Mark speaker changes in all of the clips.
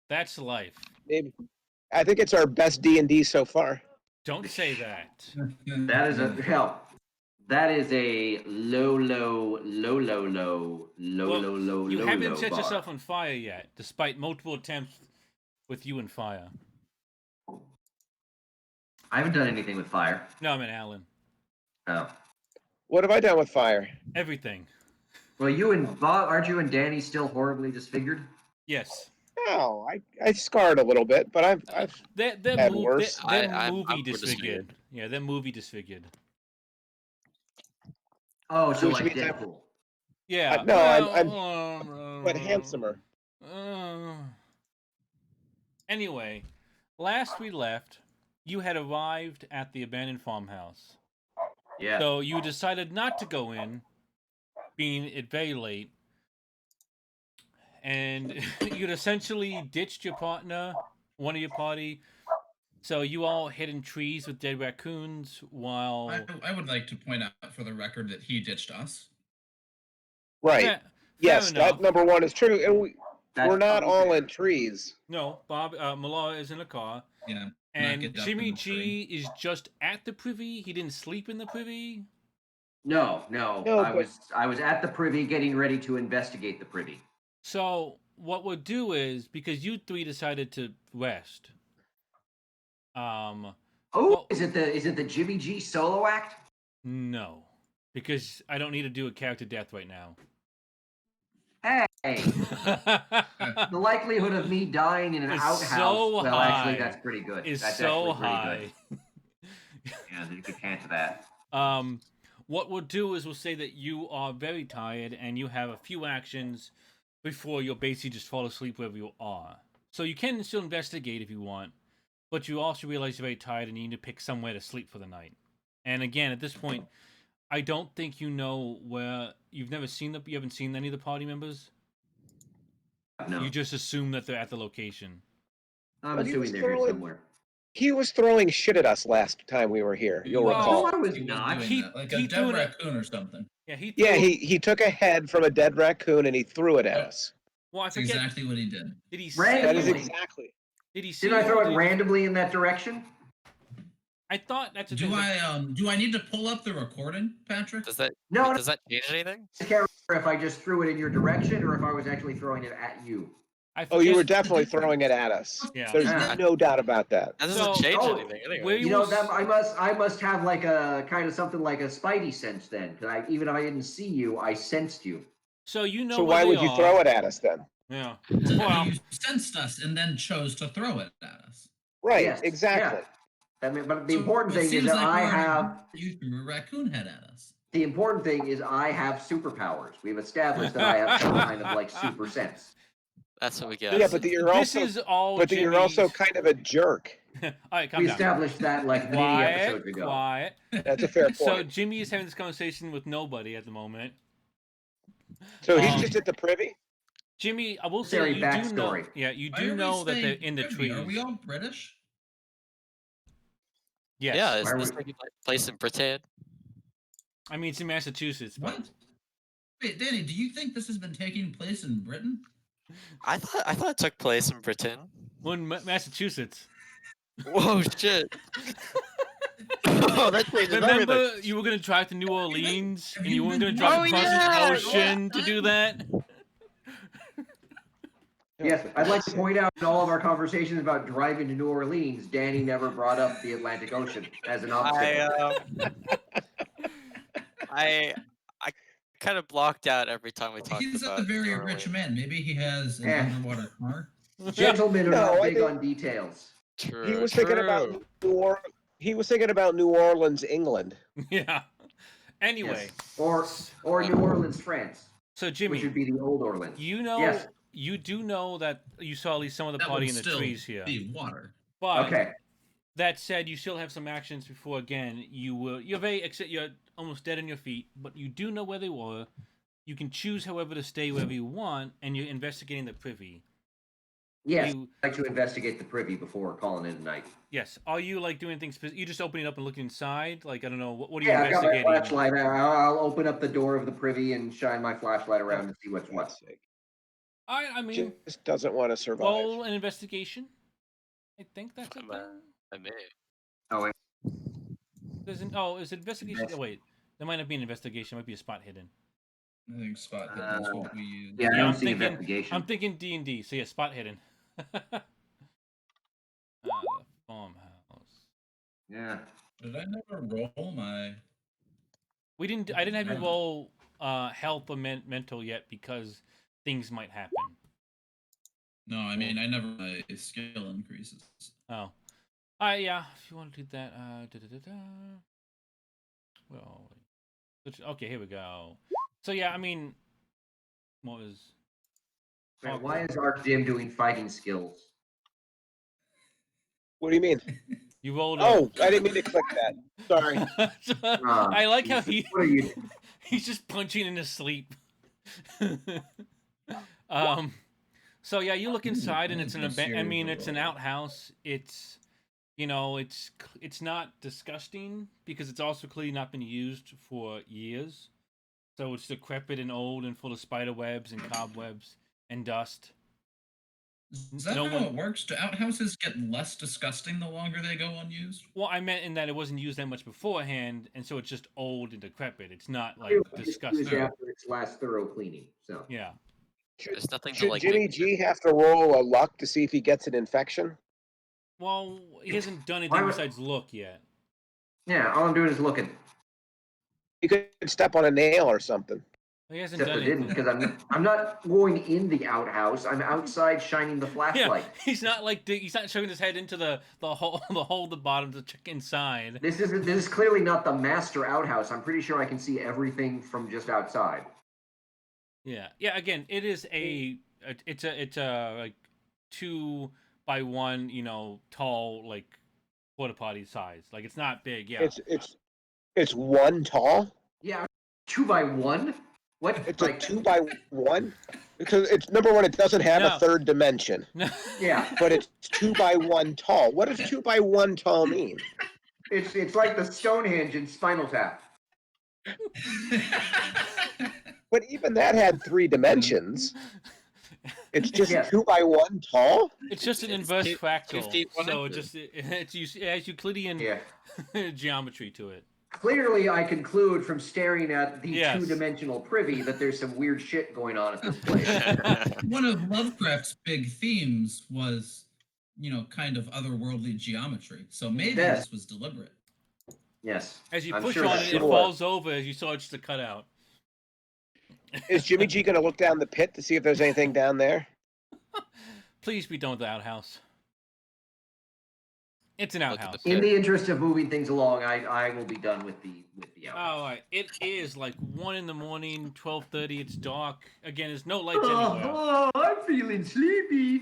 Speaker 1: That's life.
Speaker 2: Maybe. I think it's our best D&D so far.
Speaker 1: Don't say that.
Speaker 3: That is a hell. That is a low.
Speaker 1: You haven't set
Speaker 3: bar.
Speaker 1: yourself on fire yet, despite multiple attempts with you and fire.
Speaker 3: I haven't done anything with fire.
Speaker 1: No, I mean Alan.
Speaker 3: Oh.
Speaker 2: What have I done with fire?
Speaker 1: Everything.
Speaker 3: Well, you and Bob, aren't you and Danny still horribly disfigured?
Speaker 1: Yes.
Speaker 2: No, I scarred a little bit, but I've
Speaker 1: They're
Speaker 2: had worse.
Speaker 1: They're movie
Speaker 4: I'm
Speaker 1: disfigured. Yeah, they're movie disfigured.
Speaker 3: Oh, so
Speaker 2: Which
Speaker 3: like
Speaker 2: means
Speaker 3: Deadpool.
Speaker 1: Yeah.
Speaker 2: no,
Speaker 1: well,
Speaker 2: but handsomer.
Speaker 1: Anyway, last we left, you had arrived at the abandoned farmhouse.
Speaker 3: Yeah.
Speaker 1: So you decided not to go in, being it very late, and you'd essentially ditched your partner, one of your party. So you all hid in trees with dead raccoons while...
Speaker 5: I would like to point out for the record that he ditched us.
Speaker 2: Right.
Speaker 1: Fair
Speaker 2: Yes,
Speaker 1: enough.
Speaker 2: that number one is true. And
Speaker 3: That's
Speaker 2: we're not
Speaker 3: probably
Speaker 2: all
Speaker 3: fair.
Speaker 2: in trees.
Speaker 1: No, Bob, Merlara is in a car.
Speaker 5: Yeah.
Speaker 1: And
Speaker 5: get up
Speaker 1: Jimmy
Speaker 5: in the tree.
Speaker 1: G is just at the privy. He didn't sleep in the privy.
Speaker 3: No.
Speaker 2: No,
Speaker 3: I was at the privy getting ready to investigate the privy.
Speaker 1: So what we'll do is, because you three decided to rest.
Speaker 3: Oh,
Speaker 1: well,
Speaker 3: is it the Jimmy G solo act?
Speaker 1: No, because I don't need to do a character death right now.
Speaker 3: Hey, the likelihood of me dying in an
Speaker 1: It's
Speaker 3: outhouse.
Speaker 1: so
Speaker 3: well,
Speaker 1: high.
Speaker 3: actually, that's pretty good.
Speaker 1: It's
Speaker 3: That's
Speaker 1: so
Speaker 3: actually pretty
Speaker 1: high.
Speaker 3: good. Yeah, you could cancel that.
Speaker 1: What we'll do is we'll say that you are very tired and you have a few actions before you'll basically just fall asleep wherever you are. So you can still investigate if you want, but you also realize you're very tired and you need to pick somewhere to sleep for the night. And again, at this point, I don't think you know where... You haven't seen any of the party members?
Speaker 3: No,
Speaker 1: You just assume that they're at the location.
Speaker 3: I'm
Speaker 2: But he
Speaker 3: assuming
Speaker 2: was
Speaker 3: they're here
Speaker 2: throwing-
Speaker 3: somewhere.
Speaker 2: He was throwing shit at us last time we were here. You'll
Speaker 1: Well,
Speaker 2: recall.
Speaker 3: No, I was
Speaker 5: He
Speaker 3: not.
Speaker 5: doing
Speaker 1: He-
Speaker 5: that, like
Speaker 1: he
Speaker 5: a dead
Speaker 1: doing it-
Speaker 5: raccoon or something.
Speaker 1: Yeah,
Speaker 2: Yeah, he took a head from a dead raccoon and he threw it at us.
Speaker 1: Well, I
Speaker 5: That's
Speaker 1: forget.
Speaker 5: exactly what he did.
Speaker 1: Did he
Speaker 3: Right.
Speaker 1: see
Speaker 2: That is
Speaker 1: you?
Speaker 2: exactly.
Speaker 1: Did he see
Speaker 3: Did I
Speaker 1: you
Speaker 3: throw
Speaker 1: or
Speaker 3: it
Speaker 1: did he-
Speaker 3: randomly in that direction?
Speaker 1: I thought that's a
Speaker 5: Do I need to pull up the recording, Patrick?
Speaker 4: Does that
Speaker 3: No,
Speaker 4: does that change anything?
Speaker 3: I can't remember if I just threw it in your direction or if I was actually throwing it at you.
Speaker 1: I
Speaker 2: Oh, you were
Speaker 1: forget-
Speaker 2: definitely throwing it at us.
Speaker 1: Yeah.
Speaker 2: There's
Speaker 3: Yeah.
Speaker 2: no doubt about that.
Speaker 4: That doesn't
Speaker 1: So-
Speaker 4: change
Speaker 3: Oh,
Speaker 4: anything anyway.
Speaker 1: where
Speaker 3: You know
Speaker 1: was-
Speaker 3: that I must have like a kind of something like a spidey sense then, because even if I didn't see you, I sensed you.
Speaker 1: So you know.
Speaker 2: So
Speaker 1: where
Speaker 2: why
Speaker 1: they
Speaker 2: would you
Speaker 1: are.
Speaker 2: throw it at us then?
Speaker 1: Yeah.
Speaker 5: So
Speaker 1: Well,
Speaker 5: you sensed us and then chose to throw it at us.
Speaker 2: Right,
Speaker 3: Yes,
Speaker 2: exactly.
Speaker 3: I mean, but the
Speaker 5: So
Speaker 3: important
Speaker 5: it
Speaker 3: thing is
Speaker 5: seems
Speaker 3: that
Speaker 5: like
Speaker 3: I
Speaker 5: we already
Speaker 3: have.
Speaker 5: You threw a raccoon head at us.
Speaker 3: The important thing is I have superpowers. We've established that I have some kind of like super sense.
Speaker 4: That's what we get.
Speaker 2: Yeah, but you're
Speaker 1: this
Speaker 2: also,
Speaker 1: is all.
Speaker 2: but you're also kind of a jerk.
Speaker 1: All right, calm
Speaker 3: We
Speaker 1: down.
Speaker 3: established that like many episodes ago.
Speaker 1: Quiet.
Speaker 2: That's a fair point.
Speaker 1: So Jimmy is having this conversation with nobody at the moment.
Speaker 2: So he's just at the privy?
Speaker 1: Jimmy, I will say
Speaker 3: Necessary
Speaker 1: you do know.
Speaker 3: backstory.
Speaker 1: Yeah, you
Speaker 5: Why
Speaker 1: do
Speaker 5: are we
Speaker 1: know that they're
Speaker 5: saying
Speaker 1: in the
Speaker 5: privy?
Speaker 1: trees.
Speaker 5: Are we all British?
Speaker 1: Yes.
Speaker 4: Yeah,
Speaker 3: Why
Speaker 4: isn't
Speaker 3: are
Speaker 4: this
Speaker 3: we-
Speaker 4: like a place in Britain?
Speaker 1: I mean, it's in Massachusetts. But...
Speaker 5: What? Wait, Danny, do you think this has been taking place in Britain?
Speaker 4: I thought it took place in Britain.
Speaker 1: Well, in Massachusetts.
Speaker 4: Whoa, shit! Oh, that changes
Speaker 1: Remember,
Speaker 4: everything.
Speaker 1: you were gonna drive to New Orleans,
Speaker 5: have
Speaker 1: and
Speaker 5: you
Speaker 1: you weren't gonna
Speaker 5: been-
Speaker 1: drive
Speaker 4: Oh,
Speaker 1: across
Speaker 4: yeah,
Speaker 1: the ocean to do that.
Speaker 3: Yes, I'd like to point out in all of our conversations about driving to New Orleans, Danny never brought up the Atlantic Ocean as an obstacle.
Speaker 4: I kind of blocked out every time we talked
Speaker 5: He's
Speaker 4: about.
Speaker 5: a very
Speaker 4: Norway.
Speaker 5: rich man. Maybe he has an
Speaker 3: Eh.
Speaker 5: underwater car.
Speaker 3: Gentlemen are
Speaker 2: No,
Speaker 3: not
Speaker 2: I
Speaker 3: big
Speaker 2: think-
Speaker 3: on details.
Speaker 4: True.
Speaker 2: He was thinking about he was thinking about New Orleans, England.
Speaker 1: Yeah. Anyway,
Speaker 3: Yes. Or New Orleans, France,
Speaker 1: so
Speaker 3: which
Speaker 1: Jimmy,
Speaker 3: would be the old Orleans.
Speaker 1: you know,
Speaker 3: Yes.
Speaker 1: you do know that you saw at least some of the
Speaker 5: That
Speaker 1: party
Speaker 5: would
Speaker 1: in the
Speaker 5: still
Speaker 1: trees here.
Speaker 5: be water.
Speaker 1: But
Speaker 3: Okay.
Speaker 1: that said, you still have some actions before. Again, you're almost dead on your feet, but you do know where they were. You can choose, however, to stay wherever you want, and you're investigating the privy.
Speaker 3: Yes,
Speaker 1: You-
Speaker 3: I'd like to investigate the privy before calling it a night.
Speaker 1: Yes. Are you like doing things? You just opening it up and looking inside? Like I don't know. What are you
Speaker 3: Yeah, I've got my
Speaker 1: investigating?
Speaker 3: flashlight. I'll open up the door of the privy and shine my flashlight around and see what's what.
Speaker 1: I mean,
Speaker 2: Just doesn't want to survive.
Speaker 1: roll an investigation. I think that's a
Speaker 4: I'm,
Speaker 1: thing.
Speaker 4: I may.
Speaker 3: Oh, wait.
Speaker 1: Is it investigation? Oh, wait. There might not be an investigation. It might be a spot hidden.
Speaker 5: I think spot hidden is what we use.
Speaker 3: Yeah, I
Speaker 1: Yeah,
Speaker 3: don't
Speaker 1: I'm
Speaker 3: see
Speaker 1: thinking-
Speaker 3: investigation.
Speaker 1: I'm thinking D&D. So yeah, spot hidden. The farmhouse.
Speaker 3: Yeah.
Speaker 5: Did I never roll my?
Speaker 1: I didn't have you roll health or mental yet because things might happen.
Speaker 5: No, I mean I never my skill increases.
Speaker 1: Oh. Yeah, if you want to do that, Where are we? Okay, here we go. So yeah, I mean, what was?
Speaker 3: Man, why is Arc Jim doing fighting skills?
Speaker 2: What do you mean?
Speaker 1: You rolled.
Speaker 2: Oh, I didn't mean to click that. Sorry.
Speaker 1: I like how
Speaker 3: Jesus, what are you?
Speaker 1: he's just punching in his sleep. So yeah, you look inside and it's an it's an outhouse. It's it's not disgusting because it's also clearly not been used for years. So it's decrepit and old and full of spider webs and cobwebs and dust.
Speaker 5: Is that how it works? Do outhouses get less disgusting the longer they go unused?
Speaker 1: Well, I meant in that it wasn't used that much beforehand, and so it's just old and decrepit. It's not like
Speaker 3: It's
Speaker 1: disgusting.
Speaker 3: used after its last thorough cleaning. So
Speaker 1: Yeah.
Speaker 4: There's nothing to
Speaker 2: Should
Speaker 4: like.
Speaker 2: Jimmy G have to roll a luck to see if he gets an infection?
Speaker 1: Well, he hasn't done
Speaker 3: Why
Speaker 1: anything
Speaker 3: would-
Speaker 1: besides look yet.
Speaker 3: yeah, all I'm doing is looking.
Speaker 2: You could step on a nail or something.
Speaker 1: He hasn't
Speaker 3: Except I
Speaker 1: done
Speaker 3: didn't
Speaker 1: anything.
Speaker 3: because I'm not going in the outhouse. I'm outside shining the
Speaker 1: Yeah,
Speaker 3: flashlight.
Speaker 1: he's not shoving his head into the hole at the bottom to check inside.
Speaker 3: This is clearly not the master outhouse. I'm pretty sure I can see everything from just outside.
Speaker 1: Yeah. Again, it is it's a like 2 by 1, tall like porta potty size. Like it's not big. Yeah.
Speaker 2: It's one tall.
Speaker 3: Yeah, 2 by 1. What?
Speaker 2: It's a 2 by 1 because it's number one. It doesn't have
Speaker 1: No.
Speaker 2: a third dimension,
Speaker 1: No.
Speaker 3: Yeah,
Speaker 2: but it's 2 by 1 tall. What does 2 by 1 tall mean?
Speaker 3: it's like the Stonehenge in Spinal Tap.
Speaker 2: But even that had 3 dimensions. It's just
Speaker 3: Yeah.
Speaker 2: 2 by 1 tall.
Speaker 1: It's just an
Speaker 4: It's
Speaker 1: inverse
Speaker 4: 2
Speaker 1: fractal.
Speaker 4: feet,
Speaker 1: So
Speaker 4: 100.
Speaker 1: it has Euclidean
Speaker 3: Yeah.
Speaker 1: geometry to it.
Speaker 3: Clearly, I conclude from staring at the
Speaker 1: Yes.
Speaker 3: two-dimensional privy that there's some weird shit going on at this place.
Speaker 5: One of Lovecraft's big themes was, kind of otherworldly geometry. So maybe
Speaker 3: Yeah.
Speaker 5: this was deliberate.
Speaker 3: Yes.
Speaker 1: As you
Speaker 3: I'm
Speaker 1: push
Speaker 3: sure
Speaker 1: on
Speaker 3: that's
Speaker 1: it, it
Speaker 2: sure.
Speaker 1: falls over as you saw it just a cut out.
Speaker 2: Is Jimmy G going to look down the pit to see if there's anything down there?
Speaker 1: Please be done with the outhouse. It's an
Speaker 4: Look at
Speaker 1: outhouse.
Speaker 4: the
Speaker 3: In the interest of moving things along, I will be done with the outhouse.
Speaker 1: All right. It is like 1 in the morning, 12:30. It's dark. Again, there's no lights anywhere.
Speaker 3: Oh, I'm feeling sleepy.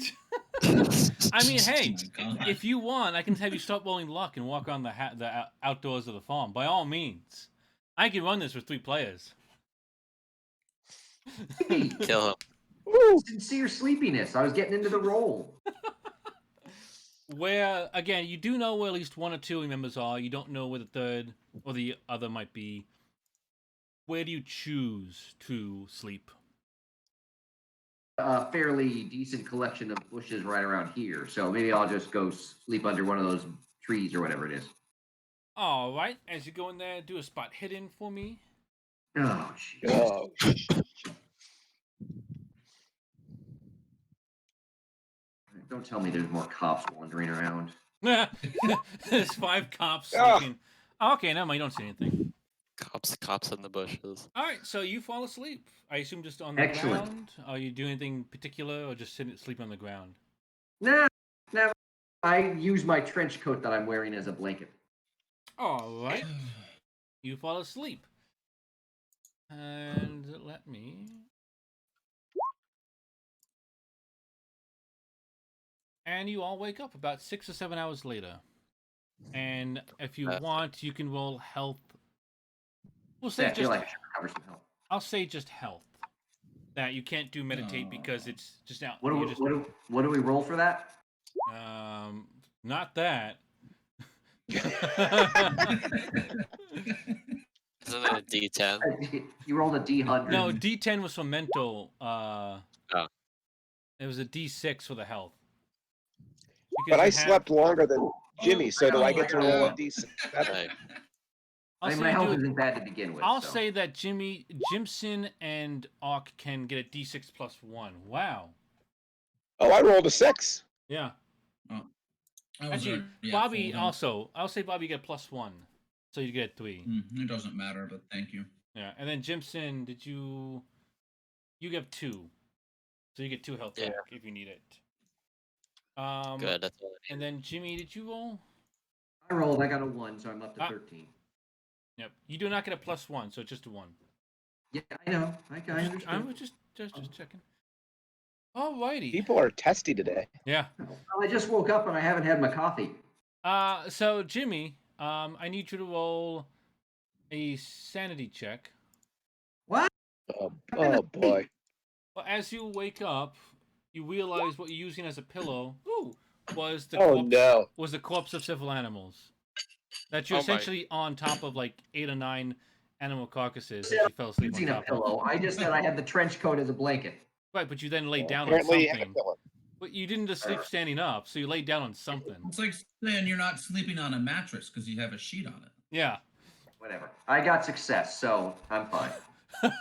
Speaker 1: I mean, hey,
Speaker 5: Oh my God.
Speaker 1: if you want, I can have you stop rolling luck and walk around the outdoors of the farm. By all means, I can run this with 3 players.
Speaker 4: Kill him.
Speaker 2: Woo!
Speaker 3: Sincere sleepiness. I was getting into the role.
Speaker 1: Where again, you do know where at least 1 or 2 members are. You don't know where the third or the other might be. Where do you choose to sleep?
Speaker 3: A fairly decent collection of bushes right around here, so maybe I'll just go sleep under one of those trees or whatever it is.
Speaker 1: All right. As you go in there, do a spot hidden for me.
Speaker 3: Oh, jeez.
Speaker 2: Oh,
Speaker 3: Don't tell me there's more cops wandering around.
Speaker 1: There's 5 cops
Speaker 2: Ah.
Speaker 1: sleeping. Okay, no, you don't see anything.
Speaker 4: Cops in the bushes.
Speaker 1: All right, so you fall asleep. I assume just on the
Speaker 3: Excellent.
Speaker 1: ground. Are you doing anything particular, or just sleep on the ground?
Speaker 3: Nah. I use my trench coat that I'm wearing as a blanket.
Speaker 1: All right, you fall asleep, and let me. And you all wake up about 6 or 7 hours later. And if you want, you can roll health. We'll say
Speaker 3: Yeah, I feel
Speaker 1: just.
Speaker 3: like I should recover some health.
Speaker 1: I'll say just health. That you can't do meditate because it's just out.
Speaker 3: What do we roll for that?
Speaker 1: Not that.
Speaker 4: Isn't it a D10?
Speaker 3: You rolled a D100.
Speaker 1: No, D10 was for mental. It was a D6 for the health.
Speaker 2: But
Speaker 1: Because
Speaker 2: I
Speaker 1: you have-
Speaker 2: slept longer than Jimmy, so do I
Speaker 5: Oh,
Speaker 2: get to roll a
Speaker 5: yeah.
Speaker 2: D7?
Speaker 4: Right.
Speaker 1: I'll
Speaker 3: I mean,
Speaker 1: say
Speaker 3: my
Speaker 1: you
Speaker 3: health
Speaker 1: do-
Speaker 3: isn't bad to begin with.
Speaker 1: I'll
Speaker 3: so.
Speaker 1: say that Jimson, and Ark can get a D6 plus 1. Wow.
Speaker 2: Oh, I rolled a 6.
Speaker 1: Yeah.
Speaker 5: I was
Speaker 1: Actually,
Speaker 5: already at
Speaker 1: Bobby
Speaker 5: full
Speaker 1: also. I'll say Bobby get plus 1, so you get 3.
Speaker 5: health. It doesn't matter, but thank you.
Speaker 1: Yeah, and then Jimson, did you? You get 2, so you get 2 health
Speaker 4: Yeah.
Speaker 1: back if you need it.
Speaker 4: Good. That's all I
Speaker 1: And then Jimmy, did you roll?
Speaker 3: I rolled. I got a 1, so I'm up to
Speaker 1: Ah.
Speaker 3: 13.
Speaker 1: Yep. You do not get a plus 1, so it's just a 1.
Speaker 3: Yeah, I know. I understand.
Speaker 1: I was just checking. Alrighty.
Speaker 2: People are testy today.
Speaker 1: Yeah.
Speaker 3: Well, I just woke up and I haven't had my coffee.
Speaker 1: So Jimmy, I need you to roll a sanity check.
Speaker 3: What?
Speaker 2: Oh boy.
Speaker 1: Well, as you wake up, you realize what you're using as a pillow was the
Speaker 2: Oh
Speaker 1: corpse,
Speaker 2: no.
Speaker 1: was the corpse of several animals. That you're
Speaker 4: Oh my.
Speaker 1: essentially on top of like 8 or 9 animal carcasses
Speaker 3: Yeah,
Speaker 1: that you fell asleep on
Speaker 3: Using a
Speaker 1: top of.
Speaker 3: pillow. I just said I had the trench coat as a blanket.
Speaker 1: Right, but you then laid down on
Speaker 2: Apparently you had a
Speaker 1: something.
Speaker 2: pillow.
Speaker 1: But you didn't just sleep standing up, so you laid down on something.
Speaker 5: It's like saying you're not sleeping on a mattress because you have a sheet on it.
Speaker 1: Yeah.
Speaker 3: Whatever. I got success, so I'm fine.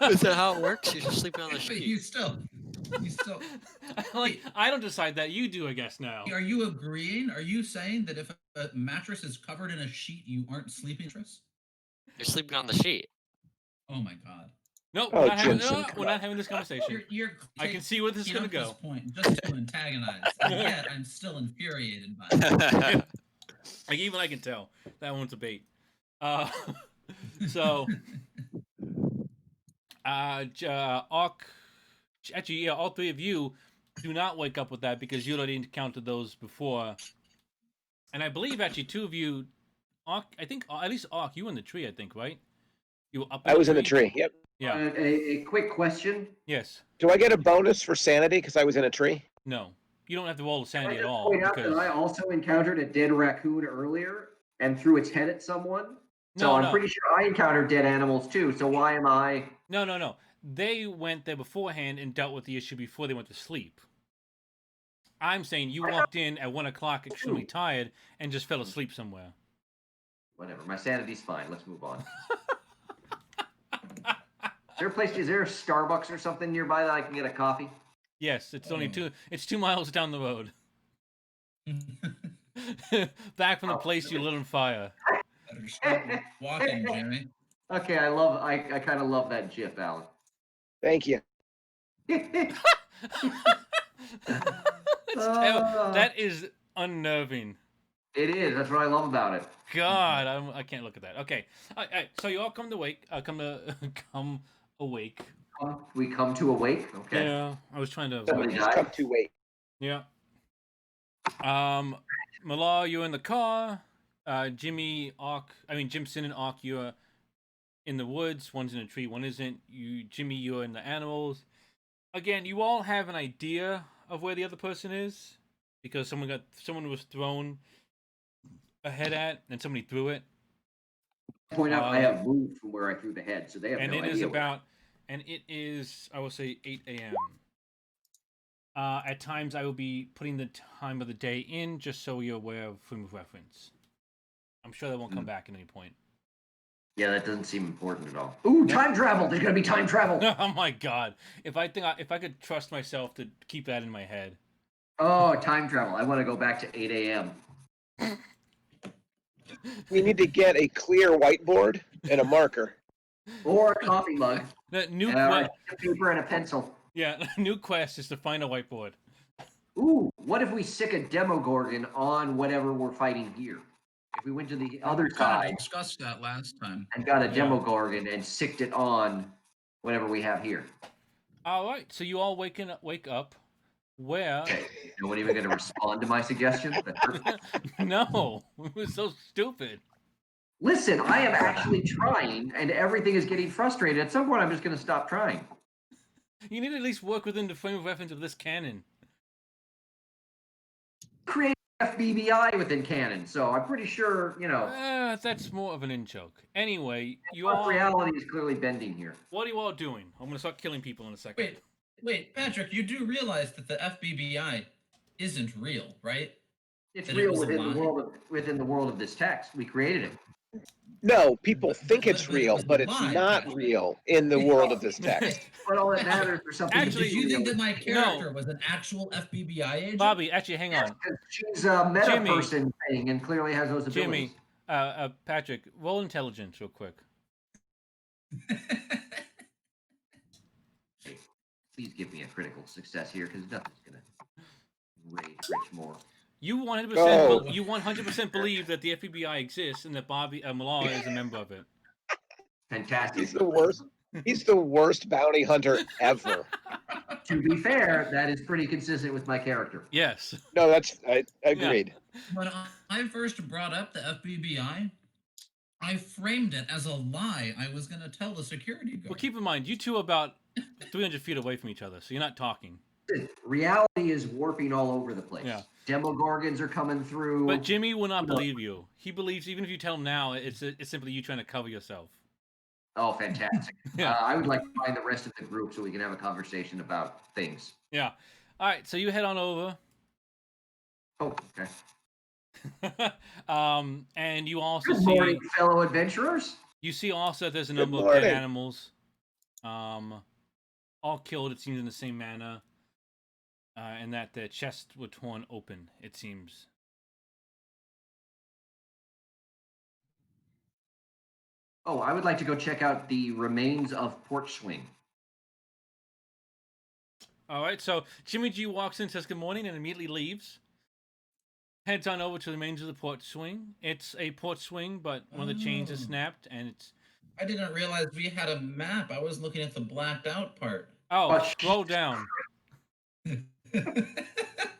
Speaker 4: Is that how it works? You're just sleeping on the
Speaker 5: But
Speaker 4: sheet.
Speaker 5: you still.
Speaker 1: Like, I don't decide that. You do, I guess, now.
Speaker 5: Are you agreeing? Are you saying that if a mattress is covered in a sheet, you aren't sleeping? Mattress?
Speaker 4: You're sleeping on the sheet.
Speaker 5: Oh my god.
Speaker 1: No,
Speaker 2: Oh,
Speaker 1: we're not having,
Speaker 2: Jimson,
Speaker 1: no,
Speaker 2: come
Speaker 1: we're
Speaker 2: on.
Speaker 1: not having this conversation.
Speaker 5: You're
Speaker 1: I can see where this is
Speaker 5: taking
Speaker 1: gonna
Speaker 5: up
Speaker 1: go.
Speaker 5: This point just to antagonize, and yet I'm still infuriated by it.
Speaker 1: Like, even I can tell that one's a bait. So, Ark, actually, yeah, all 3 of you do not wake up with that because you already encountered those before. And I believe actually 2 of you, Ark, I think at least Ark, you were in the tree, I think, right? You were up.
Speaker 2: I was in the tree. Yep.
Speaker 1: Yeah.
Speaker 3: A quick question.
Speaker 1: Yes.
Speaker 2: Do I get a bonus for sanity because I was in a tree?
Speaker 1: No. You don't have to roll a
Speaker 3: Can I
Speaker 1: sanity at
Speaker 3: just
Speaker 1: all
Speaker 3: point out
Speaker 1: because
Speaker 3: that I also encountered a dead raccoon earlier and threw its head at someone. So
Speaker 1: No,
Speaker 3: I'm
Speaker 1: no.
Speaker 3: pretty sure I encountered dead animals too. So why am I?
Speaker 1: No. They went there beforehand and dealt with the issue before they went to sleep. I'm saying you walked in at 1 o'clock extremely tired and just fell asleep somewhere.
Speaker 3: Whatever. My sanity's fine. Let's move on. Is there a Starbucks or something nearby that I can get a coffee?
Speaker 1: Yes, it's only 2 miles down the road. Back from the place you lit on fire.
Speaker 5: Better start walking, Jimmy.
Speaker 3: Okay, I kind of love that GIF, Alan.
Speaker 2: Thank you.
Speaker 1: That's terrible. That is unnerving.
Speaker 3: It is. That's what I love about it.
Speaker 1: God, I can't look at that. Okay, all right, so you all come awake.
Speaker 3: We come to awake. Okay.
Speaker 1: Yeah, I was trying to.
Speaker 3: Somebody
Speaker 2: Just
Speaker 3: died.
Speaker 2: come to wait.
Speaker 1: Yeah. Merlara, you're in the car. Jimson and Ark, you're in the woods. One's in a tree, one isn't. Jimmy, you're in the animals. Again, you all have an idea of where the other person is because someone was thrown a head at, and somebody threw it.
Speaker 3: Point out I have moved from where I threw the head, so they have
Speaker 1: And
Speaker 3: no
Speaker 1: it
Speaker 3: idea.
Speaker 1: is
Speaker 3: where-
Speaker 1: it is, I will say, 8 a.m. At times, I will be putting the time of the day in just so you're aware of frame of reference. I'm sure that won't come back at any point.
Speaker 3: Yeah, that doesn't seem important at all. Ooh, time travel! There's gonna be time travel.
Speaker 1: Oh my god! If I could trust myself to keep that in my head.
Speaker 3: Oh, time travel! I want to go back to 8 a.m.
Speaker 2: We need to get a clear whiteboard and a marker.
Speaker 3: Or a coffee mug,
Speaker 1: The new
Speaker 3: a paper and a pencil.
Speaker 1: new quest is to find a whiteboard.
Speaker 3: Ooh, what if we sick a Demogorgon on whatever we're fighting here? If we went to the other
Speaker 5: We kind
Speaker 3: side
Speaker 5: of discussed that last time.
Speaker 3: and got a
Speaker 1: Yeah.
Speaker 3: Demogorgon and sicked it on whatever we have here.
Speaker 1: All right, so you all wake up. Where?
Speaker 3: Okay, no one even going to respond to my suggestion? That hurt.
Speaker 1: No, it was so stupid.
Speaker 3: Listen, I am actually trying, and everything is getting frustrated. At some point, I'm just going to stop trying.
Speaker 1: You need to at least work within the frame of reference of this canon.
Speaker 3: Create FBBI within canon, so I'm pretty sure,
Speaker 1: That's more of an in-joke. Anyway, you all.
Speaker 3: reality is clearly bending here.
Speaker 1: What are you all doing? I'm gonna start killing people in a second.
Speaker 5: Wait, Wait, Patrick, you do realize that the FBBI isn't real, right?
Speaker 3: It's
Speaker 5: That it
Speaker 3: real
Speaker 5: was a
Speaker 3: within the
Speaker 5: lie?
Speaker 3: world of this text. We created it.
Speaker 2: No, people think it's
Speaker 5: But it
Speaker 2: real,
Speaker 5: was a
Speaker 2: but it's
Speaker 5: lie,
Speaker 2: not
Speaker 5: Patrick.
Speaker 2: real in the world of this text.
Speaker 3: But all that matters for something
Speaker 1: Actually,
Speaker 3: to
Speaker 5: Did
Speaker 3: be
Speaker 5: you think
Speaker 3: real.
Speaker 5: that my character was an actual FBI agent?
Speaker 1: Bobby, actually, hang
Speaker 3: Yes,
Speaker 1: on.
Speaker 3: 'cause she's a meta
Speaker 1: Jimmy.
Speaker 3: person thing and clearly has those abilities.
Speaker 1: Jimmy, Patrick, roll intelligence real quick.
Speaker 3: Please give me a critical success here, because nothing's gonna raise Rich more.
Speaker 1: You 100%
Speaker 2: Oh.
Speaker 1: you 100% believe that the FBI exists and that Bobby Merlara is a member of it.
Speaker 3: Fantastic.
Speaker 2: He's the worst. He's the worst bounty hunter ever.
Speaker 3: To be fair, that is pretty consistent with my character.
Speaker 1: Yes.
Speaker 2: No, I agreed.
Speaker 5: When I first brought up the FBBI, I framed it as a lie I was going to tell the security guard.
Speaker 1: Well, keep in mind, you two are about 300 feet away from each other, so you're not talking.
Speaker 3: Reality is warping all over the place.
Speaker 1: Yeah.
Speaker 3: Demogorgons are coming through.
Speaker 1: But Jimmy will not believe you. He believes even if you tell him now, it's simply you trying to cover yourself.
Speaker 3: Oh, fantastic.
Speaker 1: Yeah.
Speaker 3: I would like to find the rest of the group so we can have a conversation about things.
Speaker 1: Yeah. All right, so you head on over.
Speaker 3: Oh, okay.
Speaker 1: And you also
Speaker 3: Good
Speaker 1: see
Speaker 3: morning, fellow adventurers.
Speaker 1: you see also that there's a
Speaker 2: Good
Speaker 1: number of dead
Speaker 2: morning.
Speaker 1: animals, all killed. It seems in the same manner, and that the chests were torn open. It seems.
Speaker 3: Oh, I would like to go check out the remains of Porch Swing.
Speaker 1: All right, so Jimmy G walks in, says good morning, and immediately leaves. Heads on over to the remains of the porch swing. It's a porch swing, but one of the chains is
Speaker 5: Oh.
Speaker 1: snapped, and it's.
Speaker 5: I didn't realize we had a map. I was looking at the blacked out part.
Speaker 1: Oh,
Speaker 3: Oh,
Speaker 1: scroll down.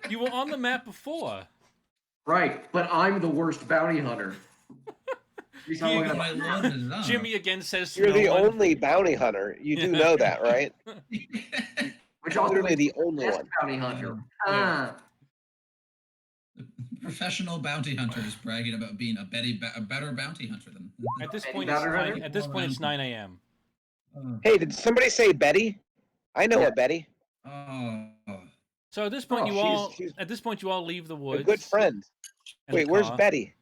Speaker 1: You were on the map before.
Speaker 3: Right, but I'm the worst bounty hunter. He's not looking
Speaker 5: When
Speaker 3: at
Speaker 5: I
Speaker 3: my-
Speaker 5: loaded it up.
Speaker 1: Jimmy again says to
Speaker 2: You're
Speaker 1: no
Speaker 2: the
Speaker 1: one.
Speaker 2: only bounty hunter. You do know that, right?
Speaker 3: Which also
Speaker 2: Literally
Speaker 3: makes
Speaker 2: the only
Speaker 3: best
Speaker 2: one.
Speaker 3: bounty hunter.
Speaker 1: Yeah.
Speaker 5: Professional bounty hunters bragging about being a better bounty hunter than.
Speaker 1: At this
Speaker 3: Any
Speaker 1: point, it's
Speaker 3: better, honey?
Speaker 1: 9 a.m.
Speaker 2: Hey, did somebody say Betty? I know
Speaker 3: Yeah.
Speaker 2: a Betty.
Speaker 5: Oh.
Speaker 1: So at this point,
Speaker 2: Oh, she's
Speaker 1: you all leave the
Speaker 2: A
Speaker 1: woods.
Speaker 2: good friend.
Speaker 1: and the
Speaker 2: Wait, where's
Speaker 1: car,
Speaker 2: Betty?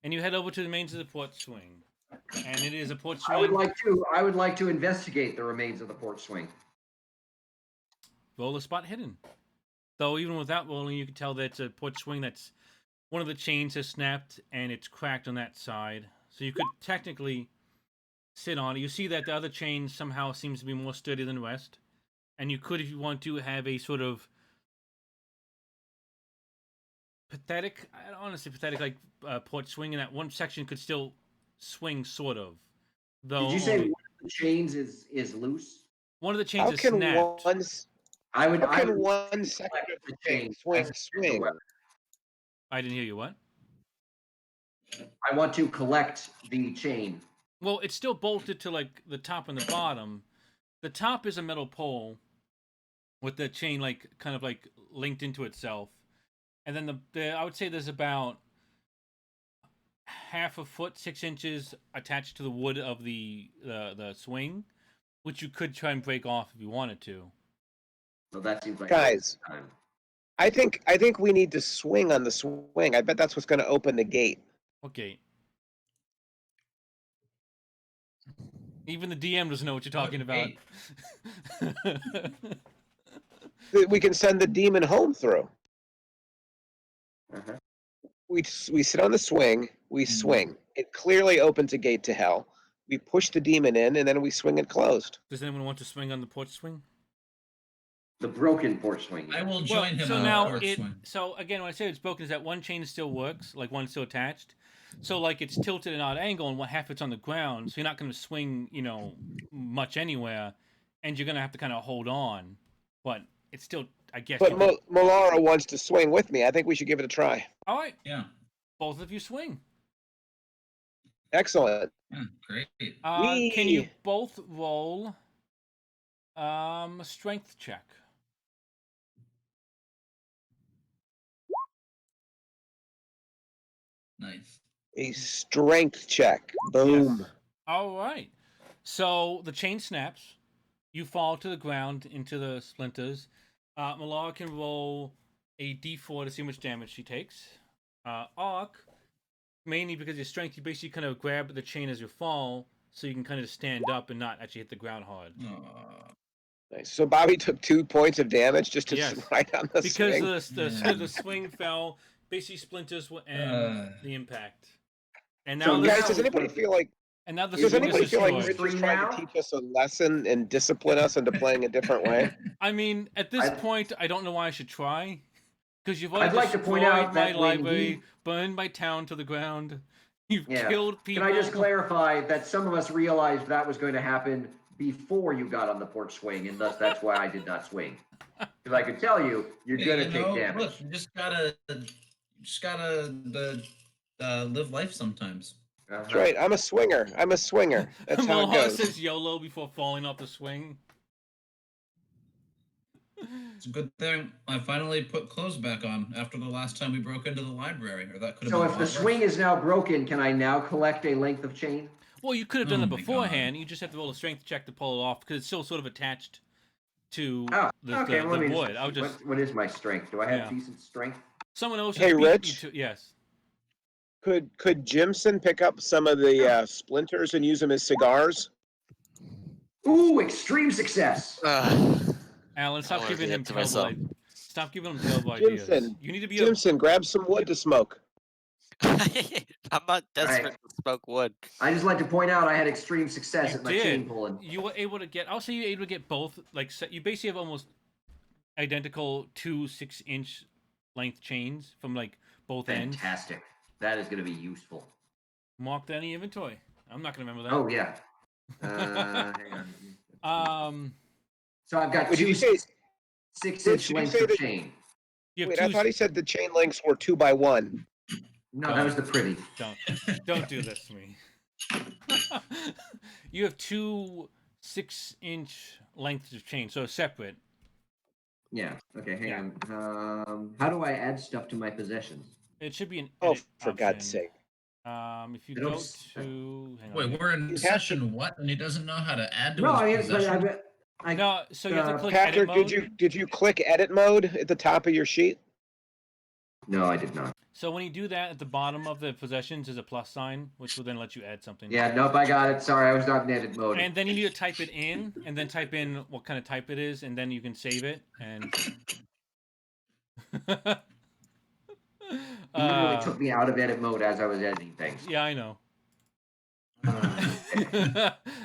Speaker 1: And you head over to the remains of the porch swing, and it is a porch
Speaker 3: I would
Speaker 1: swing.
Speaker 3: I would like to investigate the remains of the Porch Swing.
Speaker 1: Roll a spot hidden. Though even without rolling, you can tell that it's a porch swing that's one of the chains has snapped and it's cracked on that side. So you could technically sit on it. You see that the other chain somehow seems to be more sturdy than the rest. And you could, if you want to, have a sort of pathetic, I don't want to say pathetic, like porch swing, and that one section could still swing, sort of. Though
Speaker 3: Did you say
Speaker 1: only-
Speaker 3: one of the chains is loose?
Speaker 1: one of the chains
Speaker 2: How
Speaker 1: is
Speaker 2: can
Speaker 1: snapped?
Speaker 3: I would.
Speaker 2: how
Speaker 3: I
Speaker 2: can
Speaker 3: would
Speaker 2: one section
Speaker 3: select
Speaker 2: of
Speaker 3: the
Speaker 2: the chain
Speaker 3: chain
Speaker 2: swing?
Speaker 3: as a
Speaker 2: Swing.
Speaker 3: weapon.
Speaker 1: I didn't hear you. What?
Speaker 3: I want to collect the chain.
Speaker 1: Well, it's still bolted to like the top and the bottom. The top is a metal pole with the chain like kind of like linked into itself, and then the I would say there's about half a foot, 6 inches attached to the wood of the swing, which you could try and break off if you wanted to.
Speaker 3: So that seems like
Speaker 2: Guys,
Speaker 3: time.
Speaker 2: I think we need to swing on the swing. I bet that's what's going to open the gate.
Speaker 1: Okay. Even the DM doesn't know what you're talking about.
Speaker 2: We can send the demon home through.
Speaker 3: Uh-huh.
Speaker 2: We sit on the swing. We swing. It clearly opens a gate to hell. We push the demon in, and then we swing it closed.
Speaker 1: Does anyone want to swing on the porch swing?
Speaker 3: The broken Porch Swing.
Speaker 5: I will join him
Speaker 1: so
Speaker 5: on
Speaker 1: now
Speaker 5: the porch swing.
Speaker 1: so again, when I say it's broken, is that one chain still works, like one's still attached. So like it's tilted at an odd angle, and half it's on the ground, so you're not going to swing, much anywhere, and you're going to have to kind of hold on. But it's still, I guess.
Speaker 2: But
Speaker 1: you could-
Speaker 2: Merlara wants to swing with me. I think we should give it a try.
Speaker 1: all right,
Speaker 5: Yeah.
Speaker 1: both of you swing.
Speaker 2: Excellent.
Speaker 5: Yeah, great.
Speaker 1: Can you
Speaker 2: Whee!
Speaker 1: both roll a strength check?
Speaker 5: Nice.
Speaker 2: A strength check. Boom.
Speaker 1: Yes. All right. So the chain snaps. You fall to the ground into the splinters. Merlara can roll a d4 to see how much damage she takes. Ark, mainly because of your strength, you basically kind of grab the chain as you fall, so you can kind of just stand up and not actually hit the ground hard.
Speaker 2: Nice. So Bobby took 2 points of damage just to
Speaker 1: Yes.
Speaker 2: right on the
Speaker 1: Because
Speaker 2: swing.
Speaker 1: the swing fell, basically splinters will end the impact. And
Speaker 3: So
Speaker 1: now
Speaker 2: Guys,
Speaker 3: now-
Speaker 2: does anybody feel like
Speaker 1: and now the
Speaker 2: does
Speaker 1: swing is
Speaker 2: anybody feel like
Speaker 1: destroyed.
Speaker 2: Rich is
Speaker 3: Three
Speaker 2: trying
Speaker 3: now?
Speaker 2: to teach us a lesson and discipline us into playing a different way?
Speaker 1: I mean, at this
Speaker 3: I-
Speaker 1: point, I don't know why I should try. Because you've already
Speaker 3: I'd like to
Speaker 1: destroyed
Speaker 3: point out
Speaker 1: my
Speaker 3: that when
Speaker 1: library,
Speaker 3: he-
Speaker 1: burned my town to the ground. You've
Speaker 3: Yeah.
Speaker 1: killed people.
Speaker 3: Can I just clarify that some of us realized that was going to happen before you got on the porch swing, and thus that's why I did not swing. Because I could tell you, you're going to take damage.
Speaker 5: Look, you just gotta live life sometimes.
Speaker 2: That's right. I'm a swinger. That's how it
Speaker 1: Merlara
Speaker 2: goes.
Speaker 1: says YOLO before falling off the swing.
Speaker 5: It's a good thing I finally put clothes back on after the last time we broke into the library, or that could have
Speaker 3: So
Speaker 5: been
Speaker 3: if
Speaker 5: a
Speaker 3: the
Speaker 5: lot
Speaker 3: swing
Speaker 5: worse.
Speaker 3: is now broken, can I now collect a length of chain?
Speaker 1: Well, you could have done
Speaker 5: Oh
Speaker 1: it
Speaker 5: my
Speaker 1: beforehand.
Speaker 5: God.
Speaker 1: You just have to roll a strength check to pull it off because it's still sort of attached to
Speaker 3: Oh,
Speaker 1: the,
Speaker 3: okay.
Speaker 1: the,
Speaker 3: Well,
Speaker 1: the
Speaker 3: I mean,
Speaker 1: wood. I would just
Speaker 3: what is my strength? Do I have
Speaker 1: Yeah.
Speaker 3: decent strength?
Speaker 1: someone else.
Speaker 2: Hey,
Speaker 1: should beat you
Speaker 2: Rich?
Speaker 1: to- yes.
Speaker 2: Could Jimson pick up some of the splinters and use them as cigars?
Speaker 3: Ooh, extreme success.
Speaker 1: Alan,
Speaker 4: I
Speaker 1: stop
Speaker 4: wanna
Speaker 1: giving
Speaker 4: do
Speaker 1: him
Speaker 4: that to myself.
Speaker 1: terrible. Stop giving him terrible ideas.
Speaker 2: Jimson,
Speaker 1: You need to be
Speaker 2: Jimson, grab some wood to smoke.
Speaker 4: I'm not desperate
Speaker 3: Right.
Speaker 4: to smoke wood.
Speaker 3: I just like to point out I had extreme success
Speaker 1: You
Speaker 3: at my chain
Speaker 1: did.
Speaker 3: pulling.
Speaker 1: You were able to get. I'll say you were able to get both. Like you basically have almost identical 2 6-inch length chains from like both ends.
Speaker 3: Fantastic. That is going to be useful.
Speaker 1: Mark that in the inventory. I'm not gonna remember that.
Speaker 3: Oh, yeah. Hang on. So I've got
Speaker 2: Wait, did
Speaker 3: two
Speaker 2: you say?
Speaker 3: 6-inch
Speaker 2: did you
Speaker 3: lengths
Speaker 2: say
Speaker 3: of
Speaker 2: that-
Speaker 3: chain.
Speaker 1: You have
Speaker 2: Wait,
Speaker 1: two.
Speaker 2: I thought he said the chain links were 2 by 1.
Speaker 3: No, that was the pretty.
Speaker 1: Don't do this to me. You have 2 6-inch lengths of chain, so separate.
Speaker 3: Yeah. Okay, hang
Speaker 1: Yeah.
Speaker 3: on. How do I add stuff to my possessions?
Speaker 1: It should be an
Speaker 2: Oh,
Speaker 1: edit
Speaker 2: for God's
Speaker 1: option.
Speaker 2: sake!
Speaker 1: If you
Speaker 3: I don't
Speaker 1: go
Speaker 3: s-
Speaker 1: to hang on.
Speaker 5: Wait, we're in
Speaker 2: You have
Speaker 5: session what? And he doesn't know how to add to
Speaker 3: No,
Speaker 5: his
Speaker 3: I mean, but
Speaker 5: possession?
Speaker 1: No, so you have to click
Speaker 2: Patrick,
Speaker 1: edit mode.
Speaker 2: did you click edit mode at the top of your sheet?
Speaker 3: No, I did not.
Speaker 1: So when you do that, at the bottom of the possessions is a plus sign, which will then let you add something.
Speaker 3: Yeah, nope, I got it. Sorry, I was not in edit mode.
Speaker 1: And then you need to type it in, and then type in what kind of type it is, and then you can save it. And
Speaker 3: He literally took me out of edit mode as I was editing things.
Speaker 1: yeah, I know.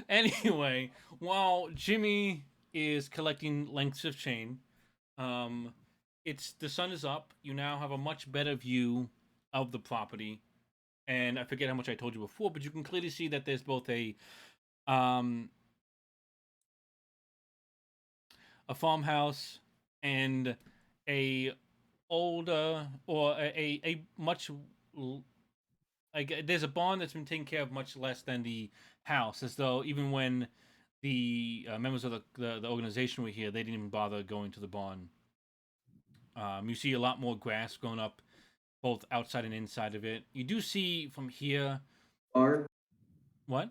Speaker 1: Anyway, while Jimmy is collecting lengths of chain, the sun is up. You now have a much better view of the property, and I forget how much I told you before, but you can clearly see that there's both a farmhouse and a older or a much like there's a barn that's been taken care of much less than the house, as though even when the members of the organization were here, they didn't even bother going to the barn. You see a lot more grass growing up both outside and inside of it. You do see from here
Speaker 3: Barn?
Speaker 1: what?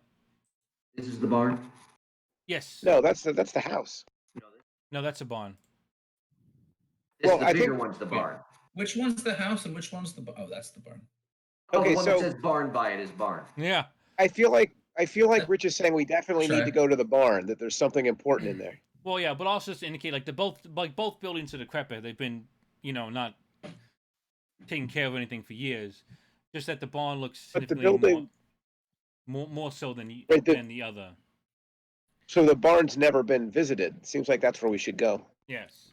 Speaker 3: This is the barn?
Speaker 1: Yes.
Speaker 2: No, that's the house.
Speaker 1: No, that's a barn.
Speaker 3: This
Speaker 2: Well,
Speaker 3: the
Speaker 2: I
Speaker 3: bigger
Speaker 2: think-
Speaker 3: one's the barn.
Speaker 5: Which one's the house and which one's the oh, that's the barn.
Speaker 3: Oh,
Speaker 2: Okay,
Speaker 3: the one
Speaker 2: so-
Speaker 3: that says barn by it is barn.
Speaker 1: Yeah.
Speaker 2: I feel like Rich is saying we definitely need
Speaker 5: Sure.
Speaker 2: to go to the barn. That there's something important in there.
Speaker 1: Well, yeah, but also to indicate like both buildings are decrepit. They've been, not taking care of anything for years. Just that the barn looks
Speaker 2: But the
Speaker 1: significantly
Speaker 2: building-
Speaker 1: more so than
Speaker 2: Right,
Speaker 1: than the other.
Speaker 2: So the barn's never been visited. Seems like that's where we should go.
Speaker 1: Yes.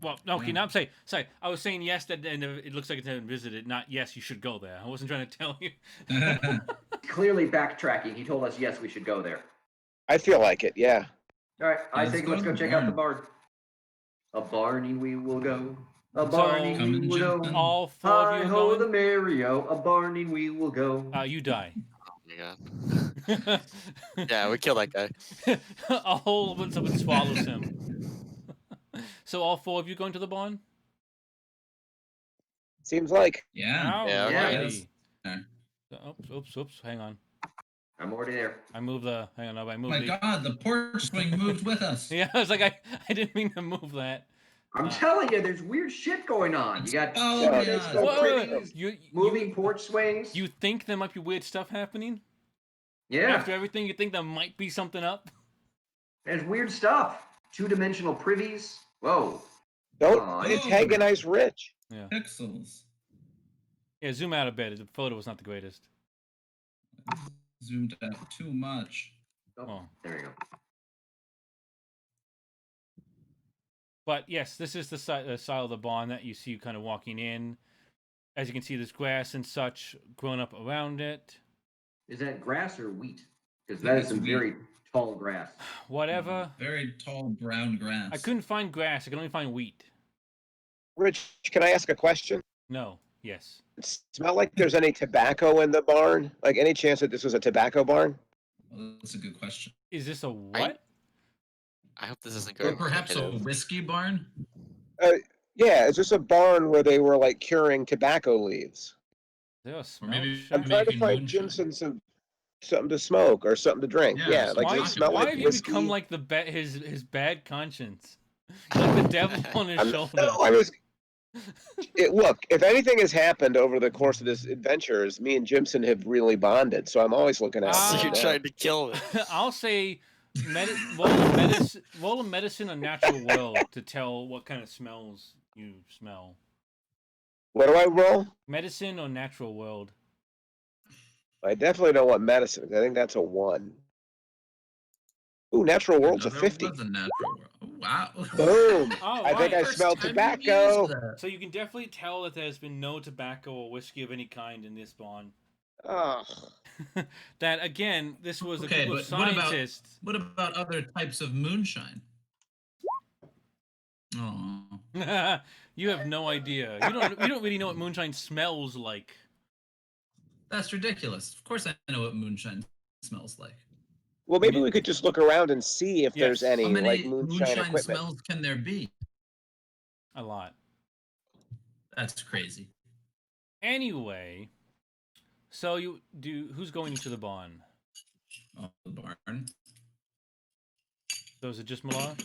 Speaker 1: Well, okay. Now I'm saying, sorry. I was saying yes that and it looks like it's been visited. Not yes, you should go there. I wasn't trying to tell you.
Speaker 3: Clearly backtracking. He told us, yes, we should go there.
Speaker 2: I feel like it. Yeah.
Speaker 3: All right, I
Speaker 5: Let's
Speaker 3: think
Speaker 5: go
Speaker 3: let's
Speaker 5: to
Speaker 3: go
Speaker 5: the
Speaker 3: check out the
Speaker 5: barn.
Speaker 3: barn. A barney we will go. A
Speaker 1: So-
Speaker 3: barney
Speaker 5: Come
Speaker 3: we
Speaker 5: in,
Speaker 3: will go.
Speaker 5: Jimson.
Speaker 1: All four of
Speaker 3: Hi
Speaker 1: you
Speaker 3: ho
Speaker 1: are
Speaker 3: the
Speaker 1: going.
Speaker 3: Mario. A barney we will go.
Speaker 1: You die.
Speaker 4: Yeah. Yeah, we killed that guy.
Speaker 1: A whole bunch of it swallows him. So all four of you going to the barn?
Speaker 2: Seems like.
Speaker 5: Yeah.
Speaker 4: Yeah,
Speaker 3: okay.
Speaker 1: Alrighty.
Speaker 5: Yeah.
Speaker 1: Oops. Hang on.
Speaker 3: I'm already there.
Speaker 1: I moved the. Hang on, I
Speaker 5: Oh
Speaker 1: moved
Speaker 5: my
Speaker 1: the.
Speaker 5: god, the porch swing moved with us.
Speaker 1: Yeah, I was like, I didn't mean to move that.
Speaker 3: I'm telling you, there's weird shit going on. You got
Speaker 5: Oh my
Speaker 2: there's
Speaker 5: god.
Speaker 2: no
Speaker 1: Whoa,
Speaker 2: privies,
Speaker 3: moving porch swings.
Speaker 1: You think there might be weird stuff happening?
Speaker 3: Yeah,
Speaker 1: After everything, you think there might be something up?
Speaker 3: there's weird stuff. 2-dimensional privies. Whoa.
Speaker 2: Don't
Speaker 3: Aw,
Speaker 2: antagonize Rich.
Speaker 1: Yeah.
Speaker 5: Pixels.
Speaker 1: Yeah, zoom out a bit. The photo was not the greatest.
Speaker 5: Zoomed out too much.
Speaker 1: Oh.
Speaker 3: There you go.
Speaker 1: But yes, this is the style of the barn that you see kind of walking in. As you can see, there's grass and such grown up around it.
Speaker 3: Is that grass or wheat? Because that is
Speaker 5: It's
Speaker 3: some
Speaker 5: wheat.
Speaker 3: very tall grass.
Speaker 1: Whatever.
Speaker 5: Very tall brown grass.
Speaker 1: I couldn't find grass. I could only find wheat.
Speaker 2: Rich, can I ask a question?
Speaker 1: No. Yes.
Speaker 2: It smell like there's any tobacco in the barn? Like any chance that this was a tobacco barn?
Speaker 5: Well, that's a good question.
Speaker 1: Is this a what?
Speaker 4: I hope this isn't
Speaker 5: Or
Speaker 4: going.
Speaker 5: perhaps a whiskey barn?
Speaker 2: Yeah, is this a barn where they were like curing tobacco leaves?
Speaker 1: Is there a
Speaker 5: Or
Speaker 1: smell
Speaker 5: maybe
Speaker 1: shop?
Speaker 2: I'm trying to
Speaker 5: making
Speaker 2: find
Speaker 5: moonshine.
Speaker 2: Jimson something to smoke or something to drink.
Speaker 5: Yeah,
Speaker 2: Yeah,
Speaker 5: some
Speaker 2: like
Speaker 1: Why,
Speaker 2: does it smell
Speaker 1: why
Speaker 2: like
Speaker 1: have you
Speaker 2: whiskey?
Speaker 1: become like his bad conscience? Like the devil on his shoulder.
Speaker 2: No, I was. Look, if anything has happened over the course of this adventure, is me and Jimson have really bonded. So I'm always looking out.
Speaker 1: Ah.
Speaker 4: So
Speaker 2: for
Speaker 4: you're
Speaker 2: that.
Speaker 4: trying to kill me.
Speaker 1: I'll say roll a medicine or natural world to tell what kind of smells you smell.
Speaker 2: What do I roll?
Speaker 1: Medicine or natural world.
Speaker 2: I definitely don't want medicine. I think that's a 1. Ooh, natural world's a
Speaker 5: There
Speaker 2: 50.
Speaker 5: was a natural world. Oh, wow.
Speaker 2: Boom!
Speaker 1: Oh,
Speaker 2: I think I
Speaker 1: right.
Speaker 2: smell
Speaker 5: First time
Speaker 2: tobacco.
Speaker 5: you've used that.
Speaker 1: So you can definitely tell that there's been no tobacco or whiskey of any kind in this barn.
Speaker 2: Oh,
Speaker 1: That again, this was a
Speaker 5: Okay,
Speaker 1: group of
Speaker 5: but what about-
Speaker 1: scientists.
Speaker 5: What about other types of moonshine? Oh.
Speaker 1: You have no idea. You don't really know what moonshine smells like.
Speaker 5: That's ridiculous. Of course I know what moonshine smells like.
Speaker 2: well, maybe we could just look around and see if there's
Speaker 1: Yes.
Speaker 2: any
Speaker 5: How many
Speaker 2: like moonshine equipment.
Speaker 5: smells can there be?
Speaker 1: A lot.
Speaker 5: That's crazy.
Speaker 1: Anyway, so who's going into the barn?
Speaker 5: Oh, the barn.
Speaker 1: So is it just Merlara?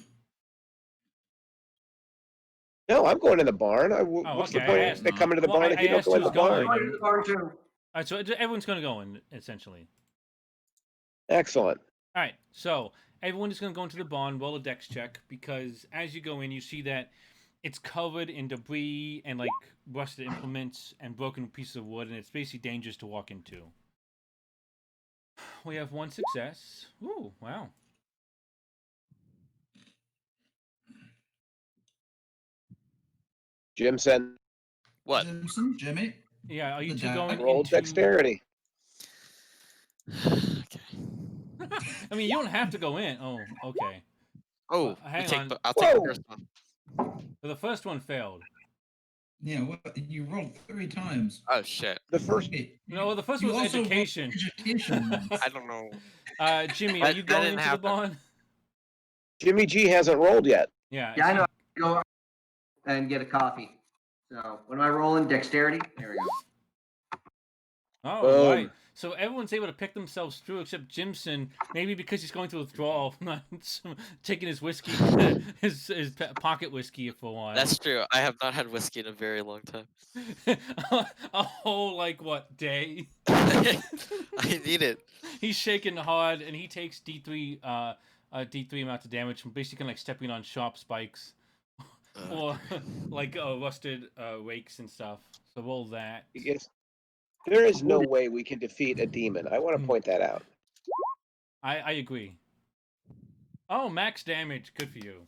Speaker 2: No, I'm going in the barn. What's the
Speaker 1: okay, I
Speaker 2: point
Speaker 1: asked-
Speaker 2: of coming to the
Speaker 1: well,
Speaker 2: barn
Speaker 1: I
Speaker 2: if you don't
Speaker 1: asked
Speaker 2: go in the
Speaker 1: who's going.
Speaker 2: barn?
Speaker 3: I'm in the barn too.
Speaker 1: All right, so everyone's going to go in essentially.
Speaker 2: Excellent.
Speaker 1: All right, so everyone is going to go into the barn, roll a dex check, because as you go in, you see that it's covered in debris and like rusted implements and broken pieces of wood, and it's basically dangerous to walk into. We have 1 success. Ooh, wow.
Speaker 2: Jimson,
Speaker 4: What?
Speaker 5: Jimson, Jimmy?
Speaker 1: Yeah, are you
Speaker 5: The
Speaker 1: two
Speaker 5: die.
Speaker 1: going
Speaker 2: roll
Speaker 1: into...
Speaker 2: dexterity.
Speaker 4: Okay.
Speaker 1: I mean, you don't have to go in. Oh, okay.
Speaker 4: Oh,
Speaker 1: hang on.
Speaker 4: I'll take the
Speaker 2: Whoa.
Speaker 4: first one.
Speaker 1: So the first one failed.
Speaker 5: Yeah, what? You rolled 3 times.
Speaker 4: Oh shit.
Speaker 2: The first.
Speaker 5: Wait,
Speaker 1: No, the first
Speaker 5: you
Speaker 1: one was
Speaker 5: also rolled
Speaker 1: education.
Speaker 5: Education once.
Speaker 4: I don't know.
Speaker 1: Jimmy, are
Speaker 4: That-
Speaker 1: you
Speaker 4: that
Speaker 1: going
Speaker 4: didn't
Speaker 1: into
Speaker 4: happen.
Speaker 1: the barn?
Speaker 2: Jimmy G hasn't rolled yet.
Speaker 1: Yeah.
Speaker 3: Yeah, I
Speaker 1: so-
Speaker 3: know. Go and get a coffee. So what am I rolling? Dexterity. There we go.
Speaker 1: Oh,
Speaker 2: Boom.
Speaker 1: right. So everyone's able to pick themselves through except Jimson, maybe because he's going through withdrawal, not taking his whiskey, his pocket whiskey for a while.
Speaker 4: That's true. I have not had whiskey in a very long time.
Speaker 1: a whole, like, what, day?
Speaker 4: I need it.
Speaker 1: He's shaking hard, and he takes D3 amount of damage from basically like stepping on sharp spikes. Or like rusted rakes and stuff. So roll that.
Speaker 2: Yes. There is no way we can defeat a demon. I want to point that out.
Speaker 1: I agree. Oh, max damage. Good for you.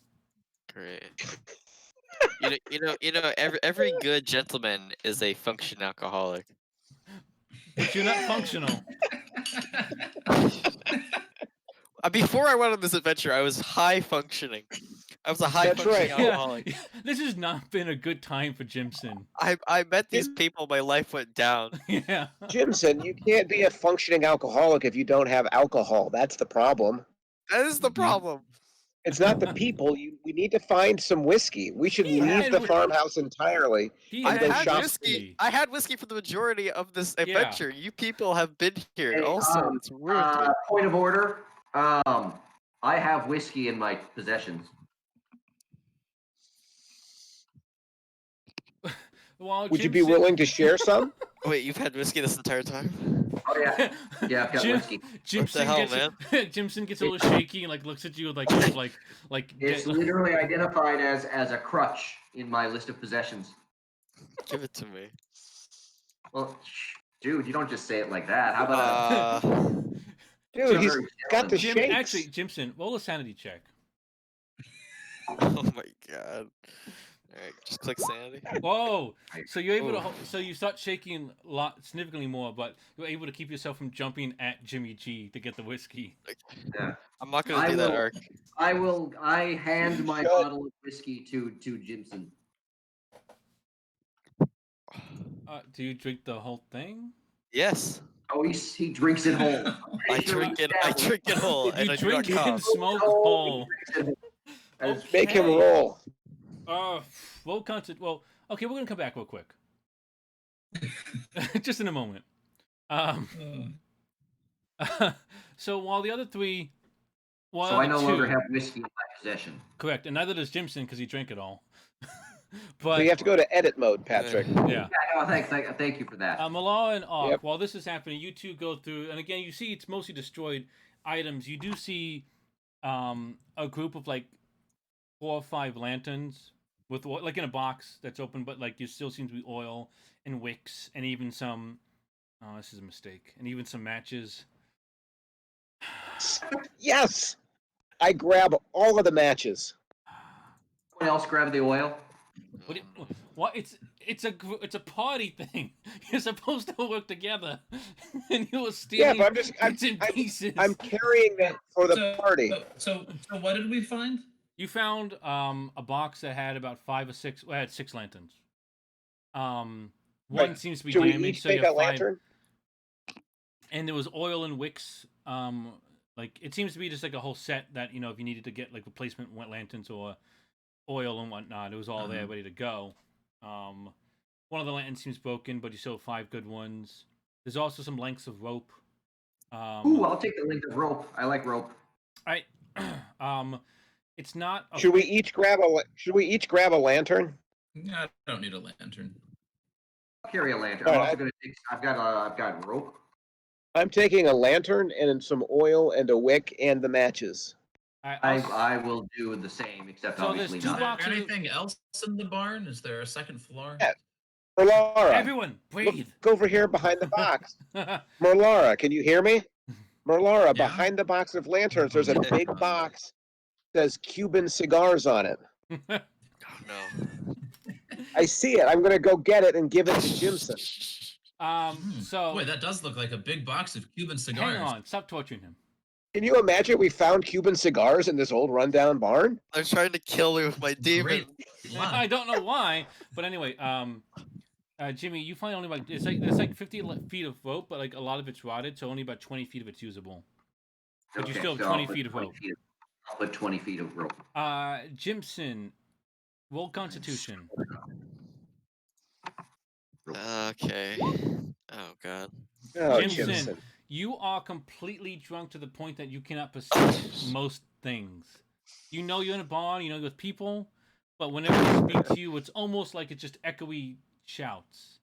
Speaker 4: Great. You know. Every good gentleman is a function alcoholic.
Speaker 1: But you're not functional.
Speaker 4: Before I went on this adventure, I was high functioning. I was a high
Speaker 2: That's
Speaker 4: functioning
Speaker 2: right.
Speaker 4: alcoholic.
Speaker 1: Yeah, this has not been a good time for Jimson.
Speaker 4: I met these people. My life went down.
Speaker 1: Yeah.
Speaker 2: Jimson, you can't be a functioning alcoholic if you don't have alcohol. That's the problem.
Speaker 4: That is the problem.
Speaker 2: It's not the people. We need to find some whiskey. We should
Speaker 1: He
Speaker 2: leave
Speaker 1: had
Speaker 2: the
Speaker 1: whi-
Speaker 2: farmhouse entirely.
Speaker 1: He
Speaker 2: And
Speaker 4: I
Speaker 2: go
Speaker 1: had
Speaker 4: had
Speaker 2: shop
Speaker 4: whiskey. I had whiskey for the majority of this
Speaker 1: Yeah.
Speaker 4: adventure. You people have been here.
Speaker 3: Hey,
Speaker 4: Also, it's ruined me.
Speaker 3: Point of order. I have whiskey in my possessions.
Speaker 1: Well,
Speaker 2: Would you be
Speaker 1: Jimson-
Speaker 2: willing to share some?
Speaker 4: Wait, you've had whiskey this entire time?
Speaker 3: Oh yeah, yeah, I've got whiskey.
Speaker 1: Jimson
Speaker 4: hell,
Speaker 1: gets
Speaker 4: man?
Speaker 1: Jimson gets a little shaky and like looks at you with like
Speaker 3: It's literally identified as a crutch in my list of possessions.
Speaker 4: Give it to me.
Speaker 3: Well, dude, you don't just say it like that. How about
Speaker 2: Dude, he's
Speaker 3: Very
Speaker 2: got the
Speaker 1: Jim.
Speaker 2: shakes.
Speaker 1: Actually, Jimson, roll a sanity check.
Speaker 4: Oh my god. Alright, just click sanity.
Speaker 1: Whoa! So you're able
Speaker 4: Ooh.
Speaker 1: to. So you start shaking significantly more, but you're able to keep yourself from jumping at Jimmy G to get the whiskey.
Speaker 3: Yeah.
Speaker 4: I'm not gonna
Speaker 3: I
Speaker 4: do that,
Speaker 3: will-
Speaker 4: Ark.
Speaker 3: I hand my
Speaker 2: Should.
Speaker 3: bottle of whiskey to Jimson.
Speaker 1: Do you drink the whole thing?
Speaker 4: Yes.
Speaker 3: Oh, he drinks it whole.
Speaker 4: I drink it whole,
Speaker 1: If
Speaker 4: and
Speaker 1: you
Speaker 4: I do not
Speaker 1: drink it and
Speaker 4: cough.
Speaker 1: smoke whole.
Speaker 2: Make him
Speaker 1: Okay.
Speaker 2: roll.
Speaker 1: Well, well, okay, we're gonna come back real quick. Just in a moment. So while the other three,
Speaker 3: So I no longer
Speaker 1: two-
Speaker 3: have whiskey in my possession.
Speaker 1: correct, and neither does Jimson because he drank it all.
Speaker 2: So
Speaker 1: But
Speaker 2: you have to go to edit mode, Patrick.
Speaker 1: yeah.
Speaker 3: Yeah, no, thank you for that.
Speaker 1: Malala and Ark,
Speaker 2: Yep.
Speaker 1: while this is happening, you two go through, and again, you see it's mostly destroyed items. You do see a group of like 4 or 5 lanterns with like in a box that's open, but like you still seem to be oil and wicks, and even some. Oh, this is a mistake, and even some matches.
Speaker 2: Yes! I grab all of the matches.
Speaker 3: Someone else grab the oil.
Speaker 1: What? It's a party thing. You're supposed to work together, and you were
Speaker 2: Yeah,
Speaker 1: stealing
Speaker 2: but
Speaker 1: bits and pieces.
Speaker 2: I'm carrying that for the party.
Speaker 5: So what did we find?
Speaker 1: You found a box that had about 5 or 6. Well, it had 6 lanterns. One
Speaker 2: Right.
Speaker 1: seems to be
Speaker 2: Should we
Speaker 1: damaged,
Speaker 2: each
Speaker 1: so you
Speaker 2: take
Speaker 1: have
Speaker 2: a
Speaker 1: 5.
Speaker 2: lantern?
Speaker 1: And there was oil and wicks. Like it seems to be just like a whole set that if you needed to get like replacement lanterns or oil and whatnot, it was all there ready to go. One of the lanterns seems broken, but you still have 5 good ones. There's also some lengths of rope.
Speaker 3: Ooh, I'll take the length of rope. I like rope.
Speaker 1: I it's not.
Speaker 2: Should we each grab a lantern?
Speaker 5: I don't need a lantern.
Speaker 3: I'll carry a lantern.
Speaker 2: All
Speaker 3: I'm
Speaker 2: right.
Speaker 3: also gonna take. I've got rope.
Speaker 2: I'm taking a lantern and some oil and a wick and the matches.
Speaker 3: I will do the same, except
Speaker 1: So there's
Speaker 3: obviously
Speaker 1: 2
Speaker 3: not.
Speaker 5: Is there
Speaker 1: boxes.
Speaker 5: anything else in the barn? Is there a second floor?
Speaker 2: Yeah. Merlara,
Speaker 1: Everyone, breathe.
Speaker 2: look over here behind the box. Merlara, can you hear me? Merlara,
Speaker 5: Yeah.
Speaker 2: behind the box of lanterns, there's a
Speaker 5: Yeah.
Speaker 2: big box that says Cuban cigars on it.
Speaker 4: Oh no.
Speaker 2: I see it. I'm going to go get it and give it to Jimson.
Speaker 1: So
Speaker 5: Boy, that does look like a big box of Cuban cigars.
Speaker 1: hang on, stop torturing him.
Speaker 2: Can you imagine we found Cuban cigars in this old rundown barn?
Speaker 4: They're trying to kill me with my demon.
Speaker 5: Great.
Speaker 1: I don't know why, but anyway, Jimmy, you find only like there's like 50 feet of rope, but like a lot of it's rotted, so only about 20 feet of it's usable. But you still have
Speaker 3: so
Speaker 1: 20
Speaker 3: I'll put
Speaker 1: feet of
Speaker 3: 20
Speaker 1: rope.
Speaker 3: I'll put 20 feet of rope.
Speaker 1: Jimson, roll Constitution.
Speaker 4: Okay. Oh god.
Speaker 2: Oh,
Speaker 1: Jimson.
Speaker 2: Jimson.
Speaker 1: You are completely drunk to the point that you cannot perceive most things. You know you're in a barn, you know you're with people, but whenever they speak to you, it's almost like it's just echoey shouts.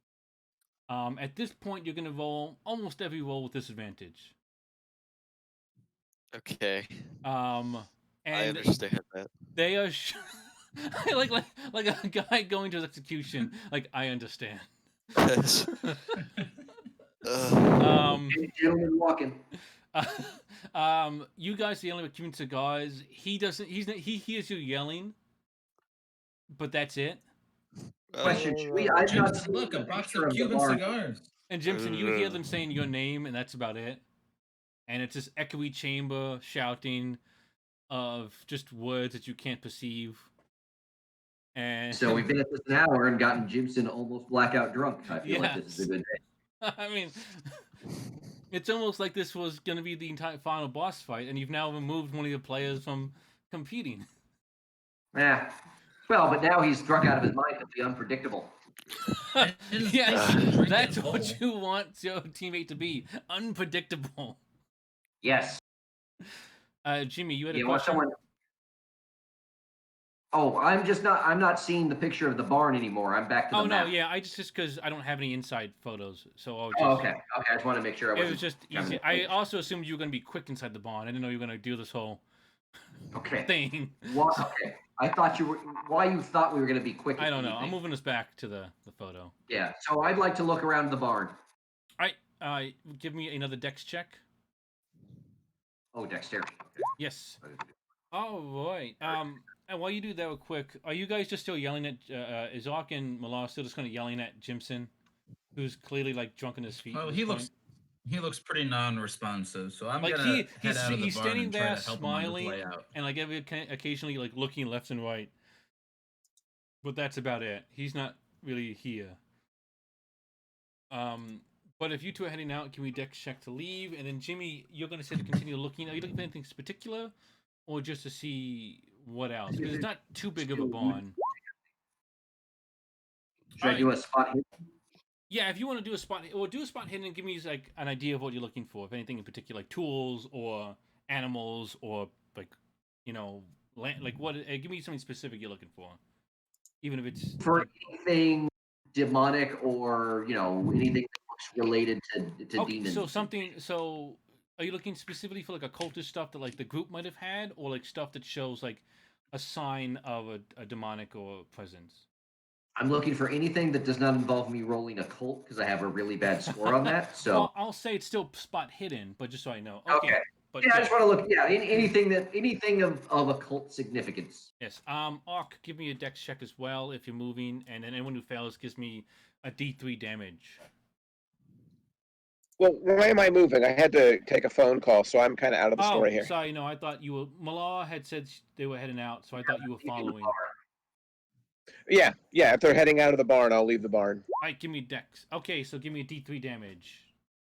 Speaker 1: At this point, you're gonna roll almost every roll with disadvantage.
Speaker 4: Okay.
Speaker 1: And
Speaker 4: I understand that.
Speaker 1: they are like a guy going to his execution. Like I understand.
Speaker 4: Ugh.
Speaker 3: Gentleman walking.
Speaker 1: You guys are yelling with Cuban cigars. He doesn't. He hears you yelling, but that's it.
Speaker 3: Question:
Speaker 4: Oh,
Speaker 3: should we? I've not
Speaker 5: Jimson,
Speaker 3: seen
Speaker 5: look, a
Speaker 3: the
Speaker 5: box
Speaker 3: picture
Speaker 5: of
Speaker 3: the
Speaker 5: Cuban
Speaker 3: barn.
Speaker 5: cigars.
Speaker 1: And Jimson, you hear them saying your name, and that's about it. And it's this echoey chamber shouting of just words that you can't perceive. And
Speaker 3: So we've been at this an hour and gotten Jimson almost blackout drunk. I feel like this is a good day.
Speaker 1: I mean, it's almost like this was going to be the entire final boss fight, and you've now removed one of the players from competing.
Speaker 3: Yeah. Well, but now he's struck out of his mind to be unpredictable.
Speaker 5: I didn't
Speaker 1: Yes,
Speaker 5: think he'd drink
Speaker 1: that's
Speaker 5: it
Speaker 1: what
Speaker 5: whole.
Speaker 1: you want your teammate to be. Unpredictable.
Speaker 3: Yes.
Speaker 1: Jimmy, you had a
Speaker 3: You want
Speaker 1: question?
Speaker 3: someone. Oh, I'm not seeing the picture of the barn anymore. I'm back to the
Speaker 1: Oh no,
Speaker 3: map.
Speaker 1: yeah, I just because I don't have any inside photos, so I'll just.
Speaker 3: Oh, okay. Okay. I just want to make sure I
Speaker 1: It
Speaker 3: wasn't.
Speaker 1: was just
Speaker 3: coming
Speaker 1: easy.
Speaker 3: in
Speaker 1: I
Speaker 3: late.
Speaker 1: also assumed you were going to be quick inside the barn. I didn't know you were going to do this whole
Speaker 3: Okay.
Speaker 1: thing.
Speaker 3: What? Okay. I thought you were. Why you thought we were going to be quick?
Speaker 1: I
Speaker 3: at
Speaker 1: don't know. I'm
Speaker 3: anything.
Speaker 1: moving us back to the photo.
Speaker 3: Yeah. So I'd like to look around the barn.
Speaker 1: All right. Give me another dex check.
Speaker 3: Oh, dexterity.
Speaker 1: Yes. All right. And while you do that real quick, are you guys just still yelling at is Ark and Merlara still just kind of yelling at Jimson, who's clearly like drunk in his feet?
Speaker 5: Oh,
Speaker 1: at
Speaker 5: he
Speaker 1: this
Speaker 5: looks pretty non-responsive. So I'm
Speaker 1: like
Speaker 5: gonna head out of the
Speaker 1: he's
Speaker 5: barn
Speaker 1: standing
Speaker 5: and try
Speaker 1: there
Speaker 5: to help him on his way
Speaker 1: smiling
Speaker 5: out.
Speaker 1: and like occasionally like looking left and right, but that's about it. He's not really here. But if you two are heading out, can we dex check to leave? And then Jimmy, you're going to say to continue looking. Are you looking for anything particular, or just to see what else? Because it's not too big of a barn.
Speaker 3: Should I do a spot hit?
Speaker 1: Yeah, if you want to do a spot, or do a spot hidden and give me like an idea of what you're looking for, if anything in particular, like tools or animals or like, land, like what? Give me something specific you're looking for, even if it's
Speaker 3: For
Speaker 1: like,
Speaker 3: anything demonic or anything that looks related to
Speaker 1: okay,
Speaker 3: demons.
Speaker 1: so something. So, are you looking specifically for like occultist stuff that like the group might have had, or like stuff that shows like a sign of a demonic or presence?
Speaker 3: I'm looking for anything that does not involve me rolling a cult because I have a really bad score on that. So
Speaker 1: Well, I'll say it's still spot hidden, but just so I know. Okay.
Speaker 3: okay.
Speaker 1: But
Speaker 3: Yeah, I just want to look. Yeah, anything of occult significance.
Speaker 1: Yes. Ark, give me a dex check as well if you're moving, and then anyone who fails gives me a D3 damage.
Speaker 2: Well, why am I moving? I had to take a phone call, so I'm kind of out of the story here.
Speaker 1: Sorry, no, I thought you were. Merlara had said they were heading out, so I thought you were following. All
Speaker 2: Yeah. If they're heading out of the barn, I'll leave the barn.
Speaker 1: right, give me dex. Okay, so give me a D3 damage,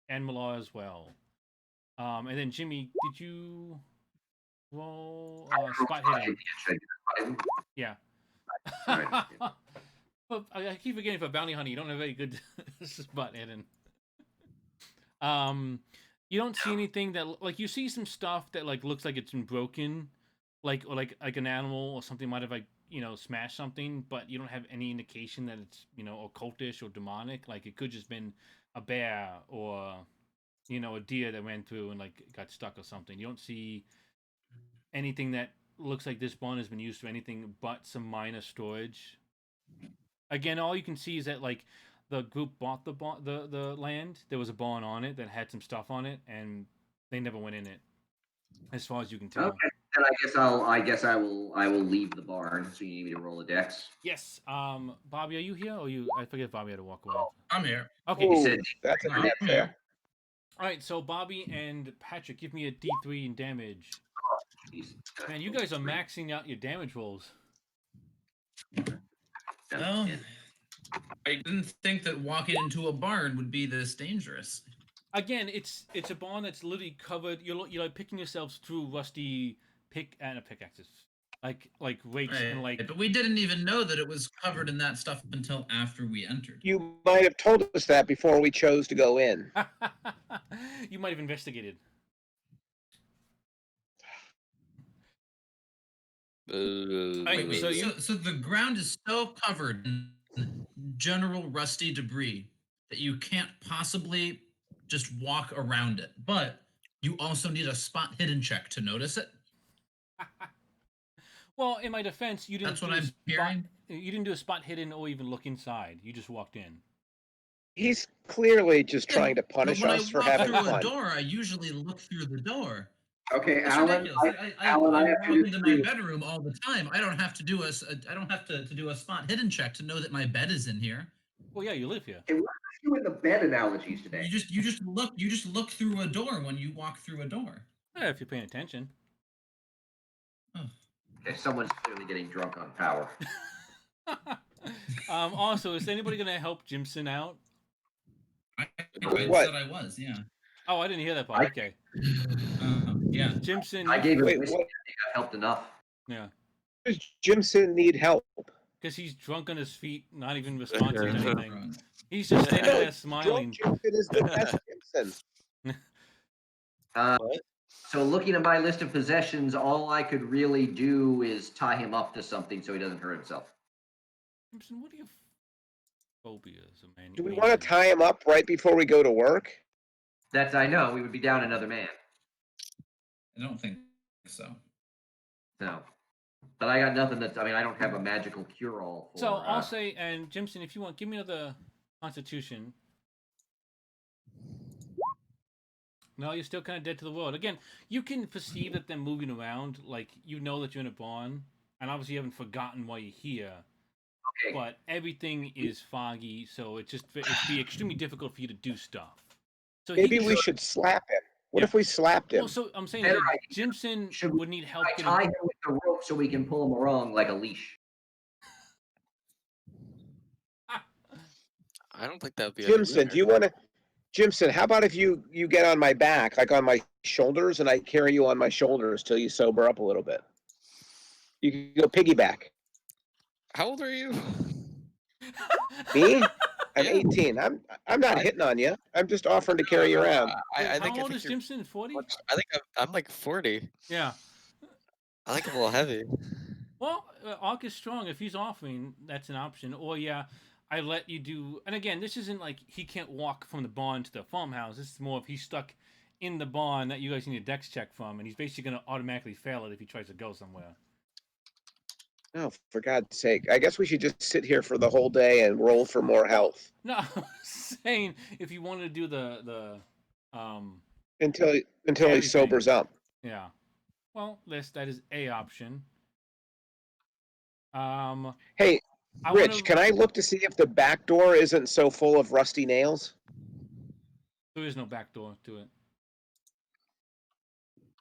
Speaker 1: and Merlara as well. And then Jimmy, did you roll spot hidden? Yeah.
Speaker 3: Alright.
Speaker 1: But I keep forgetting for bounty hunter, you don't have very good spot hidden. You don't see anything that like you see some stuff that like looks like it's been broken, like an animal or something might have like smashed something, but you don't have any indication that it's occultish or demonic. Like it could just been a bear or a deer that ran through and like got stuck or something. You don't see anything that looks like this barn has been used for anything but some minor storage. Again, all you can see is that like the group bought the land. There was a barn on it that had some stuff on it, and they never went in it, as far as you can tell.
Speaker 3: Okay. Then I guess I will leave the barn. So you need me to roll a dex.
Speaker 1: Yes. Bobby, are you here? Or I forget if Bobby had to walk away.
Speaker 5: I'm here.
Speaker 1: Okay.
Speaker 2: Ooh,
Speaker 3: said-
Speaker 2: that's a
Speaker 5: I'm
Speaker 2: bad fail.
Speaker 5: here.
Speaker 1: All right. So Bobby and Patrick, give me a D3 in damage.
Speaker 3: Jeez.
Speaker 1: Man, you guys are maxing out your damage rolls.
Speaker 5: Well, I didn't think that walking into a barn would be this dangerous.
Speaker 1: Again, it's a barn that's literally covered. You're like picking yourselves through rusty pickaxes, like rakes and like.
Speaker 5: But we didn't even know that it was covered in that stuff until after we entered.
Speaker 2: You might have told us that before we chose to go in.
Speaker 1: You might have investigated.
Speaker 5: Wait,
Speaker 1: so
Speaker 5: so the ground is so covered in general rusty debris that you can't possibly just walk around it. But you also need a spot hidden check to notice it.
Speaker 1: Well, in my defense, you didn't.
Speaker 5: That's what
Speaker 1: do a
Speaker 5: I'm
Speaker 1: spot-
Speaker 5: hearing.
Speaker 1: You didn't do a spot hidden or even look inside. You just walked in.
Speaker 2: He's clearly just trying to
Speaker 5: But
Speaker 2: punish
Speaker 5: when
Speaker 2: us
Speaker 5: I
Speaker 2: for
Speaker 5: walk
Speaker 2: having
Speaker 5: through a
Speaker 2: fun.
Speaker 5: door, I usually look through the door.
Speaker 3: Okay,
Speaker 5: It's
Speaker 3: Alan.
Speaker 5: ridiculous.
Speaker 3: Alan, I
Speaker 5: I
Speaker 3: have
Speaker 5: walk
Speaker 3: to
Speaker 5: into my bedroom all the time. I don't have to do I don't have to do a spot hidden check to know that my bed is in here.
Speaker 1: Well, yeah, you live here.
Speaker 3: Hey, what are you in the bed analogies today?
Speaker 5: You just look through a door when you walk through a door.
Speaker 1: Yeah, if you're paying attention.
Speaker 3: Okay, someone's clearly getting drunk on power.
Speaker 1: Also, is anybody gonna help Jimson out?
Speaker 5: I
Speaker 2: What?
Speaker 5: said I was, yeah.
Speaker 1: Oh, I didn't hear that part. Okay,
Speaker 5: Yeah.
Speaker 1: Jimson.
Speaker 3: I gave him
Speaker 2: Wait,
Speaker 3: whiskey.
Speaker 2: what?
Speaker 3: I think I helped enough.
Speaker 1: Yeah.
Speaker 2: Does Jimson need help?
Speaker 1: Because he's drunk on his feet, not even responsive to anything.
Speaker 5: Right.
Speaker 1: He's just standing
Speaker 2: No,
Speaker 1: there smiling.
Speaker 2: Drunk Jimson is the best Jimson.
Speaker 4: What?
Speaker 3: So looking at my list of possessions, all I could really do is tie him up to something so he doesn't hurt himself.
Speaker 1: Jimson, what are your phobias, man?
Speaker 2: Do we want to tie him up right before we go to work?
Speaker 3: That's I know we would be down another man.
Speaker 5: I don't think so.
Speaker 3: No, but I got nothing that I mean I don't have a magical cure-all for.
Speaker 1: So I'll say, and Jimson, if you want, give me another Constitution. No, you're still kind of dead to the world. Again, you can perceive that they're moving around, like you know that you're in a barn, and obviously you haven't forgotten why you're here.
Speaker 3: Okay.
Speaker 1: But everything is foggy, so it'd be extremely difficult for you to do stuff. So
Speaker 2: Maybe we should slap him. What
Speaker 1: Yeah.
Speaker 2: if we slapped him?
Speaker 1: Well, so I'm saying
Speaker 3: Better
Speaker 1: that
Speaker 3: idea.
Speaker 1: Jimson
Speaker 3: Should
Speaker 1: would need help
Speaker 3: I tie
Speaker 1: getting.
Speaker 3: him with the rope so we can pull him along like a leash.
Speaker 4: I don't think that would be.
Speaker 2: Jimson, do you want to? Jimson, how about if you get on my back, like on my shoulders, and I carry you on my shoulders till you sober up a little bit? You can go piggyback.
Speaker 4: How old are you?
Speaker 2: Me? I'm
Speaker 4: Yeah.
Speaker 2: 18. I'm not hitting on you. I'm just offering to carry you around.
Speaker 4: I think.
Speaker 1: How old is
Speaker 4: you're
Speaker 1: Jimson? 40?
Speaker 4: I think I'm like 40.
Speaker 1: Yeah.
Speaker 4: I think I'm a little heavy.
Speaker 1: Well, Ark is strong. If he's offering, that's an option. Or yeah, I let you do. And again, this isn't like he can't walk from the barn to the farmhouse. This is more if he's stuck in the barn that you guys need a dex check from, and he's basically going to automatically fail it if he tries to go somewhere.
Speaker 2: Oh, for God's sake! I guess we should just sit here for the whole day and roll for more health
Speaker 1: No, I'm saying if you wanted to do the
Speaker 2: until he
Speaker 1: Everything.
Speaker 2: sobers up.
Speaker 1: yeah. Well, that is a option.
Speaker 2: Hey,
Speaker 1: I
Speaker 2: Rich,
Speaker 1: wanna,
Speaker 2: can I look to see if the back door isn't so full of rusty nails?
Speaker 1: There is no back door to it.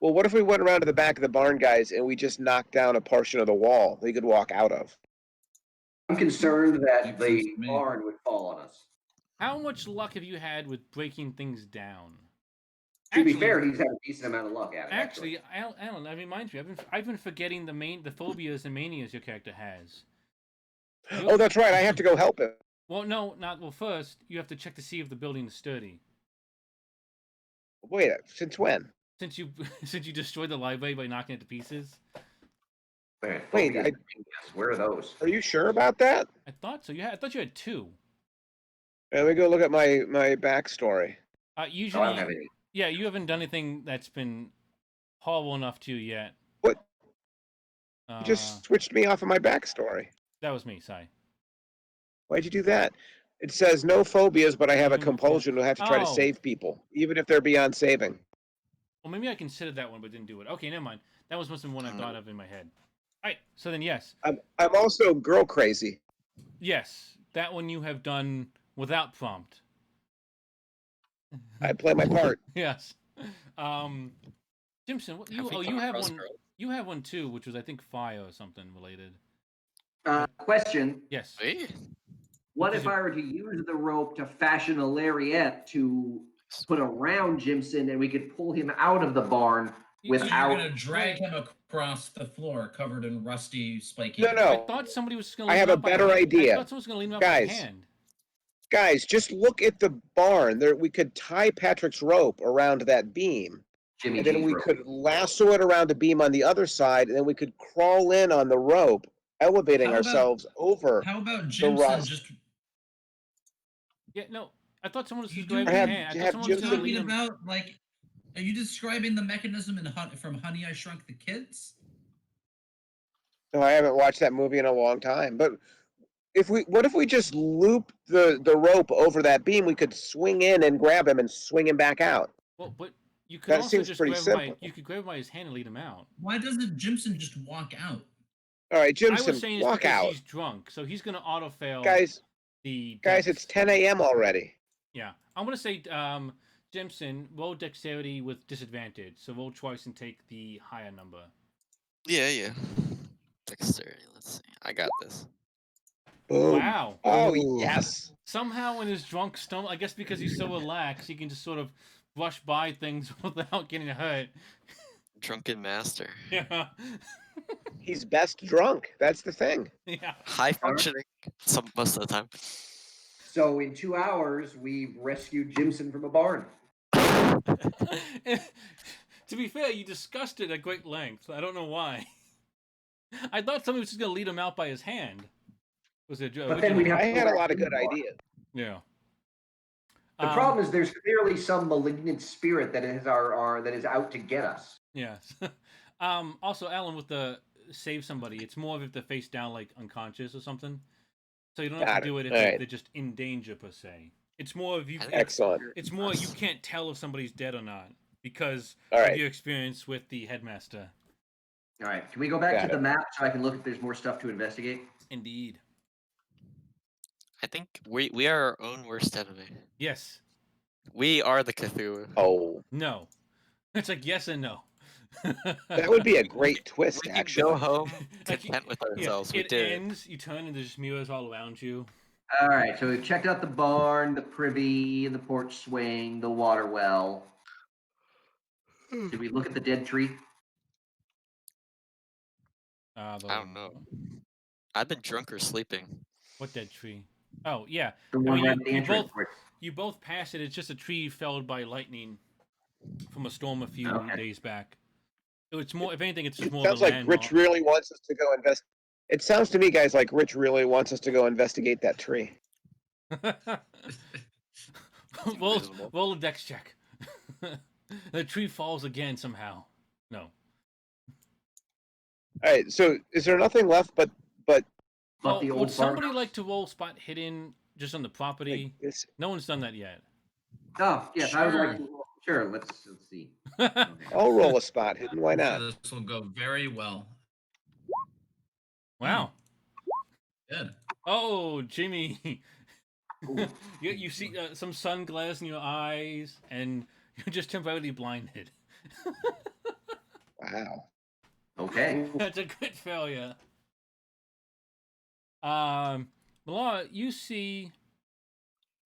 Speaker 2: Well, what if we went around to the back of the barn, guys, and we just knocked down a portion of the wall they could walk out of?
Speaker 3: I'm concerned that
Speaker 5: Makes
Speaker 3: the
Speaker 5: sense to me.
Speaker 3: barn would fall on us.
Speaker 1: How much luck have you had with breaking things down?
Speaker 3: To be fair, he's had a decent amount of luck at it.
Speaker 1: Actually, Alan, that reminds me. I've been forgetting the phobias and manias your character has.
Speaker 2: Oh, that's right. I have to go help him.
Speaker 1: Well, no, not well. First, you have to check to see if the building is sturdy.
Speaker 2: Wait, since when?
Speaker 1: Since you destroyed the library by knocking it to pieces.
Speaker 3: Wait,
Speaker 2: Wait,
Speaker 3: where are those?
Speaker 2: Are you sure about that?
Speaker 1: I thought so. I thought you had two.
Speaker 2: Let me go look at my backstory.
Speaker 1: Usually,
Speaker 3: I don't have any.
Speaker 1: yeah, you haven't done anything that's been horrible enough to you yet.
Speaker 2: What? You just switched me off of my backstory.
Speaker 1: That was me. Sorry.
Speaker 2: Why'd you do that? It says no phobias, but I have a
Speaker 1: No
Speaker 2: compulsion to have to try to
Speaker 1: Oh.
Speaker 2: save people, even if they're beyond saving.
Speaker 1: Well, maybe I considered that one, but didn't do it. Okay, never mind. That was must have been one I thought of in my head. All right. So then, yes,
Speaker 2: I'm also girl crazy.
Speaker 1: yes, that one you have done without prompt.
Speaker 2: I play my part.
Speaker 1: Yes. Jimson, what, you
Speaker 4: Have we
Speaker 1: oh
Speaker 4: come
Speaker 1: you have
Speaker 4: across
Speaker 1: one.
Speaker 4: girls?
Speaker 1: You have one too, which was I think fire or something related.
Speaker 3: Question.
Speaker 1: Yes.
Speaker 4: Me?
Speaker 3: What if I were to use the rope to fashion a lariat to put around Jimson and we could pull him out of the barn
Speaker 5: So you're
Speaker 3: without...
Speaker 5: gonna drag him across the floor covered in rusty, spiky.
Speaker 2: No, no.
Speaker 1: I thought somebody was going to.
Speaker 2: I have a better idea.
Speaker 1: I thought someone was going to lead him up by
Speaker 2: Guys.
Speaker 1: hand.
Speaker 2: Guys, just look at the barn. There, we could tie Patrick's rope around that beam,
Speaker 3: Jimmy
Speaker 2: and then
Speaker 3: G's
Speaker 2: we
Speaker 3: rope.
Speaker 2: could lasso it around the beam on the other side, and then we could crawl in on the rope, elevating
Speaker 5: How about-
Speaker 2: ourselves over.
Speaker 5: How about Jimson
Speaker 2: rust.
Speaker 5: just
Speaker 1: Yeah, no. I thought someone was
Speaker 5: You
Speaker 1: going to
Speaker 5: do-
Speaker 1: grab
Speaker 2: I
Speaker 1: his
Speaker 2: have-
Speaker 1: hand.
Speaker 2: you
Speaker 1: I
Speaker 2: have
Speaker 1: thought someone was going to
Speaker 2: Jimson-
Speaker 1: lead
Speaker 5: talking
Speaker 1: him.
Speaker 5: about like? Are you describing the mechanism from Honey I Shrunk the Kids?
Speaker 2: No, I haven't watched that movie in a long time. But what if we just loop the rope over that beam? We could swing in and grab him and swing him back out.
Speaker 1: Well, but you could
Speaker 2: That
Speaker 1: also
Speaker 2: seems
Speaker 1: just
Speaker 2: pretty
Speaker 1: grab him by.
Speaker 2: simple.
Speaker 1: You could grab him by his hand and lead him out.
Speaker 5: Why doesn't Jimson just walk out?
Speaker 2: All right,
Speaker 1: I was
Speaker 2: Jimson,
Speaker 1: saying it's
Speaker 2: walk
Speaker 1: because
Speaker 2: out,
Speaker 1: he's drunk, so he's going to auto fail.
Speaker 2: guys.
Speaker 1: the
Speaker 2: Guys,
Speaker 1: dex.
Speaker 2: it's 10 a.m. already.
Speaker 1: Yeah, I'm going to say Jimson, roll dexterity with disadvantage. So roll twice and take the higher number.
Speaker 4: Yeah. Dexterity. Let's see. I got this.
Speaker 2: Boom.
Speaker 1: Wow.
Speaker 2: Oh
Speaker 4: Ooh.
Speaker 2: yes.
Speaker 1: Somehow in his drunk stomach, I guess because he's so relaxed, he can just sort of brush by things without getting hurt.
Speaker 4: Drunken master.
Speaker 1: Yeah.
Speaker 2: He's best drunk. That's the thing.
Speaker 1: Yeah.
Speaker 4: High functioning most of the time.
Speaker 3: So in 2 hours, we rescued Jimson from a barn.
Speaker 1: To be fair, you discussed it at great length. I don't know why. I thought somebody was just gonna lead him out by his hand. Was it
Speaker 3: But then we'd have
Speaker 2: I
Speaker 3: to go
Speaker 2: had a
Speaker 3: back
Speaker 2: lot of
Speaker 3: in the
Speaker 2: good
Speaker 3: barn.
Speaker 2: ideas.
Speaker 1: Yeah.
Speaker 3: The problem is there's clearly some malignant spirit that is that is out to get us.
Speaker 1: Yes. Also, Alan, with the save somebody, it's more of if they're face down, like unconscious or something. So you don't have
Speaker 2: Got
Speaker 1: to do it if
Speaker 2: All
Speaker 1: like,
Speaker 2: right.
Speaker 1: they're just in danger per se. It's more of you.
Speaker 4: I think
Speaker 2: Excellent.
Speaker 1: It's more you can't tell if somebody's dead or not because
Speaker 2: All
Speaker 1: of
Speaker 2: right.
Speaker 1: your experience with the headmaster.
Speaker 3: All right, can we go back
Speaker 2: Got
Speaker 3: to the
Speaker 2: it.
Speaker 3: map so I can look if there's more stuff to investigate?
Speaker 1: Indeed.
Speaker 4: I think we are our own worst enemy.
Speaker 1: Yes.
Speaker 4: We are the Cthulhu.
Speaker 2: Oh,
Speaker 1: No. It's like yes and no.
Speaker 2: that would be a great twist,
Speaker 4: We can
Speaker 2: actually.
Speaker 4: go home
Speaker 1: Like,
Speaker 4: content with
Speaker 1: yeah,
Speaker 4: ourselves. We
Speaker 1: it
Speaker 4: did.
Speaker 1: ends. You turn and there's mirrors all around you.
Speaker 3: All right, so we've checked out the barn, the privy, the porch swing, the water well. Did we look at the dead tree?
Speaker 4: I don't know. I've been drunk or sleeping.
Speaker 1: What dead tree? Oh yeah.
Speaker 3: The
Speaker 1: I
Speaker 3: one
Speaker 1: mean,
Speaker 3: right at the entrance.
Speaker 1: you both passed it. It's just a tree felled by lightning from a storm a few
Speaker 3: Okay.
Speaker 1: days back. It's more, if anything, it's just
Speaker 2: It
Speaker 1: more
Speaker 2: sounds
Speaker 1: of a
Speaker 2: like Rich really wants us to go invest. It sounds to me, guys, like Rich really wants us to go investigate that tree.
Speaker 1: roll,
Speaker 4: Reasonable.
Speaker 1: roll a dex check. The tree falls again somehow. No.
Speaker 2: All right. So, is there nothing left but
Speaker 1: Well,
Speaker 3: the
Speaker 1: would
Speaker 3: old
Speaker 1: somebody
Speaker 3: farmhouse?
Speaker 1: like to roll spot hidden just on the property?
Speaker 2: like this?
Speaker 1: No one's done that yet.
Speaker 3: Oh, yes, I would like
Speaker 5: Sure.
Speaker 3: to. Sure, let's see.
Speaker 2: I'll roll a spot hidden. Why not?
Speaker 5: This will go very well.
Speaker 1: Wow.
Speaker 5: Good.
Speaker 1: Oh, Jimmy.
Speaker 3: Ooh.
Speaker 1: You see some sunglass in your eyes, and you're just temporarily blinded.
Speaker 2: Wow.
Speaker 3: Okay.
Speaker 1: That's a good failure. Merlara, you see.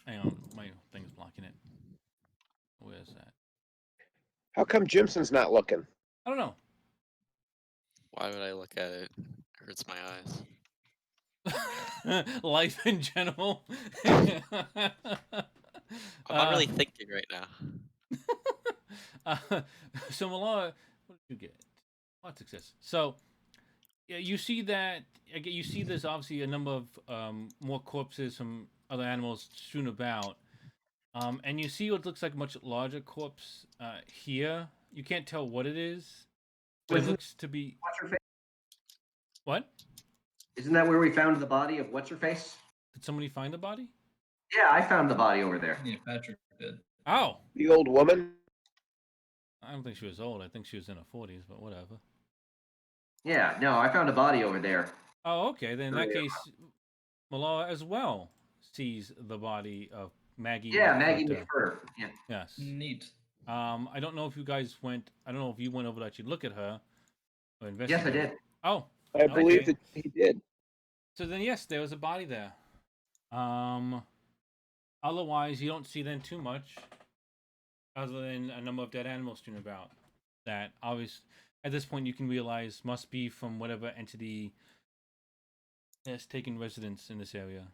Speaker 1: Hang on, my thing is blocking it. Where is that?
Speaker 2: How come Jimson's not looking?
Speaker 1: I don't know.
Speaker 4: Why would I look at it? It hurts my eyes.
Speaker 1: Life in general.
Speaker 4: I'm not really thinking right now.
Speaker 1: So Merlara, what did you get? Lot success. So yeah, you see that. You see there's obviously a number of more corpses from other animals strewn about, and you see what looks like a much larger corpse here. You can't tell what it is, but it
Speaker 3: Wasn't-
Speaker 1: looks to be
Speaker 3: What's her face?
Speaker 1: what?
Speaker 3: Isn't that where we found the body of what's her face?
Speaker 1: Did somebody find the body?
Speaker 3: Yeah, I found the body over there.
Speaker 5: Yeah, Patrick did.
Speaker 1: Oh,
Speaker 2: The old woman?
Speaker 1: I don't think she was old. I think she was in her 40s, but whatever.
Speaker 3: Yeah, no, I found a body over there.
Speaker 1: Oh, okay. Then in that
Speaker 3: Yeah.
Speaker 1: case, Merlara as well sees the body of Maggie.
Speaker 3: Yeah, Maggie
Speaker 1: McFurter.
Speaker 3: McFur. Yeah.
Speaker 1: Yes.
Speaker 5: Neat.
Speaker 1: I don't know if you guys went. I don't know if you went over to actually look at her or
Speaker 3: Yes,
Speaker 1: investigate.
Speaker 3: I did.
Speaker 1: Oh,
Speaker 2: I believe
Speaker 1: Okay.
Speaker 2: that he did.
Speaker 1: so then yes, there was a body there. Otherwise, you don't see then too much, other than a number of dead animals strewn about. That obviously, at this point, you can realize must be from whatever entity has taken residence in this area.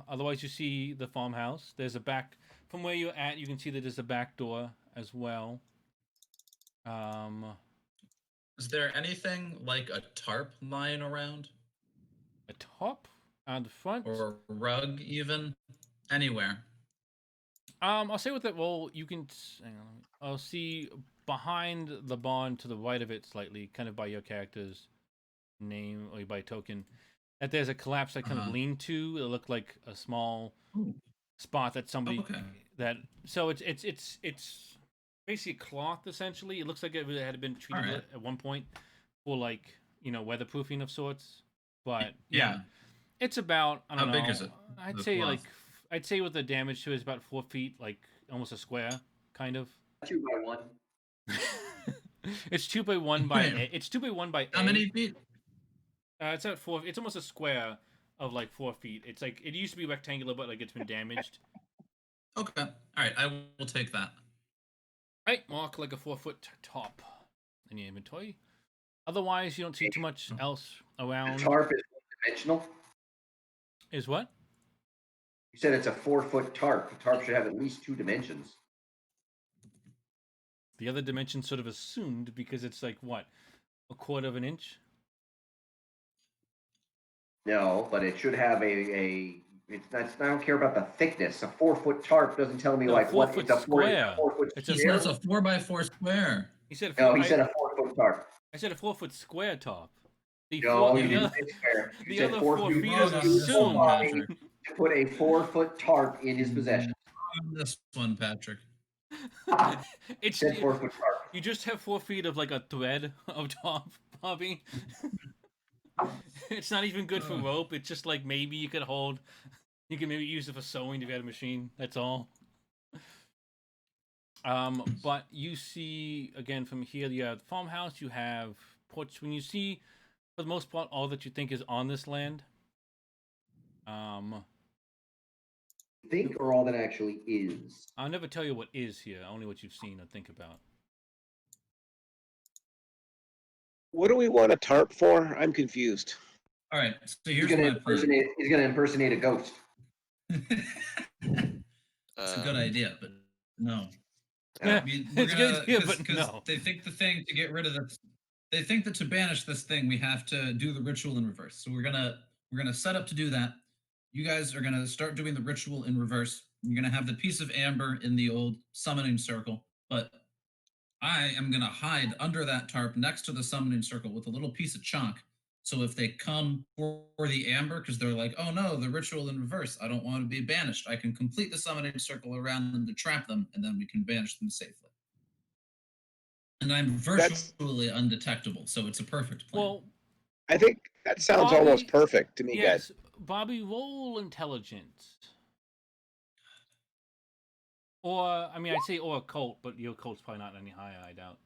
Speaker 1: Otherwise, you see the farmhouse. There's a back from where you're at. You can see that there's a back door as well.
Speaker 5: Is there anything like a tarp lying around?
Speaker 1: A top on the front.
Speaker 5: Or a rug, even? Anywhere.
Speaker 1: I'll say with that roll, you can. Hang on, I'll see behind the barn to the right of it, slightly, kind of by your character's name or by token, that there's a collapse that kind of lean to. It looked like a small
Speaker 5: Ooh.
Speaker 1: spot that somebody
Speaker 5: Okay.
Speaker 1: that. So it's basically cloth essentially. It looks like it had been treated
Speaker 5: Alright.
Speaker 1: at one point for like weatherproofing of sorts. But
Speaker 5: Yeah.
Speaker 1: it's about I don't
Speaker 5: How
Speaker 1: know.
Speaker 5: big is it,
Speaker 1: I'd
Speaker 5: the
Speaker 1: say
Speaker 5: cloth?
Speaker 1: like I'd say with the damage to it is about 4 feet, like almost a square, kind of.
Speaker 3: 2x1.
Speaker 1: It's 2 by 1 by
Speaker 5: Wait.
Speaker 1: it's 2 by 1 by
Speaker 5: How
Speaker 1: 8.
Speaker 5: many feet?
Speaker 1: It's at 4. It's almost a square of like 4 feet. It's like it used to be rectangular, but like it's been damaged.
Speaker 5: Okay. All right. I will take that.
Speaker 1: Right, mark like a 4-foot top in your inventory. Otherwise, you don't see too much else
Speaker 3: The
Speaker 1: around.
Speaker 3: tarp is one-dimensional.
Speaker 1: Is what?
Speaker 3: You said it's a 4-foot tarp. The tarp should have at least 2 dimensions.
Speaker 1: The other dimension sort of assumed because it's like what, a quarter of an inch?
Speaker 3: No, but it should have a it's not, I don't care about the thickness. A 4-foot tarp doesn't tell me
Speaker 1: No,
Speaker 3: like what
Speaker 1: 4-foot
Speaker 3: it's a 4
Speaker 1: square.
Speaker 3: 4-foot
Speaker 1: It's a
Speaker 5: He
Speaker 3: square.
Speaker 5: says a 4x4 square.
Speaker 1: He said
Speaker 3: No, he said a 4-foot tarp.
Speaker 1: I said a 4-foot square top. The
Speaker 3: No, you
Speaker 1: the
Speaker 3: didn't
Speaker 1: other,
Speaker 3: say square. You
Speaker 1: the
Speaker 3: said
Speaker 1: other
Speaker 3: 4
Speaker 1: 4
Speaker 3: feet.
Speaker 1: feet
Speaker 5: Wrong
Speaker 1: is
Speaker 5: on this
Speaker 1: assumed.
Speaker 5: one, Patrick.
Speaker 3: To put a 4-foot tarp in his possession.
Speaker 5: On this one, Patrick.
Speaker 1: It's
Speaker 3: Said 4-foot tarp.
Speaker 1: you just have 4 feet of like a thread of top, Bobby. It's not even good for rope. It's just like maybe you could hold. You can maybe use it for sewing if you had a machine. That's all. But you see again from here, you have the farmhouse. You have porch. When you see, for the most part, all that you think is on this land.
Speaker 3: Think or all that actually is.
Speaker 1: I'll never tell you what is here. Only what you've seen or think about.
Speaker 2: What do we want a tarp for? I'm confused.
Speaker 5: All right, so
Speaker 3: He's
Speaker 5: here's
Speaker 3: gonna
Speaker 5: my plan.
Speaker 3: impersonate a ghost.
Speaker 5: It's a good idea, but no.
Speaker 1: Yeah,
Speaker 5: We're
Speaker 1: it's a good
Speaker 5: gonna
Speaker 1: idea, but
Speaker 5: because
Speaker 1: no.
Speaker 5: they think the thing to get rid of this. They think that to banish this thing, we have to do the ritual in reverse. So we're gonna set up to do that. You guys are gonna start doing the ritual in reverse. You're gonna have the piece of amber in the old summoning circle, but I am gonna hide under that tarp next to the summoning circle with a little piece of chalk. So if they come for the amber because they're like, oh no, the ritual in reverse, I don't want to be banished, I can complete the summoning circle around them to trap them, and then we can banish them safely. And I'm
Speaker 2: That's
Speaker 5: virtually undetectable, so it's a perfect plan.
Speaker 1: Well,
Speaker 2: I think that sounds
Speaker 1: Bobby-
Speaker 2: almost perfect to me, guys.
Speaker 1: yes, Bobby, roll intelligence. Or I mean, I'd say or occult, but your occult's probably not any higher. I doubt.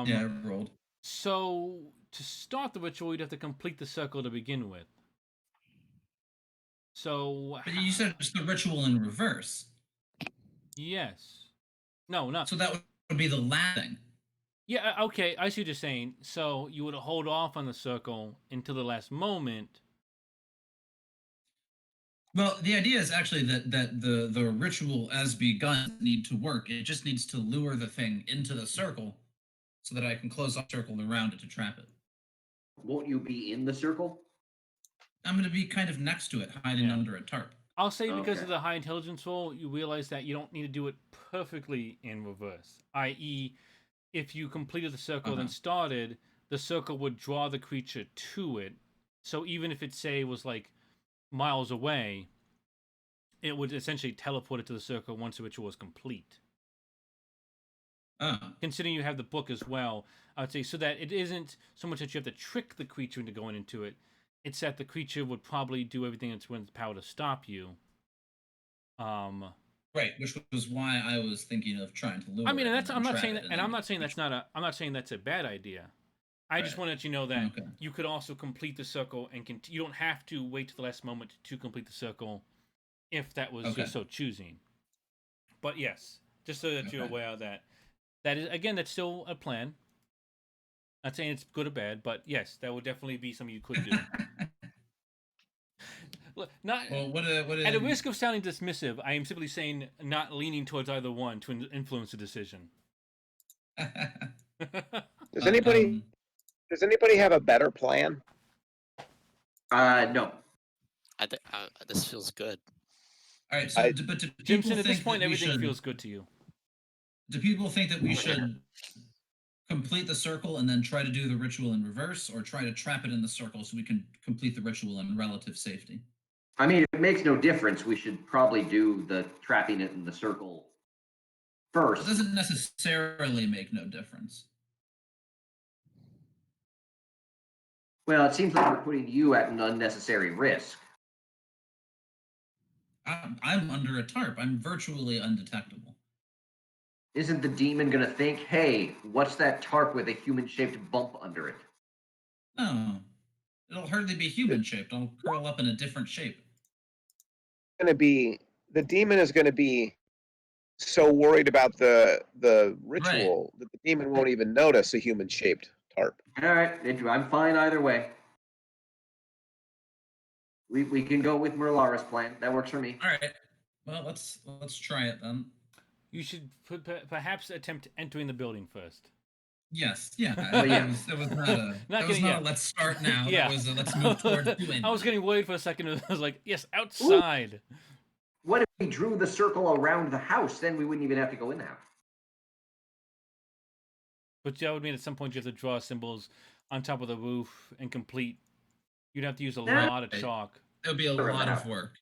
Speaker 5: Yeah, I rolled.
Speaker 1: So to start the ritual, you'd have to complete the circle to begin with. So
Speaker 5: But you said it's the ritual in reverse.
Speaker 1: yes, no, not
Speaker 5: So that would be the last thing.
Speaker 1: yeah. Okay, I see what you're saying. So you would hold off on the circle until the last moment.
Speaker 5: Well, the idea is actually that the ritual as begun need to work. It just needs to lure the thing into the circle so that I can close off the circle around it to trap it.
Speaker 3: Won't you be in the circle?
Speaker 5: I'm going to be kind of next to it, hiding
Speaker 1: Yeah.
Speaker 5: under a tarp.
Speaker 1: I'll say because
Speaker 3: Okay.
Speaker 1: of the high intelligence roll, you realize that you don't need to do it perfectly in reverse. I.e., if you completed the circle then started, the circle would draw the creature to it. So even if it, say, was like miles away, it would essentially teleport it to the circle once the ritual was complete.
Speaker 5: Oh.
Speaker 1: Considering you have the book as well, I would say so that it isn't so much that you have to trick the creature into going into it. It's that the creature would probably do everything that's within its power to stop you.
Speaker 5: Right, which was why I was thinking of trying to lure.
Speaker 1: I mean,
Speaker 5: it
Speaker 1: and that's
Speaker 5: and
Speaker 1: I'm
Speaker 5: then
Speaker 1: not
Speaker 5: trap
Speaker 1: saying
Speaker 5: it
Speaker 1: that,
Speaker 5: and
Speaker 1: and
Speaker 5: then
Speaker 1: I'm
Speaker 5: get
Speaker 1: not saying
Speaker 5: the
Speaker 1: that's not a. I'm not saying that's a bad idea. I just
Speaker 5: Right.
Speaker 1: want to let you know that
Speaker 5: Okay.
Speaker 1: you could also complete the circle and you don't have to wait to the last moment to complete the circle, if that was
Speaker 5: Okay.
Speaker 1: just so choosing. But yes, just so that you're
Speaker 5: Okay.
Speaker 1: aware of that. That is cream that's still a plan. Not saying it's good or bad, but yes, that would definitely be something you could do. Look, not
Speaker 5: Well, what
Speaker 1: at the risk of sounding dismissive, I am simply saying not leaning towards either one to influence the decision.
Speaker 2: Does anybody have a better plan?
Speaker 3: No.
Speaker 4: I think this feels good.
Speaker 5: All right, so
Speaker 2: I-
Speaker 5: but do people
Speaker 1: Jimson, at this
Speaker 5: think
Speaker 1: point,
Speaker 5: that we
Speaker 1: everything
Speaker 5: should?
Speaker 1: feels good to you.
Speaker 5: Do people think that we should complete the circle and then try to do the ritual in reverse, or try to trap it in the circle so we can complete the ritual in relative safety?
Speaker 3: I mean, it makes no difference. We should probably do the trapping it in the circle
Speaker 5: It
Speaker 3: first.
Speaker 5: doesn't necessarily make no difference.
Speaker 3: Well, it seems like we're putting you at an unnecessary risk.
Speaker 5: I'm under a tarp. I'm virtually undetectable.
Speaker 3: Isn't the demon going to think, hey, what's that tarp with a human-shaped bump under it?
Speaker 5: No, it'll hardly be human shaped. I'll curl up in a different shape.
Speaker 2: The demon is going to be so worried about the ritual that the demon won't even notice a human-shaped tarp.
Speaker 3: All right, I'm fine either way. We can go with Merlara's plan. That works for me.
Speaker 5: All right. Well, let's try it then.
Speaker 1: You should perhaps attempt entering the building first.
Speaker 5: Yes. Yeah.
Speaker 3: Well, yeah.
Speaker 5: That was not a.
Speaker 1: Not
Speaker 5: that was
Speaker 1: getting-
Speaker 5: not
Speaker 1: yeah.
Speaker 5: a let's start now.
Speaker 1: Yeah.
Speaker 5: That was a let's move towards doing.
Speaker 1: I was getting worried for a second. I was like, yes, outside.
Speaker 3: What if we drew the circle around the house? Then we wouldn't even have to go in the house.
Speaker 1: But that would mean at some point you have to draw symbols on top of the roof and complete. You'd have to use a lot of chalk.
Speaker 5: It would be a lot of work.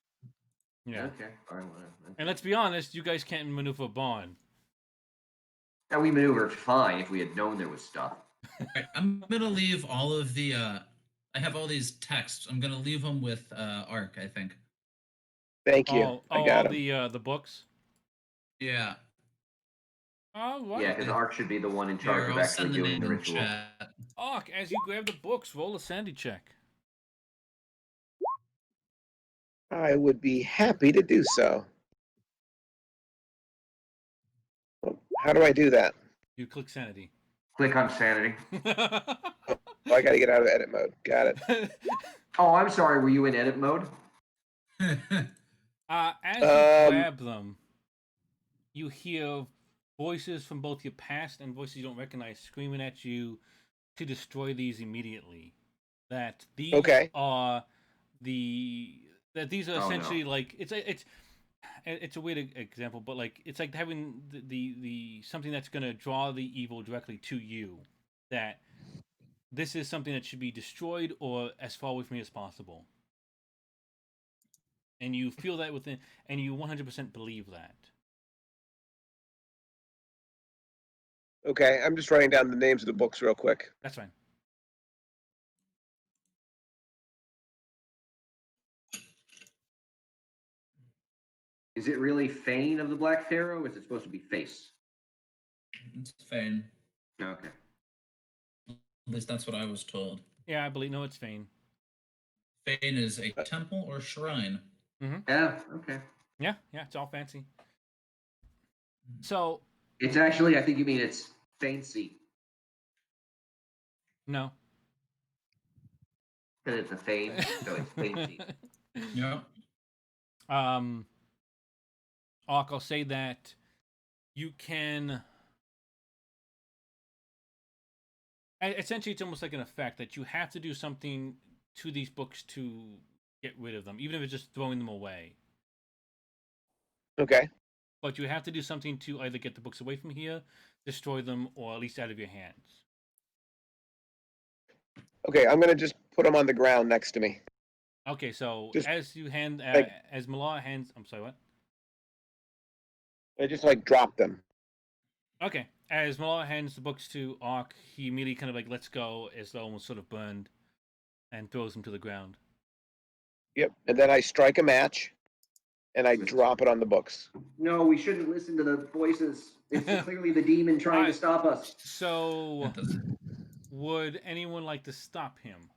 Speaker 1: Yeah.
Speaker 3: Okay. All right. Okay.
Speaker 1: And let's be honest, you guys can't maneuver a barn.
Speaker 3: Now we maneuvered fine if we had known there was stuff.
Speaker 5: All right, I'm gonna leave all of the. I have all these texts. I'm gonna leave them with Ark. I think.
Speaker 2: Thank you. I got him.
Speaker 1: The books.
Speaker 5: Yeah.
Speaker 1: All right.
Speaker 3: Yeah, because Ark should be the one in charge
Speaker 5: Here,
Speaker 3: of
Speaker 5: I'll
Speaker 3: actually
Speaker 5: send the
Speaker 3: doing
Speaker 5: name
Speaker 3: the
Speaker 5: in
Speaker 3: ritual.
Speaker 5: chat.
Speaker 1: Ark, as you grab the books, roll a sanity check.
Speaker 2: I would be happy to do so. Well, how do I do that?
Speaker 1: You click sanity.
Speaker 3: Click on sanity.
Speaker 2: Oh, I got to get out of edit mode. Got it.
Speaker 3: Oh, I'm sorry. Were you in edit mode?
Speaker 1: As you grab them, you hear voices from both your past and voices you don't recognize screaming at you to destroy these immediately. That these are these are essentially like it's a weird example, but like it's like having the something that's going to draw the evil directly to you. That this is something that should be destroyed or as far away from you as possible. And you feel that within, and you 100% believe that.
Speaker 2: Okay, I'm just writing down the names of the books real quick.
Speaker 1: That's fine.
Speaker 3: Is it really Fane of the Black Pharaoh, or is it supposed to be Face?
Speaker 5: It's Fane.
Speaker 3: Okay.
Speaker 5: At least that's what I was told.
Speaker 1: Yeah, I believe. No, it's Fane.
Speaker 5: Fane is a temple or shrine.
Speaker 1: Mm-hmm.
Speaker 3: Yeah. Okay.
Speaker 1: Yeah, it's all fancy. So
Speaker 3: It's actually, I think you mean it's fancy.
Speaker 1: no.
Speaker 3: Because it's a Fane, so it's fancy.
Speaker 5: Yeah.
Speaker 1: Ark, I'll say that you can. Essentially, it's almost like an effect that you have to do something to these books to get rid of them, even if it's just throwing them away.
Speaker 2: Okay.
Speaker 1: But you have to do something to either get the books away from here, destroy them, or at least out of your hands.
Speaker 2: Okay, I'm going to just put them on the ground next to me.
Speaker 1: Okay, so
Speaker 2: Just
Speaker 1: as you hand,
Speaker 2: like-
Speaker 1: as Merlara hands, I'm sorry, what?
Speaker 2: I just like drop them.
Speaker 1: Okay, as Merlara hands the books to Ark, he immediately kind of like lets go as though almost sort of burned, and throws them to the ground.
Speaker 2: Yep. And then I strike a match, and I drop it on the books.
Speaker 3: No, we shouldn't listen to the voices. It's clearly the demon trying to stop us.
Speaker 1: So, would anyone like to stop him?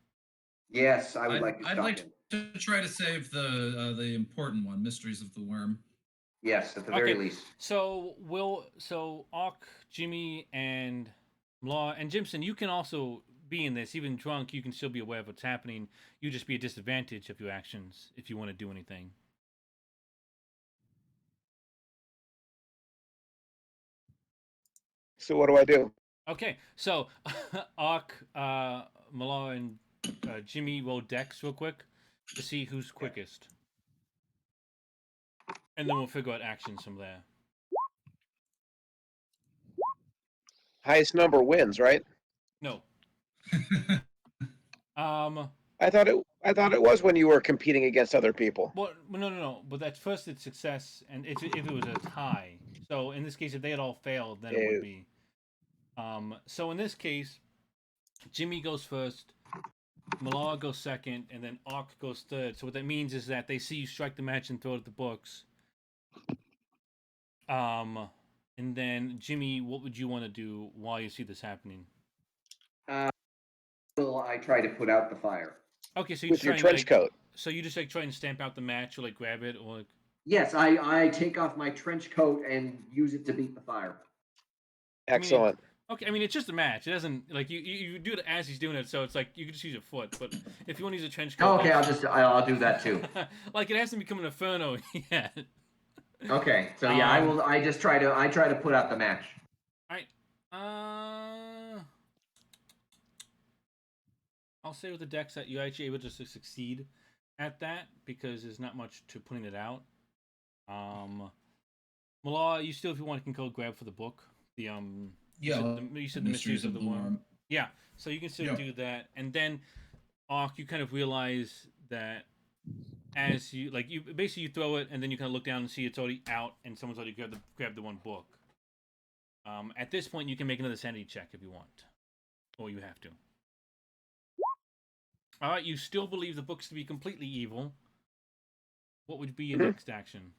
Speaker 3: Yes, I would like to
Speaker 5: I'd
Speaker 3: stop
Speaker 5: like
Speaker 3: him.
Speaker 5: to try to save the important one, Mysteries of the Worm.
Speaker 3: Yes, at the very least.
Speaker 1: So Ark, Jimmy, and Merlara, and Jimson, you can also be in this. Even drunk, you can still be aware of what's happening. You just be a disadvantage of your actions if you want to do anything.
Speaker 2: So what do I do?
Speaker 1: Okay, so Ark, Merlara, and Jimmy roll dex real quick to see who's quickest. And then we'll figure out actions from there.
Speaker 2: Highest number wins, right?
Speaker 1: No.
Speaker 2: I thought it was when you were competing against other people.
Speaker 1: Well, no. But that's first it's success, and if it was a tie. So in this case, if they had all failed, then it would be. So in this case, Jimmy goes first, Merlara goes second, and then Ark goes third. So what that means is that they see you strike the match and throw it at the books. And then Jimmy, what would you want to do while you see this happening?
Speaker 3: Well, I try to put out the fire.
Speaker 1: Okay, so you
Speaker 2: With
Speaker 1: just
Speaker 2: your
Speaker 1: try and,
Speaker 2: trench
Speaker 1: like,
Speaker 2: coat.
Speaker 1: So you just like try and stamp out the match, or like grab it, or like...
Speaker 3: Yes, I take off my trench coat and use it to beat the fire.
Speaker 2: Excellent.
Speaker 1: Okay, I mean it's just a match. It doesn't like you do it as he's doing it, so it's like you can just use your foot. But if you want to use a trench coat,
Speaker 3: Okay, I'll do that too.
Speaker 1: like it hasn't become an inferno yet.
Speaker 3: Okay, so yeah, I will. I try to put out the match.
Speaker 1: All right. I'll say with the decks that you're actually able to succeed at that because there's not much to putting it out. Merlara, you still, if you want, can go grab for the book. The you said the Mysteries of the Worm. Yeah, so you can still do that, and then Ark, you kind of realize that as you basically you throw it, and then you kind of look down and see it's already out, and someone's already grabbed the one book. At this point, you can make another sanity check if you want, or you have to. All right, you still believe the books to be completely evil. What would be your next action?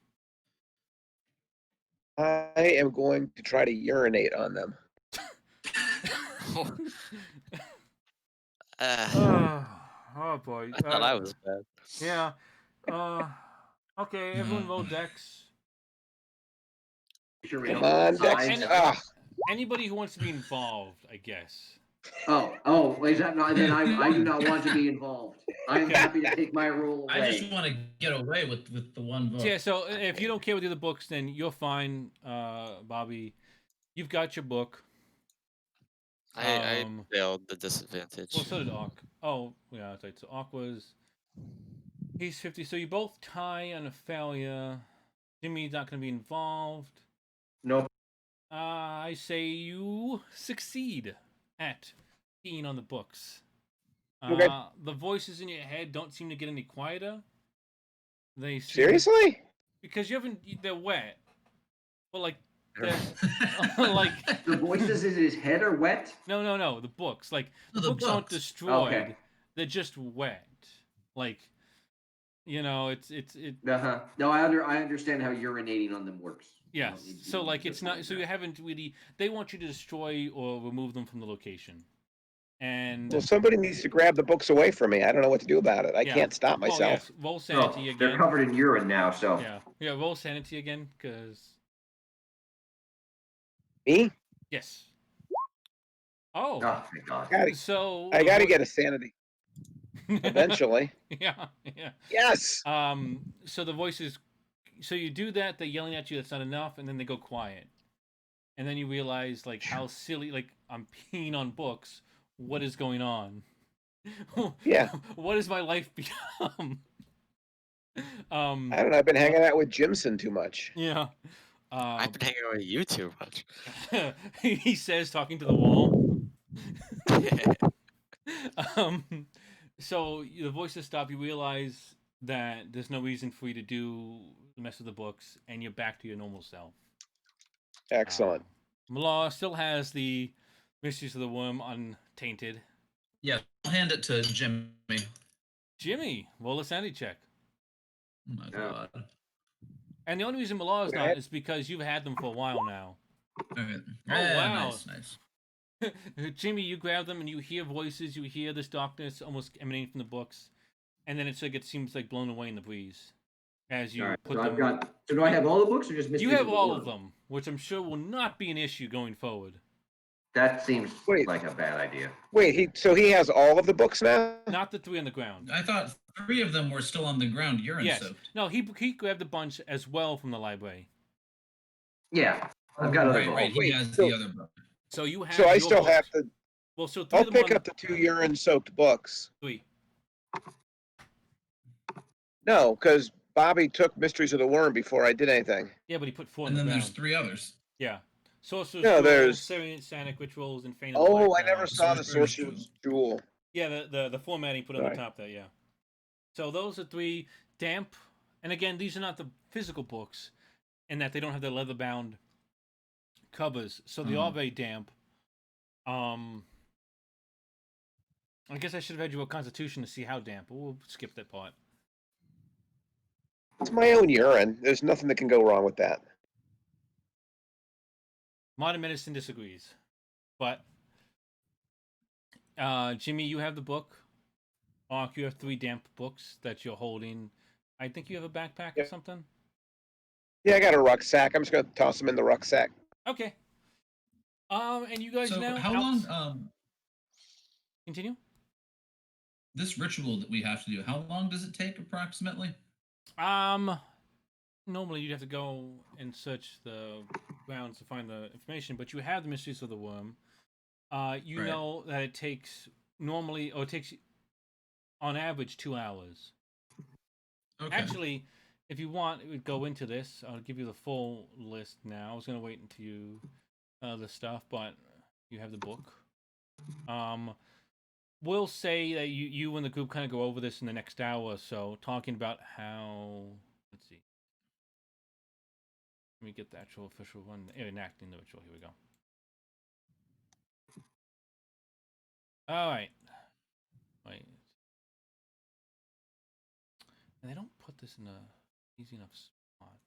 Speaker 2: I am going to try to urinate on them.
Speaker 1: Oh boy!
Speaker 4: I thought I was bad.
Speaker 1: Yeah. Okay, everyone roll Dex.
Speaker 3: Sure we
Speaker 2: Come
Speaker 3: don't
Speaker 2: on, Dex.
Speaker 1: Anybody who wants to be involved, I guess.
Speaker 3: Oh, is that not? Then I do not want to be involved. I'm happy to take my role away.
Speaker 5: I just want to get away with the one book.
Speaker 1: Yeah, so if you don't care with the other books, then you're fine, Bobby. You've got your book.
Speaker 4: I failed the disadvantage.
Speaker 1: Well, so did Ark. Oh, yeah, that's right. So Ark was... He's 50, so you both tie on a failure. Jimmy's not going to be involved.
Speaker 3: Nope.
Speaker 1: I say you succeed at being on the books.
Speaker 2: Okay.
Speaker 1: The voices in your head don't seem to get any quieter. They seem,
Speaker 2: Seriously?
Speaker 1: because you haven't. They're wet. But like, like
Speaker 3: The voices in his head are wet.
Speaker 1: No. The books, like
Speaker 5: No,
Speaker 1: the
Speaker 5: the
Speaker 1: books aren't
Speaker 5: books.
Speaker 1: destroyed.
Speaker 3: Okay.
Speaker 1: They're just wet. Like, you know, it's.
Speaker 3: No, I understand how urinating on them works.
Speaker 1: Yes. So like, it's not. So you haven't really. They want you to destroy or remove them from the location. And
Speaker 2: Well, somebody needs to grab the books away from me. I don't know what to do about it. I can't stop myself.
Speaker 1: Well, yes. Roll sanity again.
Speaker 3: They're covered in urine now, so.
Speaker 1: Yeah. Roll sanity again, because.
Speaker 2: Me?
Speaker 1: Yes. Oh.
Speaker 3: Oh my God.
Speaker 1: So
Speaker 2: I got to get a sanity eventually.
Speaker 1: Yeah.
Speaker 2: Yes.
Speaker 1: So the voices. So you do that. They're yelling at you. That's not enough, and then they go quiet. And then you realize like how silly. Like I'm peeing on books. What is going on?
Speaker 2: Yeah.
Speaker 1: What has my life become?
Speaker 2: I don't know. I've been hanging out with Jimson too much.
Speaker 1: Yeah.
Speaker 4: I've been hanging out with you too much.
Speaker 1: He says, talking to the wall. So the voices stop. You realize that there's no reason for you to do the mess of the books, and you're back to your normal self.
Speaker 2: Excellent.
Speaker 1: Merlara still has the Mysteries of the Worm untainted.
Speaker 5: Yeah, I'll hand it to Jimmy.
Speaker 1: Jimmy, roll a sanity check.
Speaker 5: Oh my God.
Speaker 1: And the only reason Merlara's not is because you've had them for a while now.
Speaker 5: All right.
Speaker 1: Oh, wow.
Speaker 5: Nice.
Speaker 1: Jimmy, you grab them and you hear voices, you hear this darkness almost emanating from the books, and then it's like it seems like blown away in the breeze as you put them.
Speaker 3: So do I have all the books or just Mysteries
Speaker 1: You have
Speaker 3: of the
Speaker 1: all
Speaker 3: Worm?
Speaker 1: of them, which I'm sure will not be an issue going forward.
Speaker 3: That seems
Speaker 2: Wait.
Speaker 3: like a bad idea.
Speaker 2: Wait, he has all of the books now?
Speaker 1: Not the three on the ground.
Speaker 5: I thought 3 of them were still on the ground, urine
Speaker 1: Yes.
Speaker 5: soaked.
Speaker 1: No, he grabbed a bunch as well from the library.
Speaker 3: Yeah, I've got other books.
Speaker 5: Right. He
Speaker 2: Wait,
Speaker 5: has
Speaker 2: so-
Speaker 5: the other book.
Speaker 1: So you have.
Speaker 2: So I
Speaker 1: your
Speaker 2: still
Speaker 1: books.
Speaker 2: have to.
Speaker 1: Well, so 3
Speaker 2: I'll
Speaker 1: of them
Speaker 2: pick
Speaker 1: on
Speaker 2: up the 2 urine-soaked books.
Speaker 1: 3.
Speaker 2: No, because Bobby took Mysteries of the Worm before I did anything.
Speaker 1: Yeah, but he put 4 on
Speaker 5: And
Speaker 1: the
Speaker 5: then
Speaker 1: ground.
Speaker 5: there's 3 others.
Speaker 1: Yeah. Sorcerer's
Speaker 2: No,
Speaker 1: Jewel,
Speaker 2: there's-
Speaker 1: Syrian Sanic Rituals, and Feign of the
Speaker 2: Oh,
Speaker 1: Black
Speaker 2: I never
Speaker 1: Crown.
Speaker 2: saw the
Speaker 5: Sorcerer's
Speaker 2: Sorcerer's Jewel.
Speaker 1: Yeah, the formatting put on the
Speaker 2: Right.
Speaker 1: top there, yeah. So those are 3 damp, and again, these are not the physical books, in that they don't have the leather-bound covers, so they are very damp. I guess I should have had you a Constitution to see how damp, but we'll skip that part.
Speaker 2: It's my own urine. There's nothing that can go wrong with that.
Speaker 1: Modern Medicine disagrees, but Jimmy, you have the book. Ark, you have 3 damp books that you're holding. I think you have a backpack or
Speaker 2: Yep.
Speaker 1: something.
Speaker 2: Yeah, I got a rucksack. I'm just gonna toss him in the rucksack.
Speaker 1: Okay. And you guys
Speaker 5: So
Speaker 1: now
Speaker 5: how long
Speaker 1: continue?
Speaker 5: this ritual that we have to do, how long does it take approximately?
Speaker 1: Normally you'd have to go and search the grounds to find the information, but you have the mysteries of the worm. You
Speaker 5: Right.
Speaker 1: know that it takes normally, or it takes on average 2 hours.
Speaker 5: Okay.
Speaker 1: Actually, if you want, it would go into this. I'll give you the full list now. I was gonna wait until you the stuff, but you have the book. We'll say that you and the group kind of go over this in the next hour or so, talking about how. Let's see. Let me get the actual official one. Enacting the ritual. Here we go. All right. Wait. And they don't put this in a easy enough spot.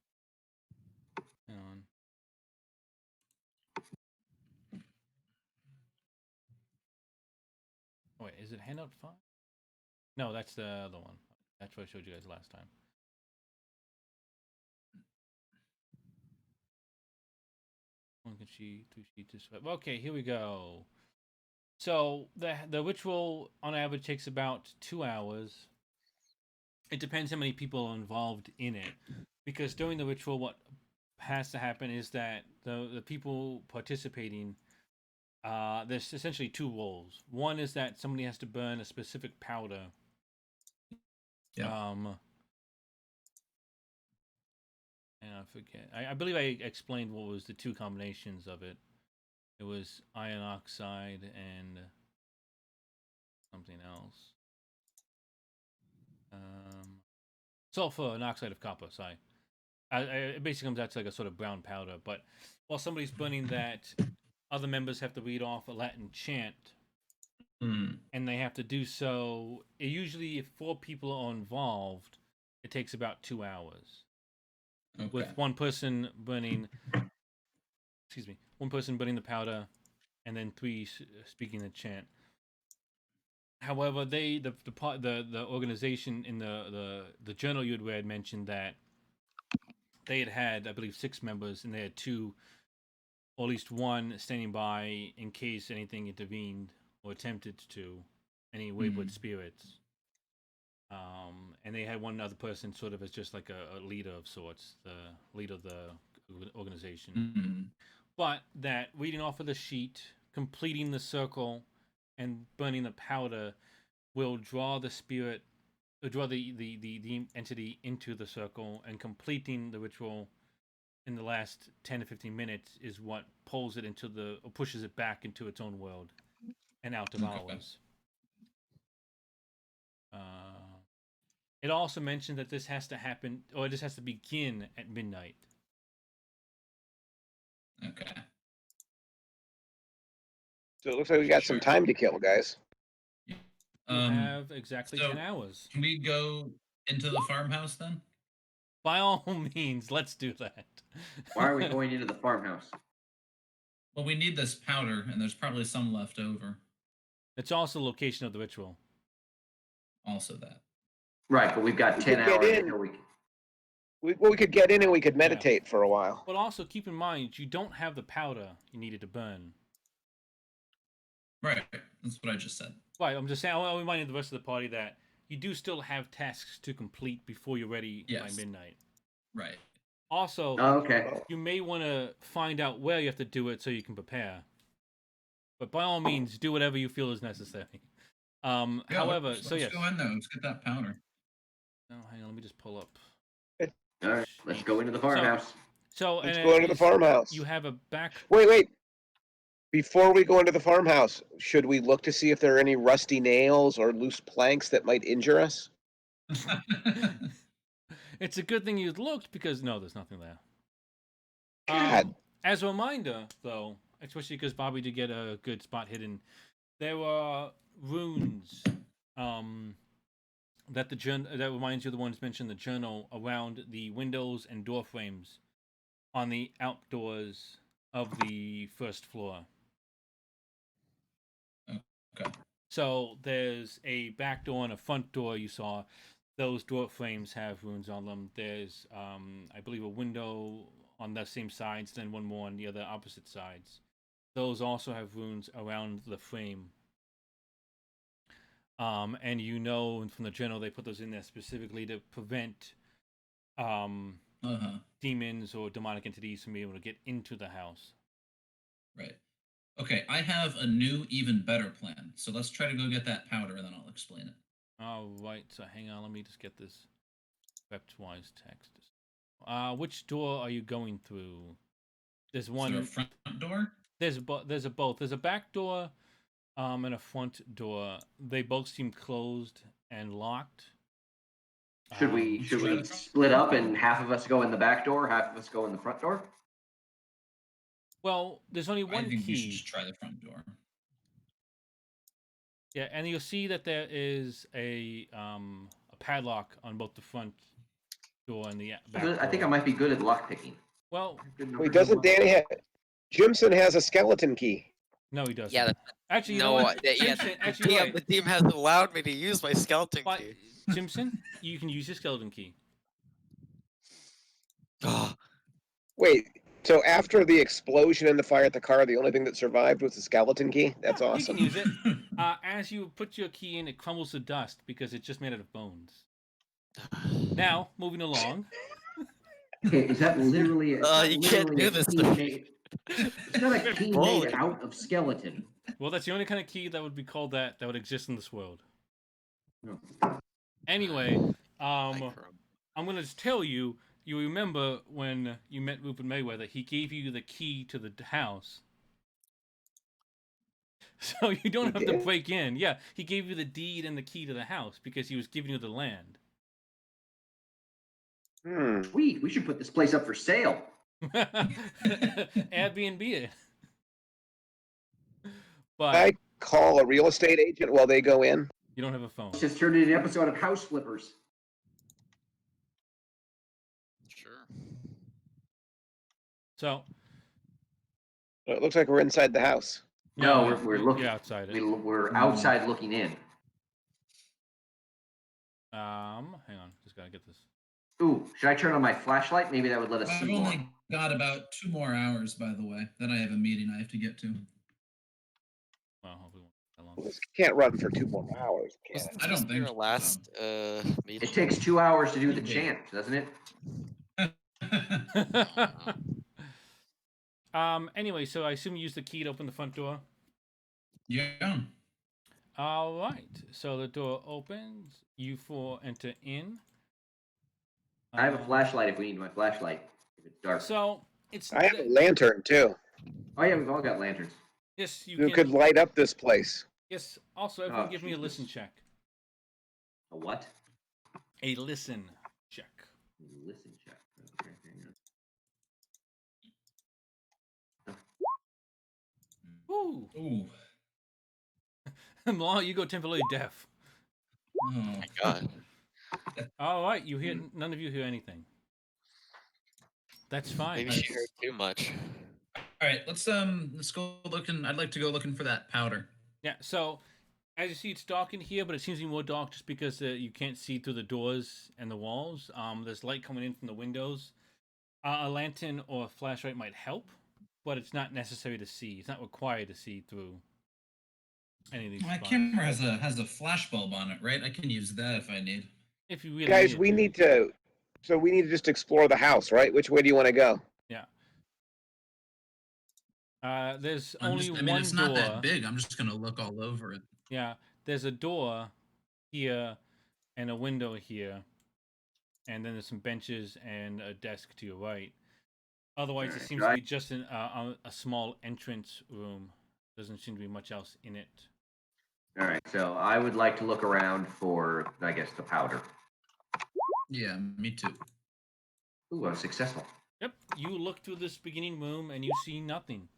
Speaker 1: Hang on. Oh, wait, is it handout 5? No, that's the other one. That's what I showed you guys last time. One can sheet, 2 sheets. Okay, here we go. So the ritual on average takes about 2 hours. It depends how many people are involved in it, because during the ritual, what has to happen is that the people participating, there's essentially 2 roles. One is that somebody has to burn a specific powder.
Speaker 5: Yeah.
Speaker 1: And I forget. I believe I explained what was the 2 combinations of it. It was iron oxide and something else. Sulfur and oxide of copper. Sorry. It basically comes out to like a sort of brown powder. But while somebody's burning that, other members have to read off a Latin chant, and they have to do so. Usually, if 4 people are involved, it takes about 2 hours.
Speaker 5: Okay.
Speaker 1: With one person burning, one person burning the powder, and then 3 speaking the chant. However, the organization in the journal you had read mentioned that they had I believe 6 members, and they had 2, or at least 1, standing by in case anything intervened or attempted to, any wayward spirits. And they had one other person sort of as just like a leader of sorts, the leader of the organization. But that reading off of the sheet, completing the circle, and burning the powder will draw the spirit, draw the entity into the circle, and completing the ritual in the last 10 to 15 minutes is what pulls it into or pushes it back into its own world and out of ours. It also mentioned that this has to happen, or this has to begin at midnight.
Speaker 5: Okay.
Speaker 2: So it looks like we got some time to kill, guys.
Speaker 1: You have exactly 10 hours.
Speaker 5: Can we go into the farmhouse then?
Speaker 1: By all means, let's do that.
Speaker 3: Why are we going into the farmhouse?
Speaker 5: Well, we need this powder, and there's probably some left over.
Speaker 1: It's also the location of the ritual.
Speaker 5: Also that.
Speaker 3: Right, but we've got 10 hours until
Speaker 2: we could get in and we could meditate for a while.
Speaker 1: But also keep in mind, you don't have the powder you needed to burn.
Speaker 5: Right, that's what I just said.
Speaker 1: Right, I'm just saying, I'll remind the rest of the party that you do still have tasks to complete before you're ready by midnight.
Speaker 5: Right.
Speaker 1: Also,
Speaker 3: okay.
Speaker 1: You may want to find out where you have to do it so you can prepare. But by all means, do whatever you feel is necessary. However,
Speaker 5: let's
Speaker 1: yes.
Speaker 5: go in there. Let's get that powder.
Speaker 1: Oh, hang on, let me just pull up.
Speaker 3: All right, let's go into the farmhouse.
Speaker 1: So
Speaker 2: let's go into the farmhouse.
Speaker 1: You have a back.
Speaker 2: Wait. Before we go into the farmhouse, should we look to see if there are any rusty nails or loose planks that might injure us?
Speaker 1: It's a good thing you looked, because no, there's nothing there.
Speaker 2: God.
Speaker 1: As a reminder, though, especially because Bobby did get a good spot hidden, there were runes that reminds you of the ones mentioned in the journal around the windows and door frames on the outdoors of the first floor.
Speaker 5: Okay.
Speaker 1: So there's a back door and a front door you saw. those door frames have runes on them. There's, I believe, a window on the same sides, then one more on the other opposite sides. Those also have runes around the frame. And you know from the general they put those in there specifically to prevent demons or demonic entities from being able to get into the house.
Speaker 5: Right. Okay, I have a new, even better plan. So let's try to go get that powder, and then I'll explain it.
Speaker 1: All right. So hang on. Let me just get this Reptwise text. Which door are you going through? There's one.
Speaker 5: Is there a front door?
Speaker 1: There's both. There's a back door, and a front door. They both seem closed and locked.
Speaker 3: Should we split up and half of us go in the back door, half of us go in the front door?
Speaker 1: Well, there's only one
Speaker 5: I think we should
Speaker 1: key.
Speaker 5: just try the front door.
Speaker 1: Yeah, and you'll see that there is a padlock on both the front door and the back door.
Speaker 3: I think I might be good at lock picking.
Speaker 1: Well,
Speaker 2: Wait, doesn't Danny have? Jimson has a skeleton key.
Speaker 1: no, he doesn't.
Speaker 4: Yeah,
Speaker 1: Actually, you know
Speaker 4: no,
Speaker 1: what?
Speaker 4: yeah,
Speaker 1: Jimson, actually,
Speaker 4: the team has allowed me to use my skeleton
Speaker 1: but
Speaker 4: key.
Speaker 1: Jimson, you can use your skeleton key.
Speaker 4: Oh,
Speaker 2: Wait, so after the explosion and the fire at the car, the only thing that survived was the skeleton key? That's
Speaker 1: Yeah,
Speaker 2: awesome.
Speaker 1: You can use it. As you put your key in, it crumbles to dust because it's just made out of bones. Now, moving along.
Speaker 3: Okay, is that literally?
Speaker 4: you can't do this to me.
Speaker 3: It's not a key made out of skeleton.
Speaker 1: Well, that's the only kind of key that would be called that would exist in this world.
Speaker 3: No.
Speaker 1: Anyway, I'm gonna just tell you. You remember when you met Rupert Mayweather? He gave you the key to the house, so you don't have to break in. Yeah, he gave you the deed and the key to the house because he was giving you the land.
Speaker 3: Sweet, we should put this place up for sale.
Speaker 1: Airbnb it. But
Speaker 2: I call a real estate agent while they go in.
Speaker 1: you don't have a phone.
Speaker 3: It's just turned into an episode of House Flippers.
Speaker 4: Sure.
Speaker 1: So
Speaker 2: It looks like we're inside the house.
Speaker 3: No, we're looking.
Speaker 1: You're outside it.
Speaker 3: We're outside looking in.
Speaker 1: Hang on, just gotta get this.
Speaker 3: Ooh, should I turn on my flashlight? Maybe that would let us
Speaker 5: I've
Speaker 3: see more.
Speaker 5: only got about 2 more hours, by the way. Then I have a meeting I have to get to.
Speaker 1: Well, hopefully it won't take that long.
Speaker 2: This can't run for 2 more hours. Can
Speaker 4: Was
Speaker 2: it?
Speaker 5: I don't
Speaker 4: this
Speaker 5: think
Speaker 4: your
Speaker 5: so.
Speaker 4: last meeting?
Speaker 3: It takes 2 hours to do the
Speaker 5: Okay.
Speaker 3: chant, doesn't it?
Speaker 1: Anyway, so I assume you use the key to open the front door.
Speaker 5: Yeah.
Speaker 1: All right. So the door opens. You four enter in.
Speaker 3: I have a flashlight if we need my flashlight. If it's dark.
Speaker 1: So it's.
Speaker 2: I have a lantern too.
Speaker 3: Oh yeah, we've all got lanterns.
Speaker 1: Yes, you
Speaker 2: You
Speaker 1: can.
Speaker 2: could light up this place.
Speaker 1: Yes. Also, everyone,
Speaker 3: Oh,
Speaker 1: give me a
Speaker 3: Jesus.
Speaker 1: listen check.
Speaker 3: A what?
Speaker 1: A listen check.
Speaker 3: Listen check. Okay, hang on.
Speaker 1: Woo.
Speaker 5: Ooh.
Speaker 1: Law, you go temporarily deaf.
Speaker 5: Oh.
Speaker 4: My God.
Speaker 1: All right. You hear? None of you hear anything. That's fine.
Speaker 4: Maybe she heard too much.
Speaker 5: All right, let's go looking. I'd like to go looking for that powder.
Speaker 1: Yeah. So, as you see, it's dark in here, but it seems to be more dark just because you can't see through the doors and the walls. There's light coming in from the windows. A lantern or a flashlight might help, but it's not necessary to see. It's not required to see through any of these
Speaker 5: My
Speaker 1: spots.
Speaker 5: camera has a flash bulb on it, right? I can use that if I need.
Speaker 1: If you really
Speaker 2: Guys, we need to. So we need to just explore the house, right? Which way do you want to go?
Speaker 1: There's
Speaker 5: I'm
Speaker 1: only
Speaker 5: just,
Speaker 1: one
Speaker 5: it's
Speaker 1: door.
Speaker 5: not that big. I'm just gonna look all over it.
Speaker 1: Yeah, there's a door here and a window here, and then there's some benches and a desk to your right. Otherwise, it
Speaker 3: Alright,
Speaker 1: seems to be just a small entrance room. Doesn't seem to be much else in it.
Speaker 3: All right, so I would like to look around for, I guess, the powder.
Speaker 5: Yeah, me too.
Speaker 3: Ooh, I was successful.
Speaker 1: Yep, you look through this beginning room and you see nothing.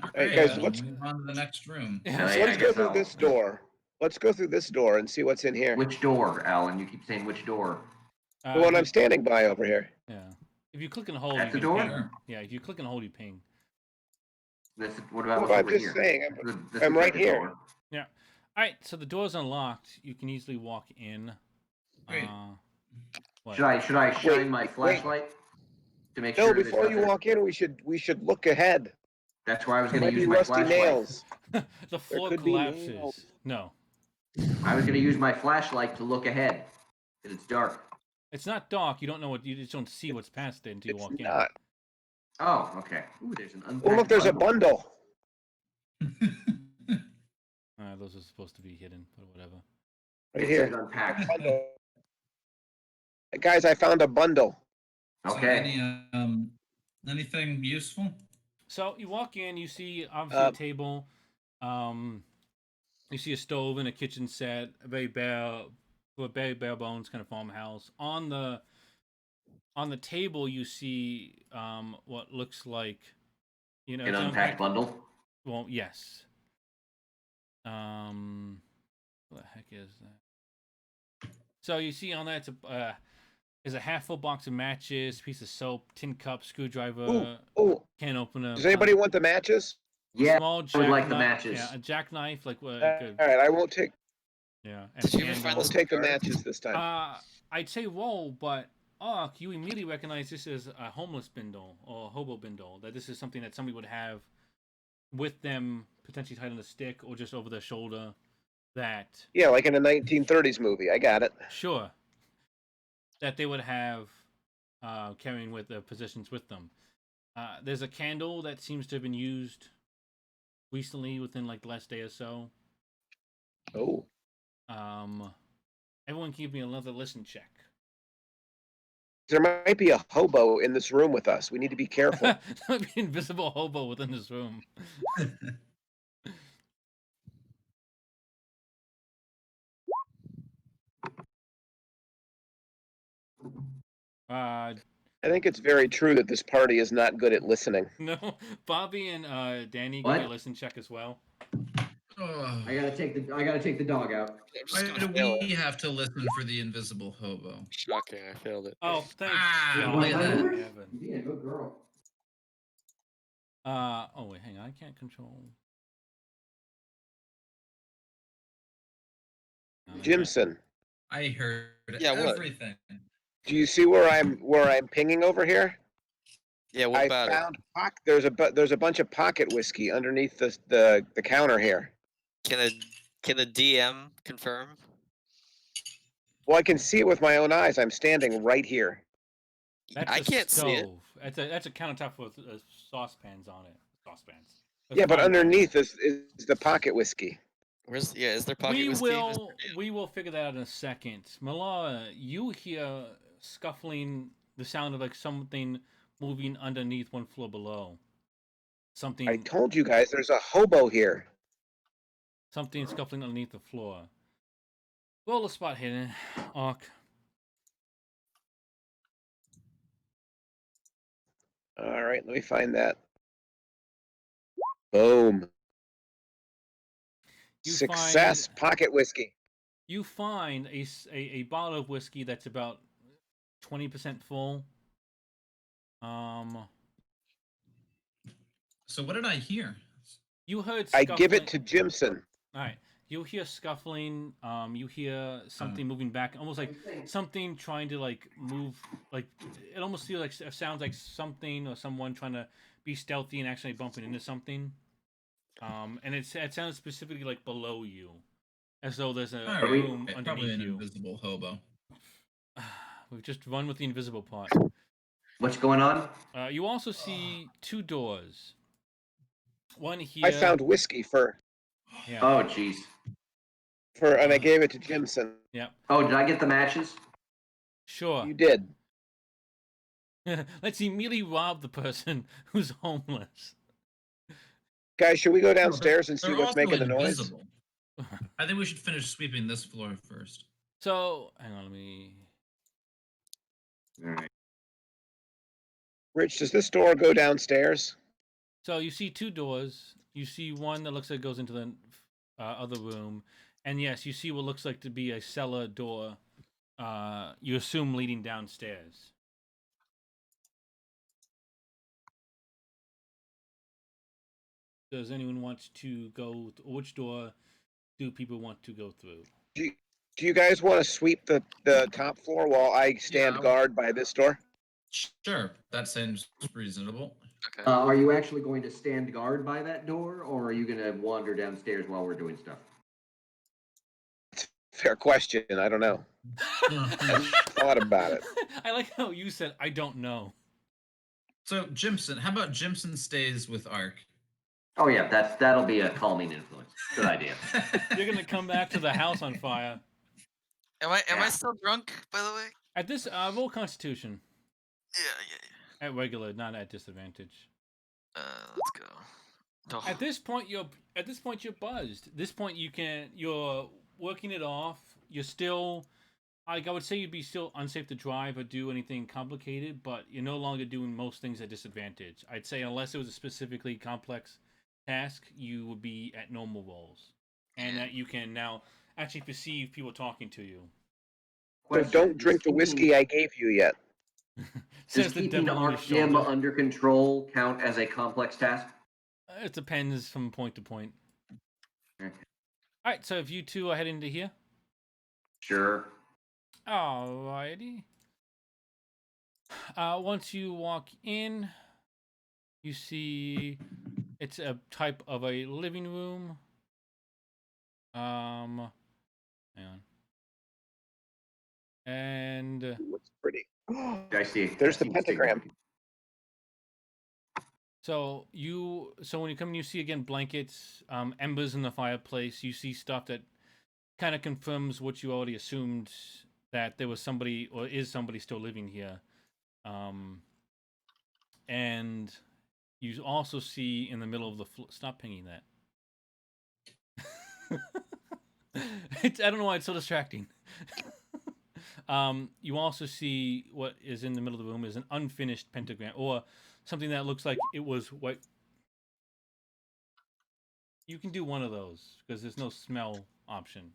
Speaker 5: All
Speaker 2: Hey,
Speaker 5: right,
Speaker 2: guys,
Speaker 5: then
Speaker 2: let's-
Speaker 5: we'll move on to the next room.
Speaker 3: Yeah,
Speaker 2: So
Speaker 3: I
Speaker 2: let's go
Speaker 3: guess
Speaker 2: through
Speaker 3: I'll-
Speaker 2: this door. Let's go through this door and see what's in here.
Speaker 3: Which door, Alan? You keep saying which door?
Speaker 2: The one I'm standing by over here.
Speaker 1: Yeah. If you click and hold,
Speaker 3: That's
Speaker 1: you
Speaker 3: the
Speaker 1: can
Speaker 3: door?
Speaker 1: ping.
Speaker 5: Sure.
Speaker 1: Yeah, if you click and hold, you ping.
Speaker 3: What about
Speaker 2: Well,
Speaker 3: what's
Speaker 2: I'm
Speaker 3: over
Speaker 2: just
Speaker 3: here?
Speaker 2: saying,
Speaker 3: This
Speaker 2: I'm
Speaker 3: looks
Speaker 2: right
Speaker 3: like a
Speaker 2: here.
Speaker 3: door.
Speaker 1: right, so the door's unlocked. You can easily walk in.
Speaker 5: Great.
Speaker 1: What?
Speaker 3: Should I shine my
Speaker 2: wait.
Speaker 3: flashlight to make
Speaker 2: No,
Speaker 3: sure there's
Speaker 2: before you
Speaker 3: nothing?
Speaker 2: walk in, we should look ahead.
Speaker 3: That's why I was
Speaker 2: There
Speaker 3: going to
Speaker 2: might
Speaker 3: use
Speaker 2: be
Speaker 3: my
Speaker 2: rusty
Speaker 3: flashlight.
Speaker 2: nails.
Speaker 1: The floor
Speaker 2: could be
Speaker 1: collapses.
Speaker 2: nails.
Speaker 1: No,
Speaker 3: I was going to use my flashlight to look ahead, because it's dark.
Speaker 1: it's not dark. You don't know what. You just don't see what's past it until you
Speaker 2: It's
Speaker 1: walk
Speaker 2: not.
Speaker 3: Oh, okay. Ooh, there's an
Speaker 2: Oh,
Speaker 3: unpacked
Speaker 2: look, there's a bundle.
Speaker 1: in. Those are supposed to be hidden, but whatever.
Speaker 2: Right
Speaker 3: It
Speaker 2: here.
Speaker 3: says unpacked.
Speaker 2: Bundle. Guys, I found a bundle.
Speaker 3: Okay.
Speaker 5: So anything useful?
Speaker 1: So you walk in. You see obviously
Speaker 2: Uh,
Speaker 1: a table. You see a stove and a kitchen set. A very bare bones kind of farmhouse. On the table, you see what looks like
Speaker 3: An
Speaker 1: it's
Speaker 3: unpacked bundle.
Speaker 1: Well, yes. What the heck is that? So you see on that is a half full box of matches, piece of soap, tin cup, screwdriver,
Speaker 2: Oh,
Speaker 1: can opener.
Speaker 2: does anybody want the matches?
Speaker 3: Yeah,
Speaker 1: Small
Speaker 3: I would like the
Speaker 1: jackknife.
Speaker 3: matches.
Speaker 1: Yeah, a jackknife like what?
Speaker 2: All right, I won't take
Speaker 1: Yeah, and
Speaker 4: Did
Speaker 1: a
Speaker 4: you ever find
Speaker 1: candle.
Speaker 4: this
Speaker 2: won't take the
Speaker 4: card?
Speaker 2: matches this time.
Speaker 1: I'd say roll, but you immediately recognize this as a homeless bindle or a hobo bindle. That this is something that somebody would have with them, potentially tied on a stick or just over their shoulder. That
Speaker 2: Yeah, like in a 1930s movie. I got it.
Speaker 1: sure that they would have carrying with their possessions with them. There's a candle that seems to have been used recently within like the last day or so.
Speaker 2: Oh,
Speaker 1: Everyone give me another listen check.
Speaker 2: there might be a hobo in this room with us. We need to be careful.
Speaker 1: There might be an invisible hobo within this room.
Speaker 2: I think it's very true that this party is not good at listening.
Speaker 1: No, Bobby and Danny give
Speaker 3: What?
Speaker 1: me a listen check as well.
Speaker 3: I gotta take the dog out.
Speaker 4: I'm just
Speaker 5: Why
Speaker 4: gonna
Speaker 5: do
Speaker 4: fail
Speaker 5: we
Speaker 4: it.
Speaker 5: have to listen for the invisible hobo?
Speaker 4: Shocking, I failed it.
Speaker 1: Oh, thank
Speaker 5: Ah,
Speaker 1: God
Speaker 5: look at that.
Speaker 1: in heaven.
Speaker 3: You're being a good girl.
Speaker 1: Oh wait, hang on. I can't control.
Speaker 2: Jimson,
Speaker 5: I heard
Speaker 4: Yeah, what?
Speaker 5: everything.
Speaker 2: do you see where I'm pinging over here?
Speaker 4: Yeah, what
Speaker 2: I
Speaker 4: about it?
Speaker 2: found there's a bunch of pocket whiskey underneath the counter here.
Speaker 4: Can the DM confirm?
Speaker 2: Well, I can see it with my own eyes. I'm standing right here.
Speaker 1: That's
Speaker 4: I
Speaker 1: a
Speaker 4: can't
Speaker 1: stove.
Speaker 4: see it.
Speaker 1: That's a countertop with saucepans on it. Saucepans.
Speaker 2: Yeah, but
Speaker 1: frying pans.
Speaker 2: underneath is the pocket whiskey.
Speaker 4: Is there pocket
Speaker 1: We
Speaker 4: whiskey?
Speaker 1: will figure that out in a second. Merlara, you hear scuffling, the sound of like something moving underneath one floor below. Something
Speaker 2: I told you guys there's a hobo here.
Speaker 1: something scuffling underneath the floor. Roll a spot hidden, Ark.
Speaker 2: All right, let me find that. Boom.
Speaker 1: You
Speaker 2: Success. Pocket whiskey.
Speaker 1: You find a bottle of whiskey that's about 20% full.
Speaker 5: So what did I hear?
Speaker 1: You heard
Speaker 2: I
Speaker 1: scuffling.
Speaker 2: give it to Jimson.
Speaker 1: All right. You hear scuffling. You hear something moving back, almost like something trying to like move. Like it almost feels like it sounds like something or someone trying to be stealthy and actually bumping into something. And it sounds specifically like below you, as though there's a
Speaker 5: All right,
Speaker 1: room
Speaker 5: probably
Speaker 1: underneath
Speaker 5: an
Speaker 1: you.
Speaker 5: invisible hobo.
Speaker 1: We've just run with the invisible part.
Speaker 3: What's going on?
Speaker 1: You also see two doors. One here.
Speaker 2: I found whiskey
Speaker 1: Yeah.
Speaker 3: Oh, jeez.
Speaker 2: and I gave it to Jimson.
Speaker 1: Yep.
Speaker 3: Oh, did I get the matches?
Speaker 1: Sure.
Speaker 2: You did.
Speaker 1: Let's immediately rob the person who's homeless.
Speaker 2: Guys, should we go downstairs and see
Speaker 5: They're
Speaker 2: what's
Speaker 5: also
Speaker 2: making the noise?
Speaker 5: invisible. I think we should finish sweeping this floor first.
Speaker 1: So, hang on, let me.
Speaker 3: All right.
Speaker 2: Rich, does this door go downstairs?
Speaker 1: So you see two doors. You see one that looks like it goes into the other room, and yes, you see what looks like to be a cellar door. You assume leading downstairs. Does anyone want to go? Which door do people want to go through?
Speaker 2: Do you guys want to sweep the top floor while I stand
Speaker 5: Yeah.
Speaker 2: guard by this door?
Speaker 5: Sure, that seems reasonable.
Speaker 4: Okay.
Speaker 3: Are you actually going to stand guard by that door, or are you going to wander downstairs while we're doing stuff?
Speaker 2: Fair question. I don't know. Thought about it.
Speaker 1: I like how you said, I don't know.
Speaker 5: So, Jimson, how about Jimson stays with Ark?
Speaker 3: Oh yeah, that'll be a calming influence. Good idea.
Speaker 1: You're going to come back to the house on fire.
Speaker 4: Am I
Speaker 3: Yeah.
Speaker 4: still drunk, by the way?
Speaker 1: At this, roll Constitution.
Speaker 4: Yeah.
Speaker 1: At regular, not at disadvantage.
Speaker 4: Let's go. Oh.
Speaker 1: At this point, you're buzzed. At this point, you're working it off. You're still, I would say you'd be still unsafe to drive or do anything complicated, but you're no longer doing most things at disadvantage. I'd say unless it was a specifically complex task, you would be at normal rolls, and that you can now actually perceive people talking to you.
Speaker 2: So don't drink the whiskey I gave you yet.
Speaker 3: Does keeping Ark Jim under control count as a complex task?
Speaker 1: It depends from point to point.
Speaker 3: Okay.
Speaker 1: All right, so if you two are heading to here.
Speaker 3: Sure.
Speaker 1: Alrighty. Once you walk in, you see it's a type of a living room. Hang on. And
Speaker 2: Looks pretty.
Speaker 3: I see.
Speaker 2: There's the
Speaker 3: I see
Speaker 2: pentagram.
Speaker 1: so when you come in, you see again blankets, embers in the fireplace. You see stuff that kind of confirms what you already assumed, that there was somebody or is somebody still living here. And you also see in the middle of the floor. Stop pinging that. I don't know why it's so distracting. You also see what is in the middle of the room is an unfinished pentagram, or something that looks like it was white. You can do one of those because there's no smell option.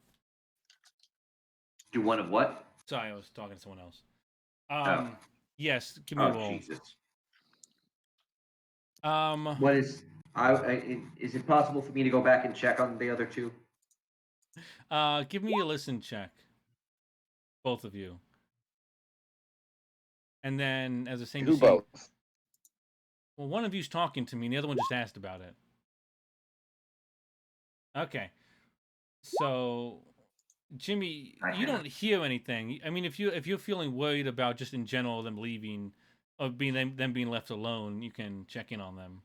Speaker 3: Do one of what?
Speaker 1: Sorry, I was talking to someone else.
Speaker 3: Oh.
Speaker 1: Yes, give me a roll.
Speaker 3: Jesus.
Speaker 1: What
Speaker 3: is? Is it possible for me to go back and check on the other two?
Speaker 1: Give me a listen check, both of you, and then as a same.
Speaker 2: Do both.
Speaker 1: Well, one of you's talking to me, and the other one just asked about it. Okay, so Jimmy, you don't hear anything. I mean, if you're feeling worried about just in general them leaving, or them being left alone, you can check in on them.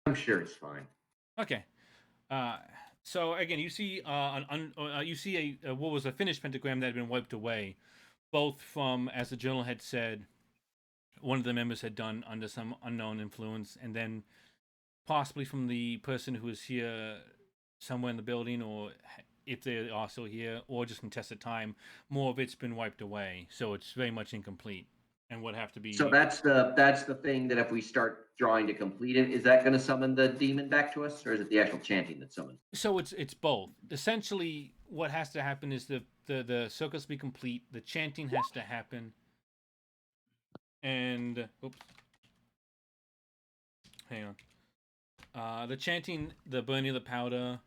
Speaker 3: I'm sure it's fine.
Speaker 1: Okay. So again, you see you see a what was a finished pentagram that had been wiped away, both from, as the journal had said, one of the members had done under some unknown influence, and then possibly from the person who is here somewhere in the building, or if they are still here, or just in test of time, more of it's been wiped away. So it's very much incomplete and would have to be.
Speaker 3: So that's the thing that if we start drawing to complete it, is that going to summon the demon back to us, or is it the actual chanting that summons?
Speaker 1: So it's both. Essentially, what has to happen is the circus be complete. The chanting has to happen. And oops, hang on. The chanting, the burning of the powder.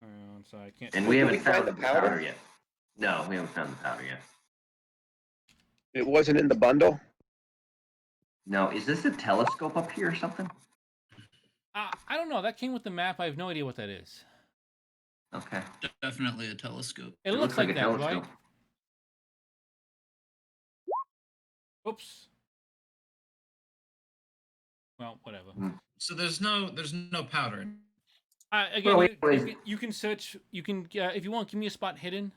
Speaker 1: I'm sorry, I can't.
Speaker 3: And we haven't found
Speaker 2: the
Speaker 3: the
Speaker 2: powder?
Speaker 3: powder yet. No, we haven't found the powder yet.
Speaker 2: It wasn't in the bundle?
Speaker 3: No, is this a telescope up here or something?
Speaker 1: I don't know. That came with the map. I have no idea what that is.
Speaker 3: Okay.
Speaker 5: Definitely a telescope.
Speaker 1: It looks like
Speaker 3: a
Speaker 1: that,
Speaker 3: telescope.
Speaker 1: right? Oops. Well, whatever.
Speaker 5: So there's no powder.
Speaker 1: Again,
Speaker 3: Well,
Speaker 1: you can search. You can if you want, give me a spot hidden.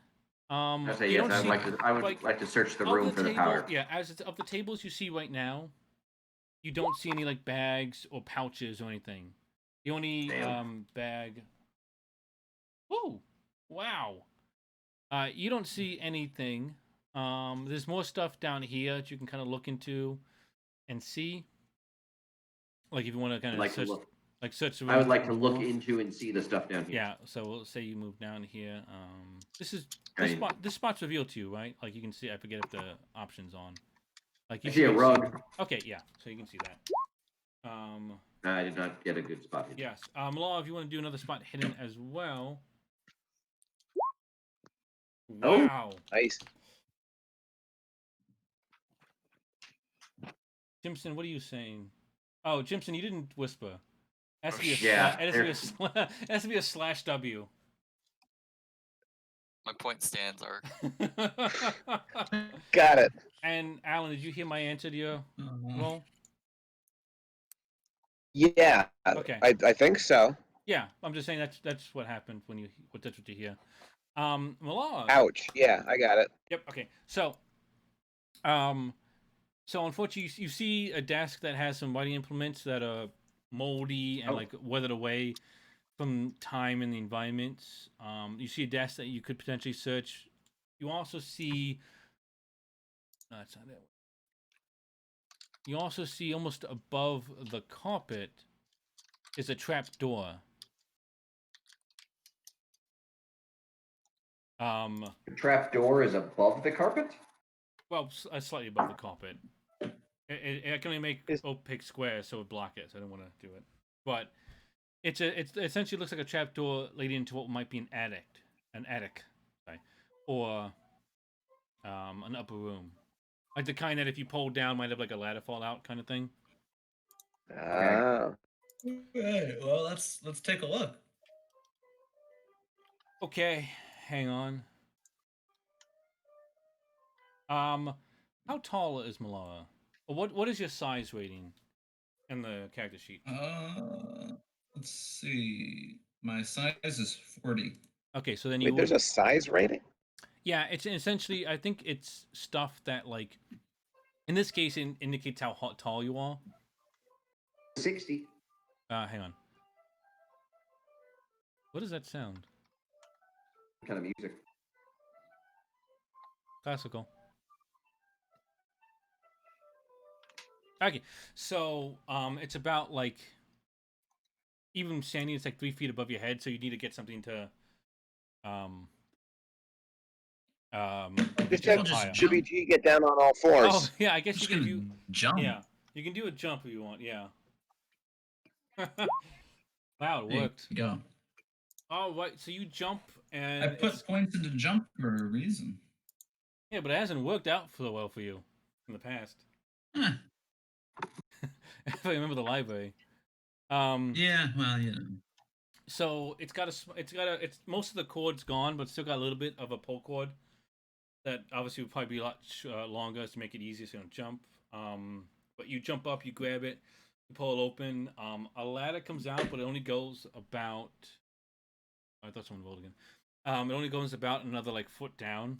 Speaker 3: I say
Speaker 1: you
Speaker 3: yes.
Speaker 1: don't
Speaker 3: I would
Speaker 1: see-
Speaker 3: like to search the
Speaker 1: of
Speaker 3: room for the
Speaker 1: table,
Speaker 3: powder.
Speaker 1: Yeah, as it's of the tables you see right now, you don't see any like bags or pouches or anything. The only
Speaker 3: Damn.
Speaker 1: bag. Whoa! Wow. You don't see anything. There's more stuff down here that you can kind of look into and see. Like if you want to kind of
Speaker 3: Like to
Speaker 1: search,
Speaker 3: look.
Speaker 1: like search the
Speaker 3: I would
Speaker 1: room
Speaker 3: like to
Speaker 1: more.
Speaker 3: look into and see the stuff down here.
Speaker 1: Yeah, so we'll say you move down here. This
Speaker 3: Right.
Speaker 1: spot's revealed to you, right? Like you can see. I forget if the option's on. Like
Speaker 3: I
Speaker 1: you
Speaker 3: see a
Speaker 1: can
Speaker 3: rug.
Speaker 1: Okay, yeah. So you can see that.
Speaker 3: I did not get a good spot.
Speaker 1: Yes. Law, if you want to do another spot hidden as well.
Speaker 2: Oh.
Speaker 1: Wow.
Speaker 2: Nice.
Speaker 1: Jimson, what are you saying? Oh, Jimson, you didn't whisper. It has to be a
Speaker 3: Yeah,
Speaker 1: it has to be a slash W.
Speaker 4: My point stands are.
Speaker 2: Got it.
Speaker 1: And Alan, did you hear my answer to your roll?
Speaker 2: Yeah.
Speaker 1: Okay.
Speaker 2: I think so.
Speaker 1: Yeah, I'm just saying that's what happened when that's what you hear. Merlara.
Speaker 2: Ouch. Yeah, I got it.
Speaker 1: Yep. Okay. So, unfortunately, you see a desk that has some writing implements that are moldy and like weathered away from time and the environment. You see a desk that you could potentially search. You also see. No, that's not it. You also see almost above the carpet is a trap door.
Speaker 3: The trap door is above the carpet.
Speaker 1: Well, slightly above the carpet. It can only make opaque squares, so it would block it. So I don't want to do it. But it essentially looks like a trap door leading into what might be an attic, sorry, or an upper room, like the kind that if you pull down might have like a ladder fall out kind of thing.
Speaker 2: Ah.
Speaker 5: Okay, well let's take a look.
Speaker 1: Okay, hang on. How tall is Merlara? Or what is your size rating in the character sheet?
Speaker 5: Let's see. My size is 40.
Speaker 1: Okay, so then
Speaker 2: Wait, there's a size rating?
Speaker 1: Yeah, it's essentially, I think it's stuff that, like, in this case, it indicates how tall you are.
Speaker 3: 60.
Speaker 1: Hang on. What does that sound?
Speaker 3: What kind of music?
Speaker 1: Classical. Okay, so it's about like even standing, it's like 3 feet above your head, so you need to get something to
Speaker 2: Just
Speaker 1: get
Speaker 2: have
Speaker 1: up higher.
Speaker 2: GBG get down on all fours.
Speaker 1: Oh yeah, I guess you can do.
Speaker 5: Jump.
Speaker 1: Yeah, you can do a jump if you want. Yeah. Wow, it
Speaker 5: There
Speaker 1: worked.
Speaker 5: you go.
Speaker 1: All right, so you jump and
Speaker 5: I put points into jump for a reason.
Speaker 1: yeah, but it hasn't worked out so well for you in the past.
Speaker 5: Huh.
Speaker 1: If I remember the library.
Speaker 5: Yeah, well, you know.
Speaker 1: So it's most of the cord's gone, but still got a little bit of a pull cord that obviously would probably be a lot longer to make it easier so you don't jump. But you jump up, you grab it, you pull it open. A ladder comes out, but it only goes about. I thought someone rolled again. It only goes about another like foot down.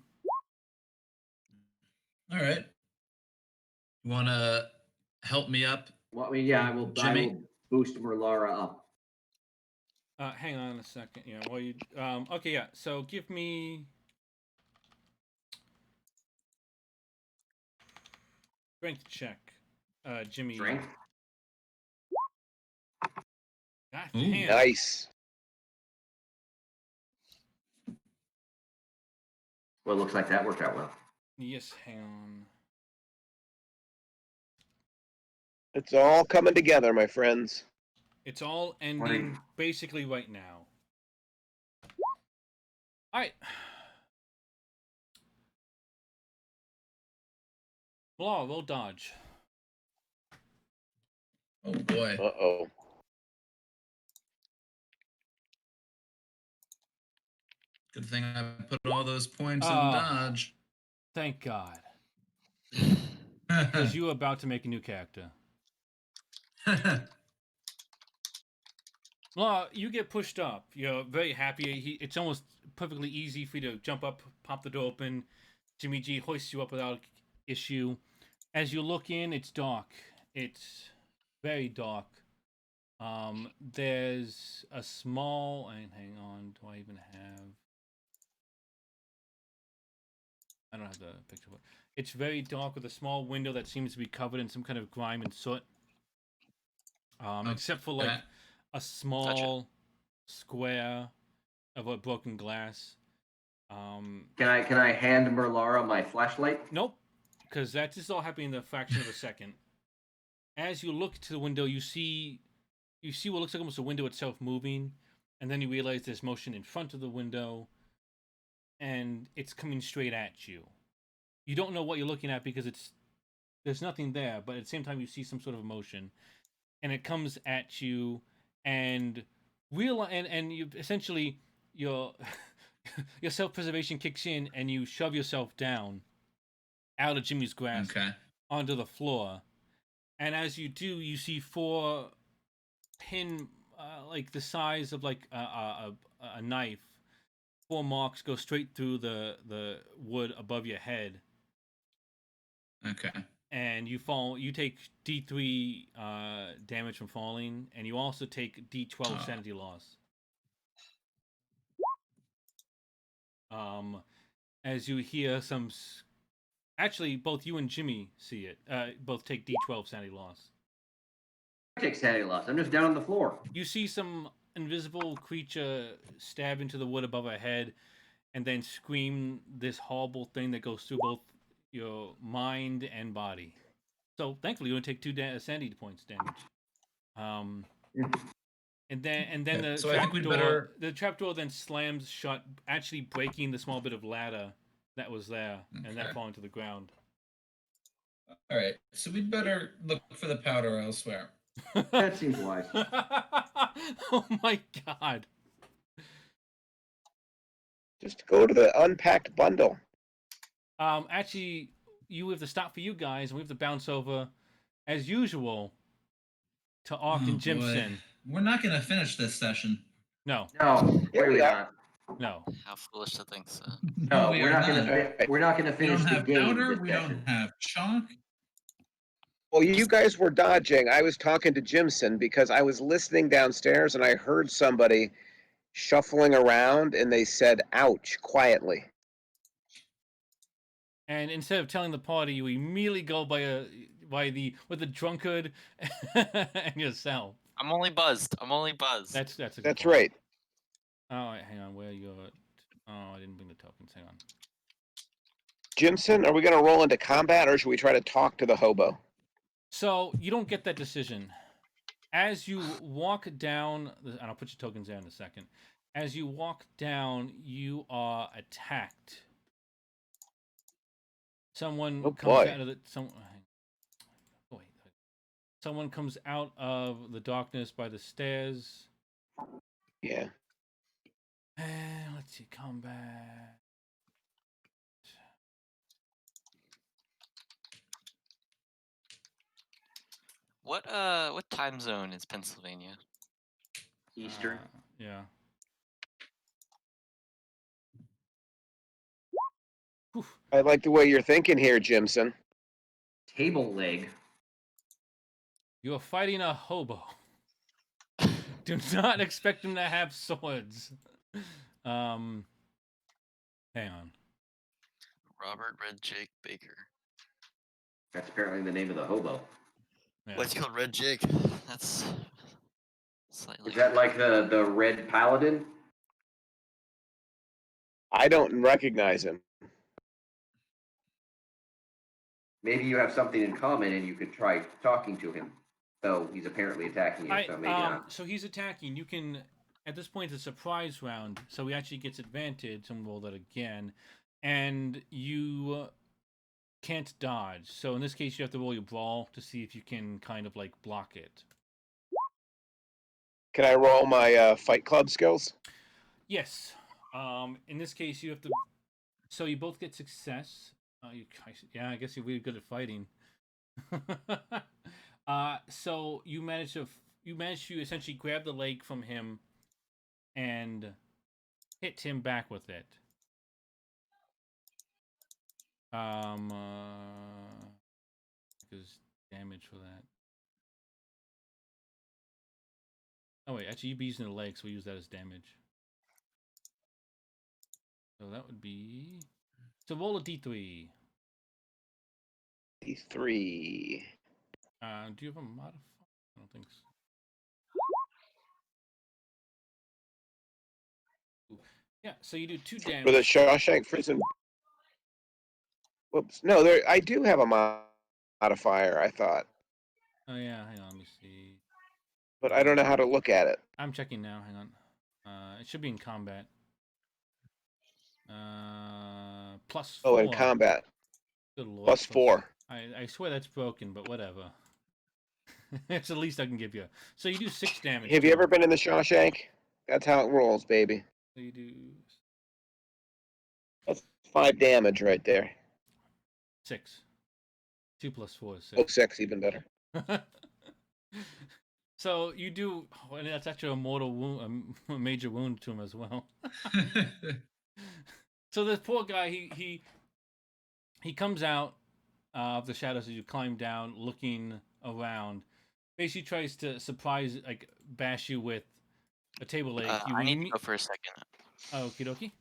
Speaker 5: All right. You want to help me up?
Speaker 3: Well, I mean, yeah, I will
Speaker 5: Jimmy?
Speaker 3: boost Merlara up.
Speaker 1: Hang on a second. Yeah, well, you. Okay, yeah. So give me strength check, Jimmy.
Speaker 3: Strength.
Speaker 1: God
Speaker 5: Ooh.
Speaker 1: damn.
Speaker 2: Nice.
Speaker 3: Well, it looks like that worked out well.
Speaker 1: Yes, hang on.
Speaker 2: It's all coming together, my friends.
Speaker 1: It's all ending basically right now. All right. Blah, roll dodge.
Speaker 5: Oh boy.
Speaker 2: Uh-oh.
Speaker 5: Good thing I put all those points in
Speaker 1: Oh.
Speaker 5: dodge.
Speaker 1: Thank God. Because you were about to make a new character. Well, you get pushed up. You're very happy. It's almost perfectly easy for you to jump up, pop the door open. Jimmy G hoists you up without issue. As you look in, it's dark. It's very dark. There's a small. Hang on. Do I even have? I don't have the picture. It's very dark with a small window that seems to be covered in some kind of grime and soot. Except for like a small square of a broken glass.
Speaker 3: Can I hand Merlara my flashlight?
Speaker 1: Nope, because that's just all happening in the fraction of a second. As you look to the window, you see what looks like almost the window itself moving, and then you realize there's motion in front of the window, and it's coming straight at you. You don't know what you're looking at because there's nothing there, but at the same time you see some sort of motion, and it comes at you, and you essentially your your self-preservation kicks in, and you shove yourself down out of Jimmy's grasp onto the floor. And as you do, you see four pin, like the size of like a knife. Four marks go straight through the wood above your head.
Speaker 5: Okay.
Speaker 1: And you fall. You take D3 damage from falling, and you also take D12 sanity loss. As you hear some. Actually, both you and Jimmy see it. Both take D12 sanity loss.
Speaker 3: I take sanity loss. I'm just down on the floor.
Speaker 1: You see some invisible creature stab into the wood above our head, and then scream this horrible thing that goes through both your mind and body. So thankfully, you only take 2 sanity points damage. And then the
Speaker 5: So I think we'd better.
Speaker 1: The trapdoor then slams shut, actually breaking the small bit of ladder that was there, and that falling to the ground.
Speaker 5: All right. So we'd better look for the powder elsewhere.
Speaker 3: That seems wise.
Speaker 1: Oh my god.
Speaker 2: Just go to the unpacked bundle.
Speaker 1: Actually, we have to stop for you guys, and we have to bounce over, as usual, to Ark and Jimson.
Speaker 5: We're not going to finish this session.
Speaker 1: No.
Speaker 3: No,
Speaker 2: Here we are.
Speaker 1: No.
Speaker 4: How foolish to think so.
Speaker 3: No,
Speaker 5: we
Speaker 3: we're
Speaker 5: are
Speaker 3: not gonna. We're not gonna
Speaker 5: We don't
Speaker 3: finish the
Speaker 5: have
Speaker 3: game.
Speaker 5: powder.
Speaker 3: this
Speaker 5: We
Speaker 3: session.
Speaker 5: don't have chalk.
Speaker 2: Well, you guys were dodging. I was talking to Jimson because I was listening downstairs and I heard somebody shuffling around and they said, ouch, quietly.
Speaker 1: And instead of telling the party, you immediately go with the drunkard and yourself.
Speaker 4: I'm only buzzed.
Speaker 1: That's a good
Speaker 2: That's
Speaker 1: point.
Speaker 2: right.
Speaker 1: Oh, wait, hang on. Where you're? Oh, I didn't bring the tokens. Hang on.
Speaker 2: Jimson, are we going to roll into combat or should we try to talk to the hobo?
Speaker 1: So you don't get that decision. As you walk down, and I'll put your tokens there in a second. As you walk down, you are attacked. Someone comes out of the Someone comes out of the darkness by the stairs.
Speaker 2: Yeah.
Speaker 1: And let's see, combat.
Speaker 4: What time zone is Pennsylvania?
Speaker 3: Eastern.
Speaker 1: Yeah. Whew.
Speaker 2: I like the way you're thinking here, Jimson.
Speaker 3: Table leg.
Speaker 1: You are fighting a hobo. Do not expect him to have swords. Hang on.
Speaker 4: Robert Red Jake Baker.
Speaker 3: That's apparently the name of the hobo.
Speaker 1: Yeah.
Speaker 4: What's called Red Jake? That's slightly.
Speaker 3: Is that like the red paladin?
Speaker 2: I don't recognize him.
Speaker 3: Maybe you have something in common and you could try talking to him. Though he's apparently attacking you, so maybe not.
Speaker 1: So he's attacking. You can, at this point, it's a surprise round, so he actually gets advantage. I'm gonna roll that again, and you can't dodge. So in this case, you have to roll your brawl to see if you can kind of like block it.
Speaker 2: Can I roll my Fight Club skills?
Speaker 1: Yes. In this case, you have to. So you both get success. I guess you're really good at fighting. So you manage to essentially grab the leg from him and hit him back with it. Because damage for that. Oh wait, actually you'd be using the leg, so we use that as damage. So that would be. So roll a d3.
Speaker 2: D3.
Speaker 1: Do you have a modifier? I don't think so. Yeah, so you do 2 damage.
Speaker 2: For the Shawshank Prison. Whoops. No, there. I do have a modifier. I thought,
Speaker 1: Oh yeah, hang on, let me see.
Speaker 2: but I don't know how to look at it.
Speaker 1: I'm checking now. Hang on. It should be in combat. +4.
Speaker 2: Oh, in combat,
Speaker 1: Good lord.
Speaker 2: +4.
Speaker 1: I swear that's broken, but whatever. It's the least I can give you. So you do 6 damage.
Speaker 2: Have
Speaker 1: to
Speaker 2: you
Speaker 1: him.
Speaker 2: ever been in the Shawshank? That's how it rolls, baby.
Speaker 1: So you do
Speaker 2: That's 5 damage right there.
Speaker 1: 6. 2 + 4 is 6.
Speaker 2: Oh, 6, even better.
Speaker 1: So you do, and that's actually a mortal wound, a major wound to him as well. So this poor guy, he comes out of the shadows as you climb down, looking around. Basically, tries to surprise, like bash you with a table leg.
Speaker 4: I need to go for a second.
Speaker 1: Okie dokie.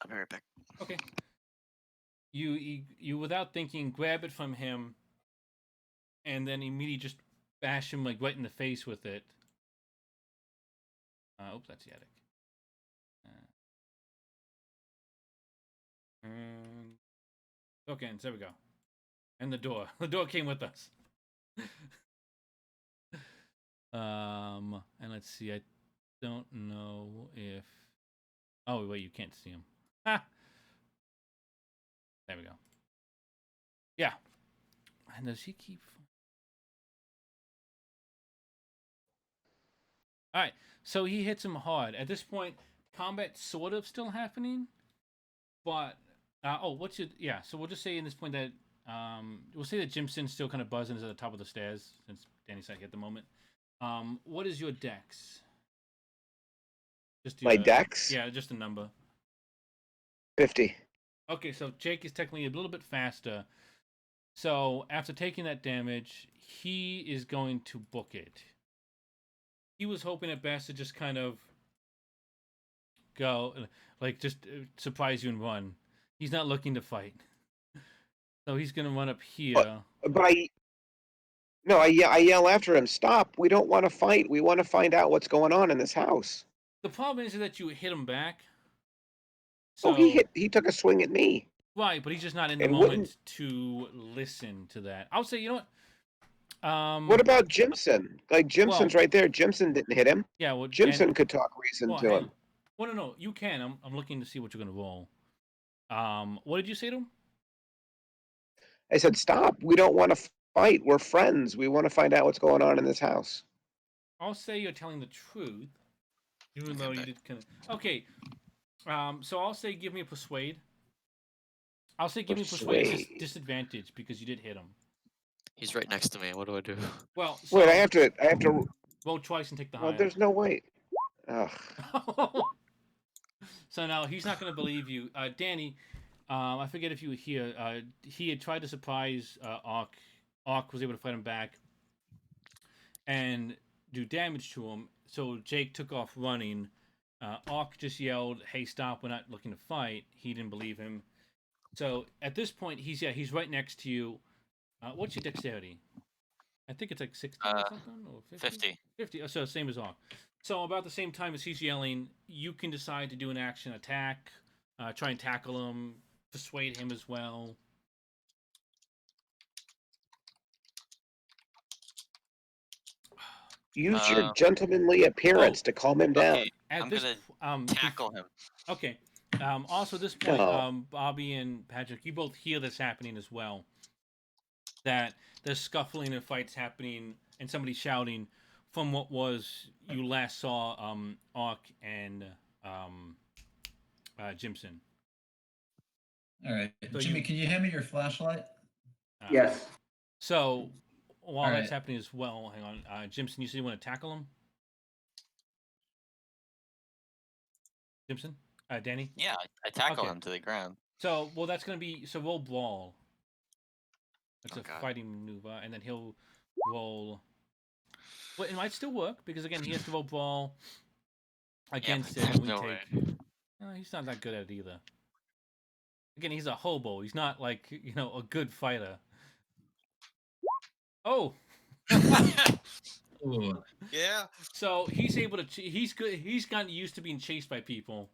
Speaker 4: I'll be right back.
Speaker 1: Okay. You without thinking grab it from him, and then immediately just bash him like right in the face with it. Oops, that's the attic. Okay, there we go. And the door. The door came with us. And let's see. I don't know if. Oh wait, you can't see him. Ha! There we go. Yeah. And does he keep? All right. So he hits him hard. At this point, combat sort of still happening, but what's your yeah? So we'll just say in this point that we'll say that Jimson's still kind of buzzing is at the top of the stairs since Danny's not here at the moment. What is your dex? Just
Speaker 2: My dex?
Speaker 1: Yeah, just a number.
Speaker 2: 50.
Speaker 1: Okay, so Jake is technically a little bit faster. So after taking that damage, he is going to book it. He was hoping at best to just kind of go, like, just surprise you and run. He's not looking to fight. So he's going to run up here.
Speaker 2: But I yell after him, stop. We don't want to fight. We want to find out what's going on in this house.
Speaker 1: The problem is that you hit him back. So,
Speaker 2: Oh, he took a swing at me.
Speaker 1: Right, but he's just not in the
Speaker 2: And
Speaker 1: moment to listen to that. I would say, you know what?
Speaker 2: What about Jimson? Like, Jimson's
Speaker 1: well-
Speaker 2: right there. Jimson didn't hit him.
Speaker 1: Yeah, well,
Speaker 2: Jimson could talk reason
Speaker 1: well,
Speaker 2: to
Speaker 1: hang
Speaker 2: him.
Speaker 1: on. Well, no, you can. I'm looking to see what you're going to roll. What did you say to him?
Speaker 2: I said, stop. We don't want to fight. We're friends. We want to find out what's going on in this house.
Speaker 1: I'll say you're telling the truth, even
Speaker 4: Okay,
Speaker 1: though you
Speaker 4: bet.
Speaker 1: did kind of. Okay. So I'll say give me a persuade. I'll say give me persuade
Speaker 2: Persuade.
Speaker 1: disadvantage because you did hit him.
Speaker 4: He's right next to me. What do I do?
Speaker 1: Well, so
Speaker 2: Wait, I have to.
Speaker 1: roll twice and take the
Speaker 2: Well,
Speaker 1: higher.
Speaker 2: there's no way. Ugh.
Speaker 1: So now he's not going to believe you, Danny. I forget if you were here. He had tried to surprise Ark. Ark was able to fight him back and do damage to him. So Jake took off running. Ark just yelled, "Hey, stop! We're not looking to fight." He didn't believe him. So at this point, he's right next to you. What's your dexterity? I think it's like 60 or something, or 50? 50. So same as Ark. So about the same time as he's yelling, you can decide to do an action attack, try and tackle him, persuade him as well.
Speaker 2: Use your gentlemanly appearance to calm him down.
Speaker 4: Okay,
Speaker 1: At
Speaker 4: I'm
Speaker 1: this,
Speaker 4: gonna tackle him.
Speaker 1: Okay. Also, at this point,
Speaker 2: No.
Speaker 1: Bobby and Patrick, you both hear this happening as well. That there's scuffling and fights happening, and somebody shouting from what was you last saw Ark and Jimson.
Speaker 5: All right,
Speaker 1: So
Speaker 5: Jimmy, can you hand me your flashlight?
Speaker 3: Yes.
Speaker 1: So while
Speaker 5: All
Speaker 1: that's
Speaker 5: right.
Speaker 1: happening as well, hang on, Jimson, you said you want to tackle him? Jimson? Danny?
Speaker 4: Yeah, I tackle
Speaker 1: Okay.
Speaker 4: him to the ground.
Speaker 1: So, well, that's going to be, so roll brawl. It's
Speaker 4: Oh,
Speaker 1: a
Speaker 4: God.
Speaker 1: fighting maneuver, and then he'll roll. Well, it might still work, because again, he has to roll brawl against
Speaker 4: but
Speaker 1: it, and we
Speaker 4: there's no
Speaker 1: take. He's not that good at it either. Again, he's a hobo. He's not like, a good fighter. Oh!
Speaker 5: Ooh.
Speaker 4: Yeah.
Speaker 1: So he's able to. He's good. He's gotten used to being chased by people.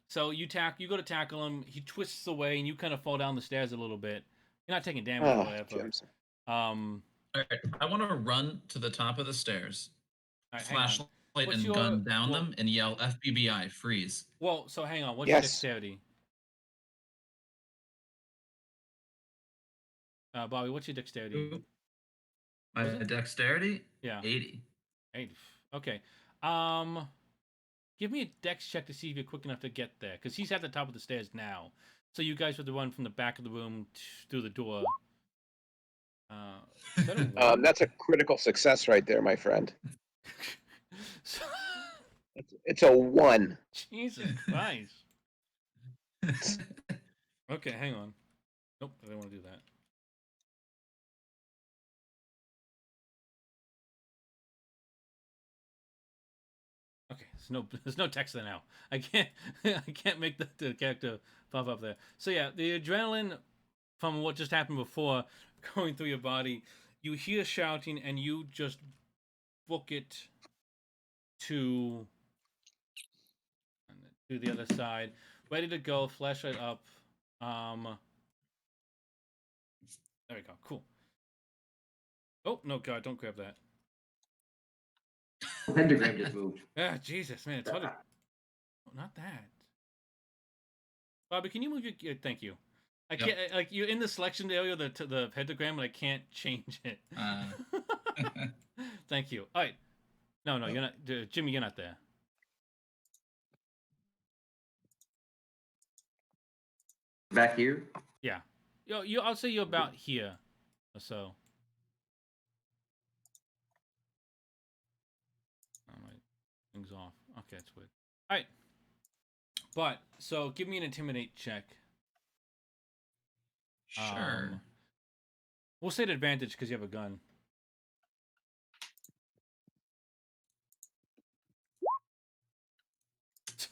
Speaker 1: So you go to tackle him. He twists away, and you kind of fall down the stairs a little bit. You're not taking damage or
Speaker 2: Oh,
Speaker 1: whatever.
Speaker 2: Jimson.
Speaker 1: Um,
Speaker 5: All right, I want to run to the top of the stairs,
Speaker 1: all right, hang on.
Speaker 5: flashlight
Speaker 1: What's
Speaker 5: and
Speaker 1: your-
Speaker 5: gun down
Speaker 1: well-
Speaker 5: them, and yell "FBI, freeze!"
Speaker 1: Well, so hang on. What's
Speaker 2: Yes.
Speaker 1: your dexterity? Bobby, what's your dexterity?
Speaker 5: My
Speaker 1: Was it?
Speaker 5: dexterity,
Speaker 1: Yeah.
Speaker 5: 80.
Speaker 1: Hey, okay. Give me a dex check to see if you're quick enough to get there, because he's at the top of the stairs now. So you guys have to run from the back of the room through the door. Is that a one?
Speaker 2: That's a critical success right there, my friend.
Speaker 1: So-
Speaker 2: It's a 1.
Speaker 1: Jesus Christ. Okay, hang on. Nope, I didn't want to do that. Okay, there's no text there now. I can't make the character pop up there. So yeah, the adrenaline from what just happened before going through your body, you hear shouting and you just book it to the other side, ready to go, flashlight up. There we go. Cool. Oh no, God! Don't grab that.
Speaker 3: Pentagram just moved.
Speaker 1: Ah, Jesus, man, it's hard to... Not that. Bobby, can you move your... Thank you. I
Speaker 5: Yep.
Speaker 1: can't... Like, you're in the selection area, the pentagram, and I can't change it. Thank you. All right. No, you're not... Jimmy, you're not there.
Speaker 3: Back here?
Speaker 1: Yeah. I'll say you're about here or so. Oh, my thing's off. Okay, that's weird. All right. But, so, give me an intimidate check.
Speaker 5: Sure.
Speaker 1: We'll say an advantage because you have a gun.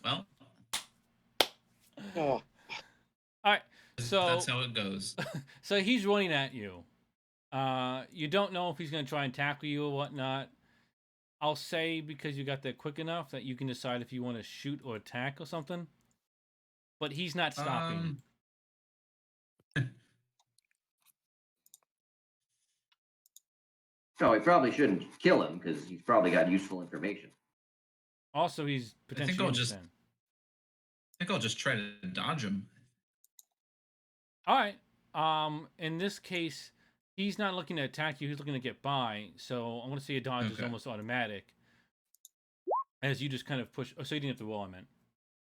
Speaker 5: Well,
Speaker 2: Oh,
Speaker 1: All right. So
Speaker 5: that's how it goes.
Speaker 1: So he's running at you. You don't know if he's going to try and tackle you or whatnot. I'll say because you got there quick enough that you can decide if you want to shoot or attack or something. But he's not stopping.
Speaker 3: No, we probably shouldn't kill him because he's probably got useful information.
Speaker 1: Also, he's potentially
Speaker 5: I'll just-
Speaker 1: innocent.
Speaker 5: I think I'll just try to dodge him.
Speaker 1: All right. In this case, he's not looking to attack you. He's looking to get by. So I'm going to say a dodge is
Speaker 5: Okay.
Speaker 1: almost automatic. As you just kind of push. Oh, so you didn't have to roll, I meant.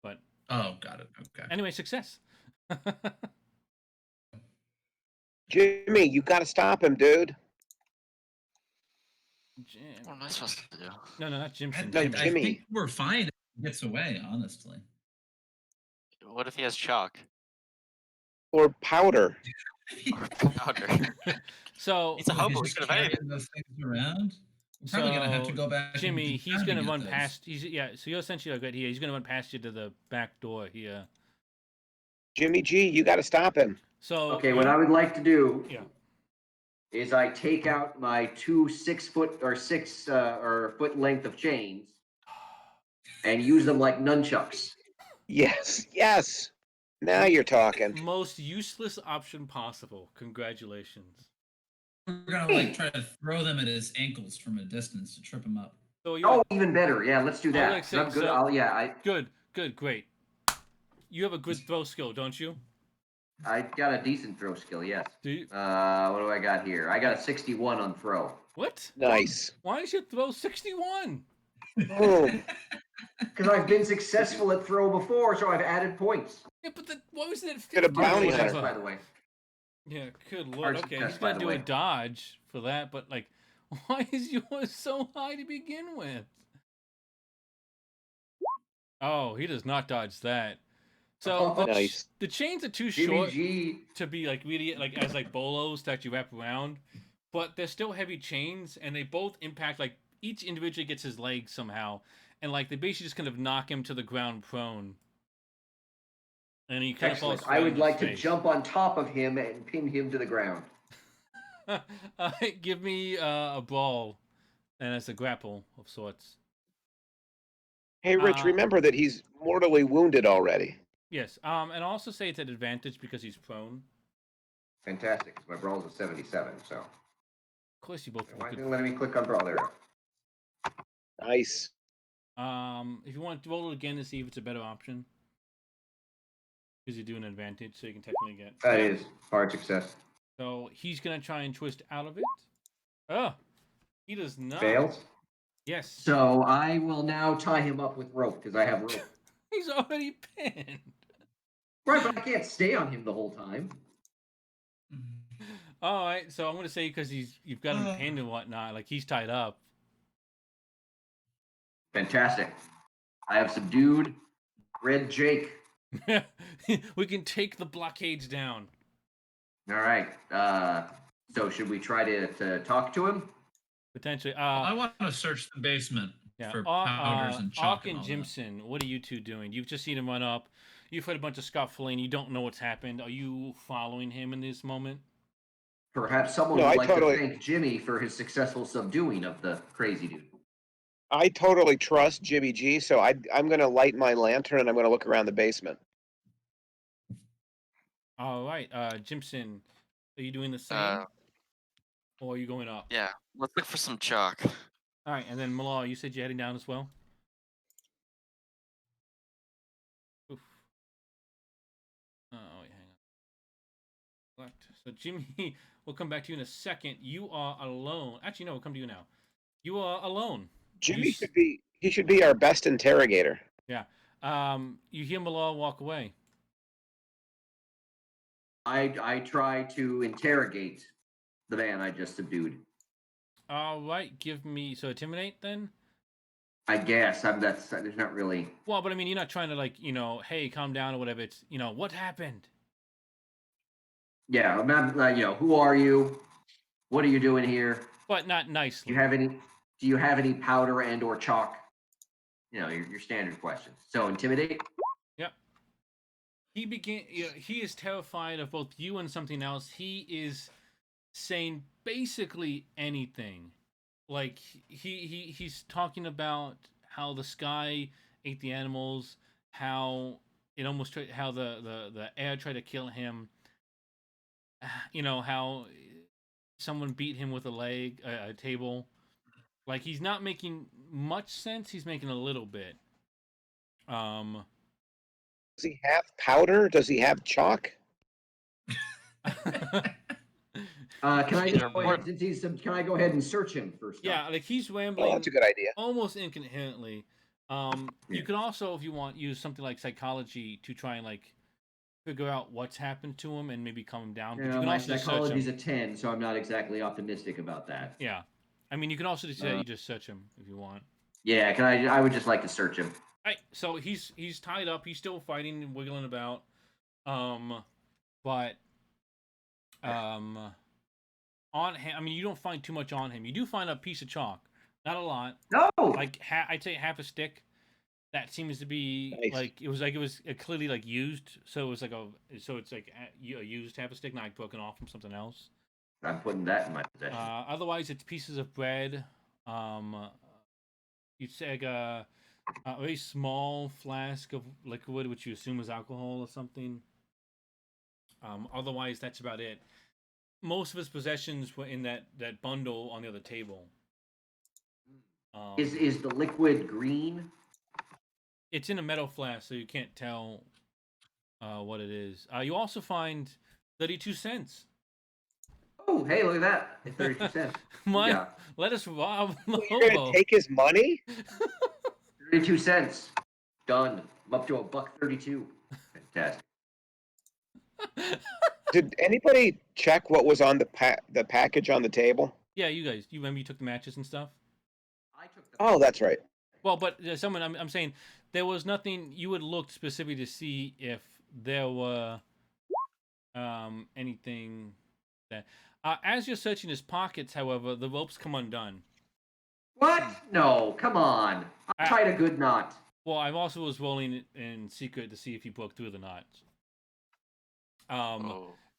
Speaker 1: But
Speaker 5: Oh, got it. Okay.
Speaker 1: anyway, success.
Speaker 2: Jimmy, you got to stop him, dude.
Speaker 1: Jim.
Speaker 4: What am I supposed to do?
Speaker 1: No, not Jimson.
Speaker 2: No,
Speaker 1: Jimmy.
Speaker 5: I
Speaker 2: Jimmy.
Speaker 5: think we're fine if he gets away, honestly.
Speaker 4: What if he has chalk
Speaker 2: Or powder.
Speaker 4: or powder?
Speaker 1: So
Speaker 4: He's a
Speaker 5: He's
Speaker 4: hobo. He
Speaker 5: just
Speaker 4: could have anything.
Speaker 5: carrying those things around. We're probably gonna have to
Speaker 1: So,
Speaker 5: go back. and
Speaker 1: Jimmy,
Speaker 5: do
Speaker 1: he's
Speaker 5: time
Speaker 1: gonna
Speaker 5: get
Speaker 1: run
Speaker 5: those.
Speaker 1: past. So you're essentially like right here. He's gonna run past you to the back door here.
Speaker 2: Jimmy G, you got to stop him.
Speaker 1: So
Speaker 3: Okay, what I would like to do
Speaker 1: Yeah.
Speaker 3: is I take out my 2 6-foot or 6 or foot length of chains and use them like nunchucks.
Speaker 2: Yes. Now you're talking.
Speaker 1: most useless option possible. Congratulations.
Speaker 5: We're gonna like try to throw them at his ankles from a distance to trip him up.
Speaker 1: So you
Speaker 3: Oh, even better. Yeah, let's do that.
Speaker 1: like
Speaker 3: 'Cause I'm
Speaker 1: say,
Speaker 3: good.
Speaker 1: so- good, great. You have a good throw skill, don't you?
Speaker 3: I got a decent throw skill. Yes.
Speaker 1: Do you?
Speaker 3: What do I got here? I got a 61 on throw.
Speaker 1: What?
Speaker 2: Nice.
Speaker 1: Why is your throw 61?
Speaker 2: Boom.
Speaker 3: Because I've been successful at throw before, so I've added points.
Speaker 1: Yeah, but what was that?
Speaker 2: Get a
Speaker 1: 50 or
Speaker 2: bounty
Speaker 1: whatever?
Speaker 2: hunter.
Speaker 3: By the way.
Speaker 1: Yeah, good lord.
Speaker 3: Hard
Speaker 1: Okay,
Speaker 3: success,
Speaker 1: he's
Speaker 3: by
Speaker 1: gonna
Speaker 3: the
Speaker 1: do a
Speaker 3: way.
Speaker 1: dodge for that, but like, why is yours so high to begin with? Oh, he does not dodge that. So
Speaker 3: Oh,
Speaker 2: nice.
Speaker 1: the chains are too
Speaker 3: Jimmy
Speaker 1: short
Speaker 3: G.
Speaker 1: to be like really like as like bolos that you wrap around, but they're still heavy chains, and they both impact like each individually gets his leg somehow, and like they basically just kind of knock him to the ground prone. And he kind
Speaker 3: Excellent.
Speaker 1: of falls.
Speaker 3: I
Speaker 1: flat
Speaker 3: would
Speaker 1: on his
Speaker 3: like to
Speaker 1: face.
Speaker 3: jump on top of him and pin him to the ground.
Speaker 1: Give me a brawl, and it's a grapple of sorts.
Speaker 2: Hey, Rich, remember that he's mortally wounded already.
Speaker 1: Yes. And I'll also say it's an advantage because he's prone.
Speaker 3: Fantastic. 'Cause my brawl's a 77, so.
Speaker 1: Of course, you both.
Speaker 3: Why didn't let me click on brawl there?
Speaker 2: Nice.
Speaker 1: If you want to roll it again to see if it's a better option, because you do an advantage, so you can technically get.
Speaker 3: That is hard success.
Speaker 1: So he's gonna try and twist out of it. Oh, he does not.
Speaker 3: Fails.
Speaker 1: Yes.
Speaker 3: So I will now tie him up with rope because I have rope.
Speaker 1: He's already pinned.
Speaker 3: Right, but I can't stay on him the whole time.
Speaker 1: All right, so I'm gonna say because you've got him pinned and whatnot, like he's tied up.
Speaker 3: Fantastic. I have subdued Red Jake.
Speaker 1: We can take the blockades down.
Speaker 3: All right. So should we try to talk to him?
Speaker 1: Potentially.
Speaker 5: I want to search the basement
Speaker 1: Yeah.
Speaker 5: for powders and chalk
Speaker 1: and
Speaker 5: and all that.
Speaker 1: Jimson, what are you two doing? You've just seen him run up. You've heard a bunch of scuffling. You don't know what's happened. Are you following him in this moment?
Speaker 3: Perhaps someone
Speaker 2: No,
Speaker 3: would
Speaker 2: I
Speaker 3: like
Speaker 2: totally-
Speaker 3: to thank Jimmy for his successful subduing of the crazy dude.
Speaker 2: I totally trust Jimmy G, so I'm going to light my lantern and I'm going to look around the basement.
Speaker 1: All right, Jimson, are you doing the same, or are you going up?
Speaker 4: Yeah, let's look for some chalk.
Speaker 1: All right, and then Merlara, you said you're heading down as well. Oof. Oh wait, hang on. Select. So Jimmy, we'll come back to you in a second. You are alone. Actually, no, we'll come to you now. You are alone.
Speaker 2: Jimmy should be our best interrogator.
Speaker 1: Yeah. You hear Merlara walk away.
Speaker 3: I try to interrogate the man I just subdued.
Speaker 1: All right, give me intimidate then.
Speaker 3: I guess there's not really.
Speaker 1: Well, but I mean, you're not trying to hey, calm down or whatever. It's what happened.
Speaker 3: Yeah, I'm not, who are you? What are you doing here?
Speaker 1: But not nicely.
Speaker 3: Do you have any powder and or chalk? Your standard questions. So intimidate.
Speaker 1: Yep. He is terrified of both you and something else. He is saying basically anything. Like he's talking about how the sky ate the animals, how how the air tried to kill him. How someone beat him with a table. Like he's not making much sense. He's making a little bit.
Speaker 2: Does he have powder? Does he have chalk?
Speaker 3: Can I
Speaker 4: Either
Speaker 3: go ahead, can I go ahead and search him first?
Speaker 1: Yeah, like he's rambling.
Speaker 2: Oh, that's a good idea.
Speaker 1: Almost incoherently. You can also, if you want, use something like psychology to try and figure out what's happened to him and maybe calm him down. But you can
Speaker 3: my
Speaker 1: also just search
Speaker 3: psychology's
Speaker 1: him.
Speaker 3: a 10, so I'm not exactly optimistic about that.
Speaker 1: Yeah, I mean, you can also just say you just search him if you want.
Speaker 3: Yeah, I would just like to search him.
Speaker 1: All right, so he's tied up. He's still fighting and wiggling about. But on him, I mean, you don't find too much on him. You do find a piece of chalk, not a lot.
Speaker 3: No.
Speaker 1: Like I'd say half a stick. That seems to be
Speaker 2: Nice.
Speaker 1: it was clearly used. So it's a used half a stick, not broken off from something else.
Speaker 3: I'm putting that in my possession.
Speaker 1: Otherwise, it's pieces of bread. You'd say a very small flask of liquid, which you assume is alcohol or something. Otherwise, that's about it. Most of his possessions were in that bundle on the other table.
Speaker 3: Is the liquid green?
Speaker 1: It's in a metal flask, so you can't tell what it is. You also find 32 cents.
Speaker 3: Oh, hey, look at that! It's 32 cents. Yeah.
Speaker 1: Let us rob the
Speaker 2: You're going
Speaker 1: hobo.
Speaker 2: to take his money?
Speaker 3: 32 cents. Done. I'm up to $1.32. Fantastic.
Speaker 2: Did anybody check what was on the package on the table?
Speaker 1: Yeah, you guys. You remember you took the matches and stuff?
Speaker 3: I took the.
Speaker 2: Oh, that's right.
Speaker 1: Well, but I'm saying there was nothing you had looked specifically to see if there were anything that. As you're searching his pockets, however, the ropes come undone.
Speaker 3: What? No, come on. I tried a good knot.
Speaker 1: Well, I also was rolling in secret to see if he broke through the knots.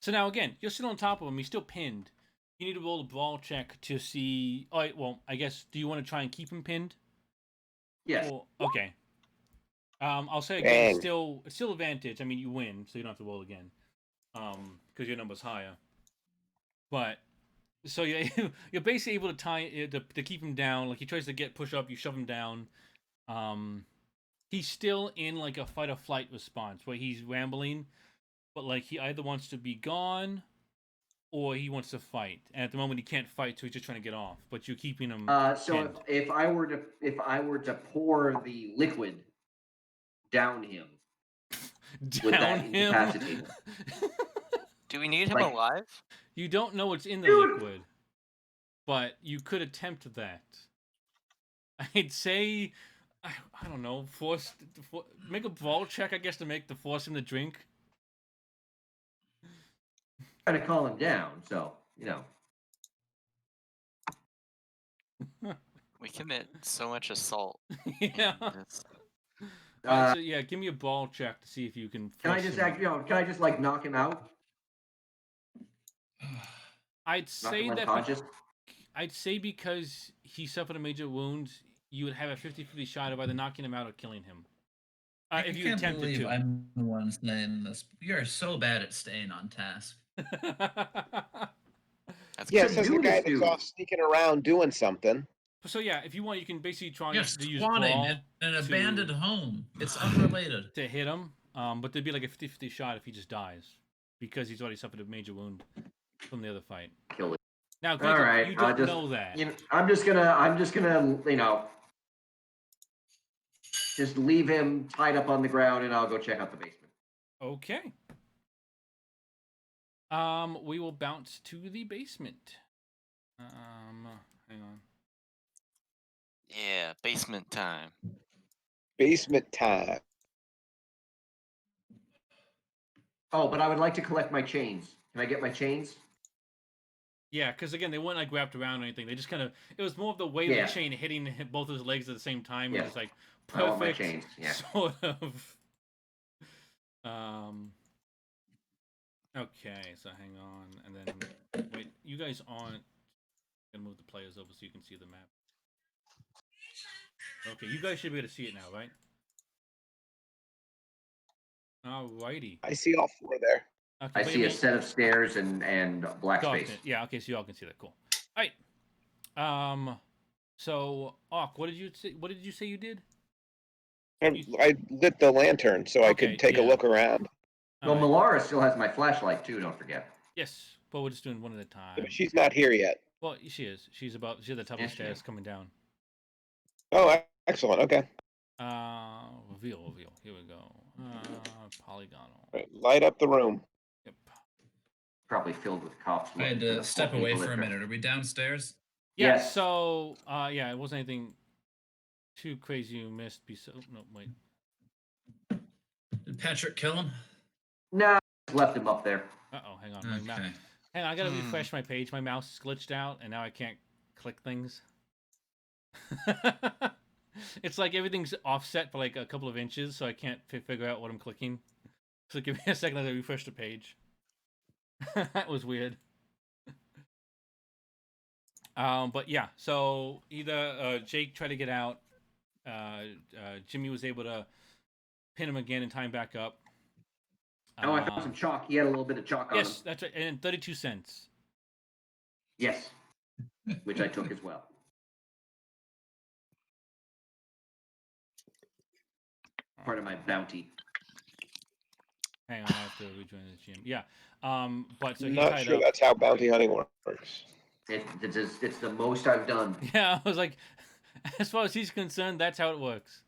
Speaker 1: So now again, you're still on top of him. He's still pinned. You need to roll a brawl check to see. All right. Well, I guess. Do you want to try and keep him pinned?
Speaker 3: Yes.
Speaker 1: Or, okay. I'll say again,
Speaker 2: Dang.
Speaker 1: it's still advantage. I mean, you win, so you don't have to roll again, because your number's higher. But so you're basically able to to keep him down. Like he tries to push up, you shove him down. He's still in like a fight or flight response where he's rambling, but like he either wants to be gone or he wants to fight. And at the moment he can't fight, so he's just trying to get off. But you're keeping him.
Speaker 3: So if I were to pour the liquid down him, would that
Speaker 1: down him.
Speaker 3: incapacitate him?
Speaker 4: Do we need him
Speaker 3: Like-
Speaker 4: alive?
Speaker 1: You don't know what's in the
Speaker 3: Dude.
Speaker 1: liquid, but you could attempt that. I'd say, I don't know, make a ball check, I guess, to force him to drink.
Speaker 3: Trying to calm him down, so
Speaker 4: We commit so much assault.
Speaker 1: Yeah.
Speaker 4: in this.
Speaker 1: Alright, so yeah, give me a ball check to see if you can.
Speaker 3: Can I
Speaker 1: force
Speaker 3: just
Speaker 1: him.
Speaker 3: can I just like knock him out?
Speaker 1: I'd
Speaker 3: Knock
Speaker 1: say
Speaker 3: him
Speaker 1: that.
Speaker 3: unconscious?
Speaker 1: I'd say because he suffered a major wound, you would have a 50-50 shot of either knocking him out or killing him. If you
Speaker 5: can't
Speaker 1: attempted
Speaker 5: believe
Speaker 1: to.
Speaker 5: I'm the one saying this. You are so bad at staying on task.
Speaker 4: That's
Speaker 2: Yeah,
Speaker 3: So
Speaker 2: says the
Speaker 3: do
Speaker 2: guy
Speaker 3: this,
Speaker 2: that's
Speaker 3: dude.
Speaker 2: off sneaking around doing something.
Speaker 1: So yeah, if you want, you can basically try
Speaker 5: You're
Speaker 1: to use
Speaker 5: squatting
Speaker 1: brawl
Speaker 5: in an
Speaker 1: to-
Speaker 5: abandoned home. It's unrelated.
Speaker 1: to hit him. But there'd be like a 50-50 shot if he just dies, because he's already suffered a major wound from the other fight.
Speaker 3: Kill it.
Speaker 1: Now,
Speaker 3: All
Speaker 1: granted,
Speaker 3: right,
Speaker 1: you
Speaker 3: I'll
Speaker 1: don't
Speaker 3: just-
Speaker 1: know that.
Speaker 3: I'm just gonna just leave him tied up on the ground, and I'll go check out the basement.
Speaker 1: Okay. We will bounce to the basement. Hang on.
Speaker 4: Yeah, basement time.
Speaker 2: Basement time.
Speaker 3: Oh, but I would like to collect my chains. Can I get my chains?
Speaker 1: Yeah, because again, they weren't like wrapped around or anything. They just kind of, it was more of the weight
Speaker 3: Yeah.
Speaker 1: of the chain hitting both his legs at the same time.
Speaker 3: Yeah.
Speaker 1: It was like
Speaker 3: I want my
Speaker 1: perfect,
Speaker 3: chains. Yeah.
Speaker 1: sort of. Okay, so hang on, and then wait. You guys aren't gonna move the players over so you can see the map. Okay, you guys should be able to see it now, right? Alrighty.
Speaker 2: I see all four there.
Speaker 1: Okay,
Speaker 3: I
Speaker 1: but
Speaker 3: see a
Speaker 1: mean-
Speaker 3: set of stairs and black
Speaker 1: darkness.
Speaker 3: space.
Speaker 1: Yeah. Okay, so you all can see that. Cool. All right. So, Ark, what did you say? What did you say you did?
Speaker 2: I lit the lantern so I
Speaker 1: Okay,
Speaker 2: could take
Speaker 1: yeah.
Speaker 2: a look around.
Speaker 3: Well,
Speaker 1: Alright.
Speaker 3: Merlara still has my flashlight too. Don't forget.
Speaker 1: Yes, but we're just doing one at a time.
Speaker 2: But she's not here yet.
Speaker 1: Well, she is. She's at the top of
Speaker 3: Yeah,
Speaker 1: the
Speaker 3: she
Speaker 1: stairs
Speaker 3: is.
Speaker 1: coming down.
Speaker 2: Oh, excellent. Okay.
Speaker 1: Reveal. Here we go. Polygonal.
Speaker 2: Right, light up the room.
Speaker 1: Yep.
Speaker 3: Probably filled with cops.
Speaker 5: I had
Speaker 3: looking for
Speaker 5: to
Speaker 3: the
Speaker 5: step
Speaker 3: poor
Speaker 5: away
Speaker 3: people
Speaker 5: for a
Speaker 3: that-
Speaker 5: minute. Are we downstairs?
Speaker 1: Yeah.
Speaker 3: Yes.
Speaker 1: So, yeah, it wasn't anything too crazy you missed. No, wait.
Speaker 5: Did Patrick kill him?
Speaker 3: Nah, left him up there.
Speaker 1: Hang on. My
Speaker 5: Okay.
Speaker 1: hang on, I gotta refresh my page. My mouse is glitched out, and now I can't click things. It's like everything's offset for like a couple of inches, so I can't figure out what I'm clicking. So give me a second as I refresh the page. That was weird. But yeah, so either Jake tried to get out, Jimmy was able to pin him again and tie him back up.
Speaker 3: Oh, I found some chalk. He had a little bit of chalk on him.
Speaker 1: Yes, that's right, and 32 cents.
Speaker 3: Yes, which I took as well. Part of my bounty.
Speaker 1: Hang on, I have to rejoin the gym. Yeah, but so he
Speaker 2: Not
Speaker 1: tied
Speaker 2: sure
Speaker 1: up.
Speaker 2: that's how bounty hunting works.
Speaker 3: It's the most I've done.
Speaker 1: Yeah, I was like, as far as he's concerned, that's how it works.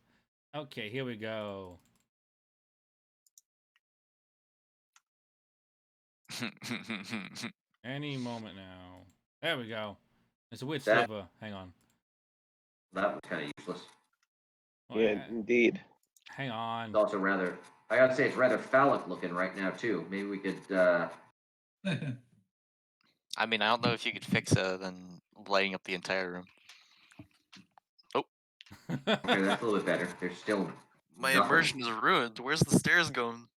Speaker 1: Okay, here we go. Any moment now. There we go. It's a weird
Speaker 3: That-
Speaker 1: sliver. Hang on.
Speaker 3: That was kind of useless.
Speaker 1: Oh,
Speaker 2: Yeah, indeed.
Speaker 1: Hang on.
Speaker 3: It's also rather. I gotta say, it's rather phallic looking right now too. Maybe we could.
Speaker 4: I mean, I don't know if you could fix it than lighting up the entire room.
Speaker 3: Okay, that's a little bit better. There's still.
Speaker 4: My
Speaker 3: nothing.
Speaker 4: immersion is ruined. Where's the stairs going?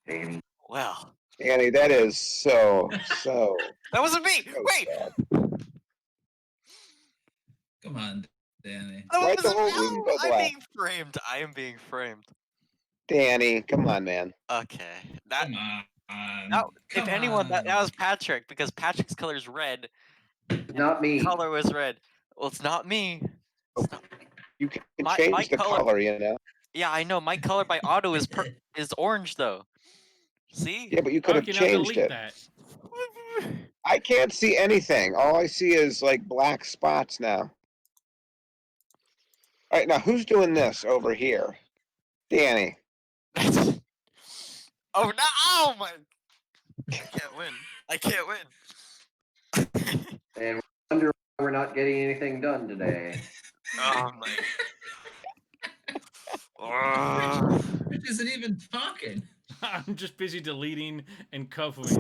Speaker 3: Danny.
Speaker 4: Well,
Speaker 2: Danny, that is so.
Speaker 4: That wasn't me.
Speaker 2: so
Speaker 4: Wait,
Speaker 2: sad.
Speaker 5: Come on, Danny.
Speaker 4: that
Speaker 2: Why'd the
Speaker 4: wasn't
Speaker 2: whole
Speaker 4: me.
Speaker 2: room go
Speaker 4: I'm
Speaker 2: black?
Speaker 4: being framed. I am being framed.
Speaker 2: Danny, come on, man.
Speaker 4: Okay, that.
Speaker 5: Come on.
Speaker 4: Now, if
Speaker 5: Come
Speaker 4: anyone, that
Speaker 5: on.
Speaker 4: was Patrick because Patrick's color is red.
Speaker 3: Not me.
Speaker 4: Color was red. Well, it's not me. It's not,
Speaker 2: You can
Speaker 4: my
Speaker 2: change the
Speaker 4: color.
Speaker 2: color, you know.
Speaker 4: Yeah, I know. My color by auto is is orange though. See?
Speaker 2: Yeah, but you could have
Speaker 1: Okay, now
Speaker 2: changed
Speaker 1: delete
Speaker 2: it.
Speaker 1: that.
Speaker 2: I can't see anything. All I see is like black spots now. All right, now who's doing this over here? Danny.
Speaker 4: Oh no! Oh my! I can't win. I can't win.
Speaker 3: And we wonder why we're not getting anything done today.
Speaker 4: Oh my! Ugh.
Speaker 5: Rich isn't even talking.
Speaker 1: I'm just busy deleting and covering.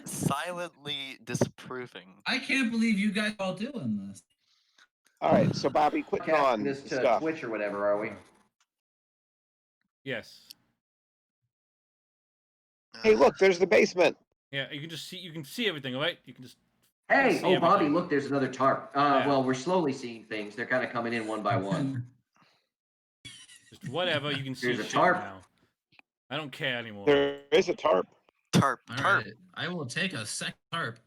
Speaker 4: Silently disapproving.
Speaker 5: I can't believe you guys are all doing this.
Speaker 2: All right, so Bobby, quit
Speaker 3: Casting
Speaker 2: on
Speaker 3: this to
Speaker 2: stuff.
Speaker 3: Twitch or whatever, are we?
Speaker 1: Yes.
Speaker 2: Hey, look, there's the basement.
Speaker 1: Yeah, you can see everything, all right? You can just
Speaker 3: Hey,
Speaker 1: see
Speaker 3: oh Bobby,
Speaker 1: everything.
Speaker 3: look, there's another tarp.
Speaker 1: Yeah.
Speaker 3: Well, we're slowly seeing things. They're kind of coming in one by one.
Speaker 1: just whatever, you can see
Speaker 3: Here's a
Speaker 1: shit
Speaker 3: tarp.
Speaker 1: now. I don't care anymore.
Speaker 2: There is a tarp.
Speaker 4: Tarp.
Speaker 5: All
Speaker 4: Tarp.
Speaker 5: right, I will take a second tarp.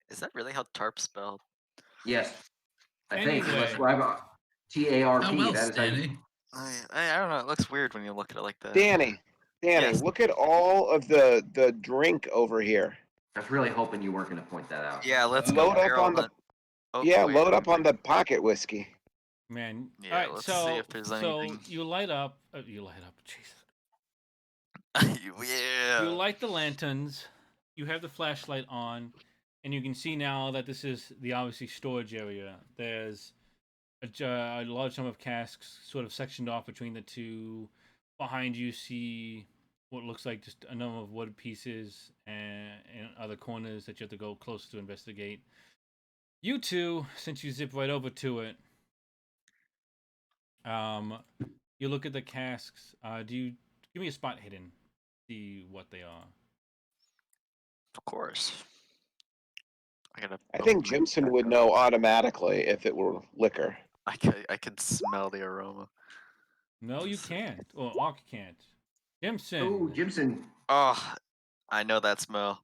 Speaker 4: Is that really how tarp spelled?
Speaker 3: Yes, I think.
Speaker 1: Anyway.
Speaker 3: Unless I'm TARP.
Speaker 5: How well,
Speaker 3: That is how you-
Speaker 5: Danny?
Speaker 4: I don't know. It looks weird when you look at it like that.
Speaker 2: Danny,
Speaker 4: Yes.
Speaker 2: look at all of the drink over here.
Speaker 3: I was really hoping you weren't going to point that out.
Speaker 4: Yeah, let's
Speaker 2: Load
Speaker 4: go.
Speaker 2: up on the
Speaker 4: Oh,
Speaker 2: yeah,
Speaker 4: wait,
Speaker 2: load
Speaker 4: wait,
Speaker 2: up on
Speaker 4: wait.
Speaker 2: the pocket whiskey.
Speaker 1: Man.
Speaker 4: Yeah,
Speaker 1: all right,
Speaker 4: let's
Speaker 1: so,
Speaker 4: see if there's anything.
Speaker 1: So you light up. Jesus.
Speaker 4: Yeah.
Speaker 1: You light the lanterns. You have the flashlight on, and you can see now that this is the obviously storage area. There's a large number of casks sort of sectioned off between the two. Behind you see what looks like just a number of wood pieces and other corners that you have to go close to investigate. You two, since you zip right over to it, you look at the casks. Do you give me a spot hidden? See what they are.
Speaker 4: Of course.
Speaker 2: I think Jimson would know automatically if it were liquor.
Speaker 4: I could smell the aroma.
Speaker 1: No, you can't. Or Ark can't. Jimson.
Speaker 3: Oh, Jimson.
Speaker 4: Oh, I know that smell.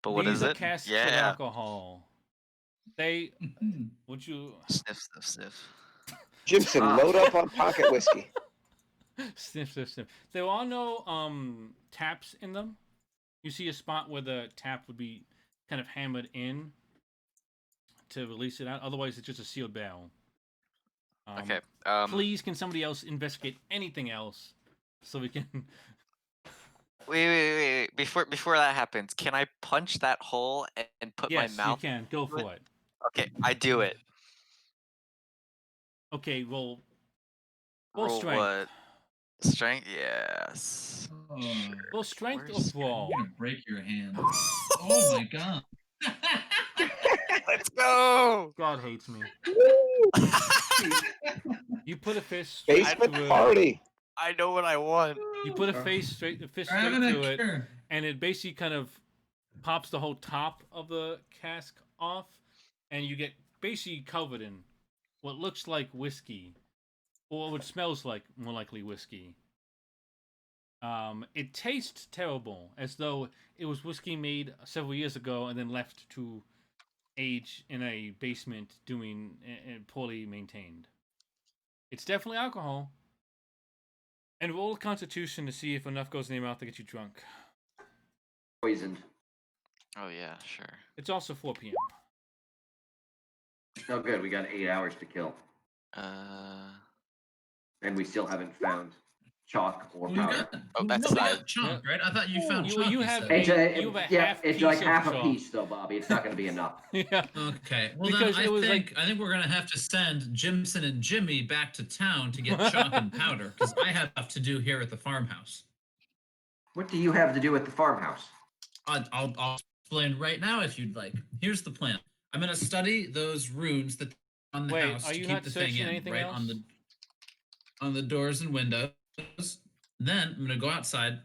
Speaker 4: But what
Speaker 1: These
Speaker 4: is
Speaker 1: are
Speaker 4: it?
Speaker 1: casks of
Speaker 4: Yeah.
Speaker 1: alcohol. They. Would you
Speaker 4: Sniff, sniff, sniff.
Speaker 2: Jimson, load up on pocket whiskey.
Speaker 1: sniff, sniff, sniff? There are no taps in them. You see a spot where the tap would be kind of hammered in to release it out. Otherwise, it's just a sealed barrel.
Speaker 4: Okay.
Speaker 1: Please, can somebody else investigate anything else so we can?
Speaker 4: Wait. Before that happens, can I punch that hole and put
Speaker 1: Yes,
Speaker 4: my mouth?
Speaker 1: you can. Go for it.
Speaker 4: Okay, I do it.
Speaker 1: Okay, roll
Speaker 4: Roll
Speaker 1: strength.
Speaker 4: what? Strength? Yes.
Speaker 5: Oh,
Speaker 1: Roll strength
Speaker 4: Where's-
Speaker 1: or brawl.
Speaker 5: I'm gonna break your hand. Oh my god.
Speaker 4: Let's go!
Speaker 1: God hates me. You put a fist straight
Speaker 2: Basement
Speaker 1: through it.
Speaker 2: party.
Speaker 4: I know what I want.
Speaker 1: You put a fist straight
Speaker 5: Having a
Speaker 1: through it,
Speaker 5: cure.
Speaker 1: and it basically kind of pops the whole top of the cask off, and you get basically covered in what looks like whiskey, or what smells like more likely whiskey. It tastes terrible, as though it was whiskey made several years ago and then left to age in a basement, doing poorly maintained. It's definitely alcohol. And roll Constitution to see if enough goes in your mouth to get you drunk.
Speaker 3: Poisoned.
Speaker 4: Oh yeah, sure.
Speaker 1: It's also 4 p.m.
Speaker 3: Oh, good. We got 8 hours to kill. And we still haven't found chalk or
Speaker 5: Well, you
Speaker 3: powder.
Speaker 5: got,
Speaker 4: Oh,
Speaker 5: no,
Speaker 4: that's
Speaker 5: we
Speaker 4: fine.
Speaker 5: got chunk, right? I thought you found
Speaker 1: You-
Speaker 5: chunk.
Speaker 1: you
Speaker 5: you
Speaker 1: have
Speaker 5: said.
Speaker 1: a-
Speaker 3: It's like half a
Speaker 1: chalk.
Speaker 3: piece, though, Bobby. It's not going to be enough.
Speaker 1: Yeah.
Speaker 5: Okay. Well,
Speaker 1: Because
Speaker 5: then
Speaker 1: it was
Speaker 5: I think we're gonna have to send Jimson and Jimmy back to town to get chalk and powder because I have stuff to do here at the farmhouse.
Speaker 3: What do you have to do at the farmhouse?
Speaker 5: I'll explain right now if you'd like. Here's the plan. I'm gonna study those runes that on the
Speaker 1: Wait,
Speaker 5: house
Speaker 1: are
Speaker 5: to
Speaker 1: you
Speaker 5: keep
Speaker 1: not
Speaker 5: the thing
Speaker 1: searching
Speaker 5: in,
Speaker 1: anything
Speaker 5: right
Speaker 1: else?
Speaker 5: on the doors and windows. Then I'm gonna go outside.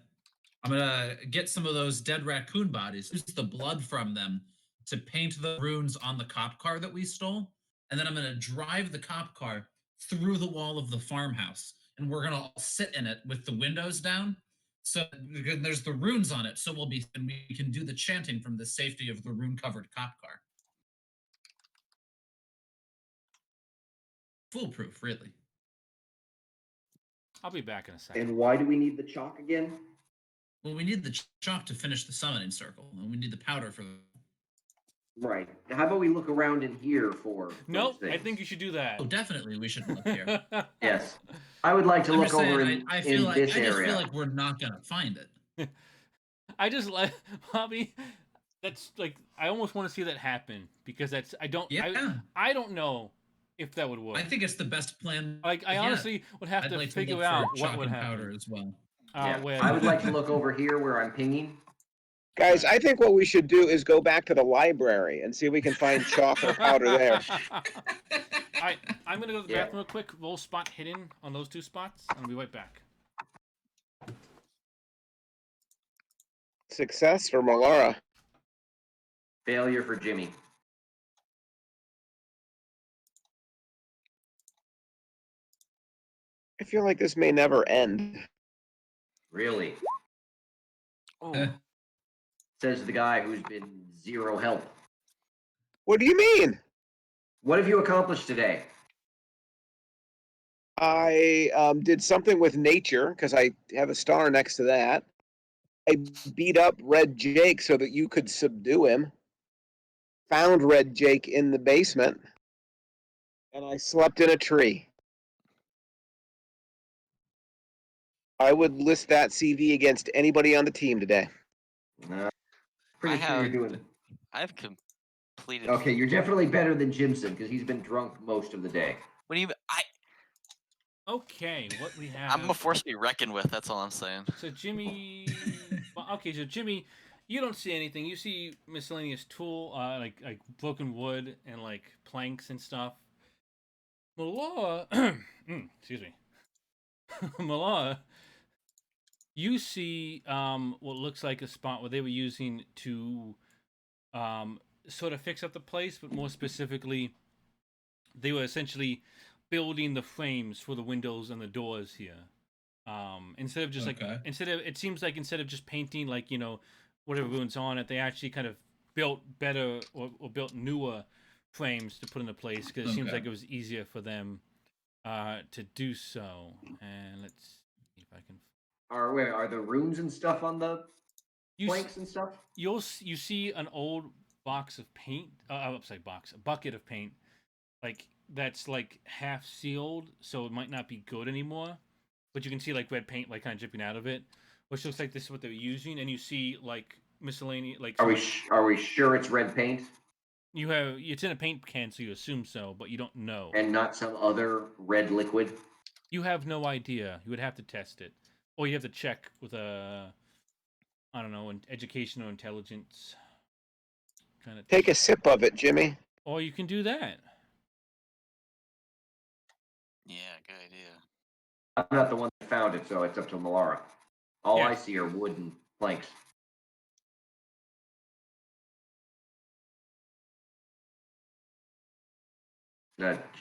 Speaker 5: I'm gonna get some of those dead raccoon bodies, use the blood from them to paint the runes on the cop car that we stole, and then I'm gonna drive the cop car through the wall of the farmhouse, and we're gonna all sit in it with the windows down. So there's the runes on it, so and we can do the chanting from the safety of the rune-covered cop car. Foolproof, really.
Speaker 1: I'll be back in a second.
Speaker 3: And why do we need the chalk again?
Speaker 5: Well, we need the chalk to finish the summoning circle, and we need the powder for the...
Speaker 3: Right. How about we look around in here for
Speaker 1: Nope,
Speaker 3: those
Speaker 1: I
Speaker 3: things?
Speaker 1: think you should do that.
Speaker 5: Oh, definitely, we should look here.
Speaker 3: Yes. I would like to
Speaker 5: I'm
Speaker 3: look
Speaker 5: just saying,
Speaker 3: over in,
Speaker 5: I
Speaker 3: in
Speaker 5: feel like
Speaker 3: this
Speaker 5: I just
Speaker 3: area.
Speaker 5: feel like we're not gonna find it.
Speaker 1: I just like Bobby. That's like I almost want to see that happen because that's I don't know if that would work.
Speaker 5: I think it's the best plan.
Speaker 1: Like I
Speaker 5: yet.
Speaker 1: honestly would have
Speaker 5: I'd
Speaker 1: to
Speaker 5: like
Speaker 1: figure
Speaker 5: look for
Speaker 1: out what
Speaker 5: chalk
Speaker 1: would
Speaker 5: and
Speaker 1: happen.
Speaker 5: powder as well.
Speaker 3: Yeah.
Speaker 1: Where
Speaker 3: I would like to look over here where I'm pinging.
Speaker 2: Guys, I think what we should do is go back to the library and see if we can find chalk or powder there.
Speaker 1: I'm gonna go to the
Speaker 3: Yeah.
Speaker 1: bathroom real quick. Roll spot hidden on those two spots. I'll be right back.
Speaker 2: Success for Merlara.
Speaker 3: Failure for Jimmy.
Speaker 2: I feel like this may never end.
Speaker 3: Really?
Speaker 4: Oh,
Speaker 3: Says the guy who's been zero help.
Speaker 2: What do you mean?
Speaker 3: What have you accomplished today?
Speaker 2: I did something with nature because I have a star next to that. I beat up Red Jake so that you could subdue him. Found Red Jake in the basement. And I slept in a tree. I would list that CV against anybody on the team today.
Speaker 3: Pretty
Speaker 4: I
Speaker 3: sure you're
Speaker 4: have-
Speaker 3: doing.
Speaker 4: I've completed.
Speaker 3: Okay, you're definitely better than Jimson because he's been drunk most of the day.
Speaker 4: What do you?
Speaker 1: Okay, what we have.
Speaker 4: I'm a force to be reckoned with. That's all I'm saying.
Speaker 1: So Jimmy, well, okay, so Jimmy, you don't see anything. You see miscellaneous tool, like broken wood and like planks and stuff. Merlara, excuse me, Merlara, you see what looks like a spot where they were using to sort of fix up the place, but more specifically, they were essentially building the frames for the windows and the doors here. Instead of just it seems like instead of just painting like whatever ruins on it, they actually kind of built better or built newer frames to put into place because it seems like it was easier for them to do so. And let's see if I can.
Speaker 3: Are the runes and stuff on the planks and stuff?
Speaker 1: You see an old box of paint. A bucket of paint, like that's like half sealed, so it might not be good anymore. But you can see like red paint like kind of dripping out of it, which looks like this is what they're using. And you see like miscellaneous like.
Speaker 3: Are we sure it's red paint?
Speaker 1: It's in a paint can, so you assume so, but you don't know.
Speaker 3: And not some other red liquid?
Speaker 1: You have no idea. You would have to test it, or you have to check with an education or intelligence kind of.
Speaker 2: Take a sip of it, Jimmy.
Speaker 1: Or you can do that.
Speaker 4: Yeah, good idea.
Speaker 3: I'm not the one that found it, so it's up to Merlara. All
Speaker 1: Yeah.
Speaker 3: I see are wooden planks.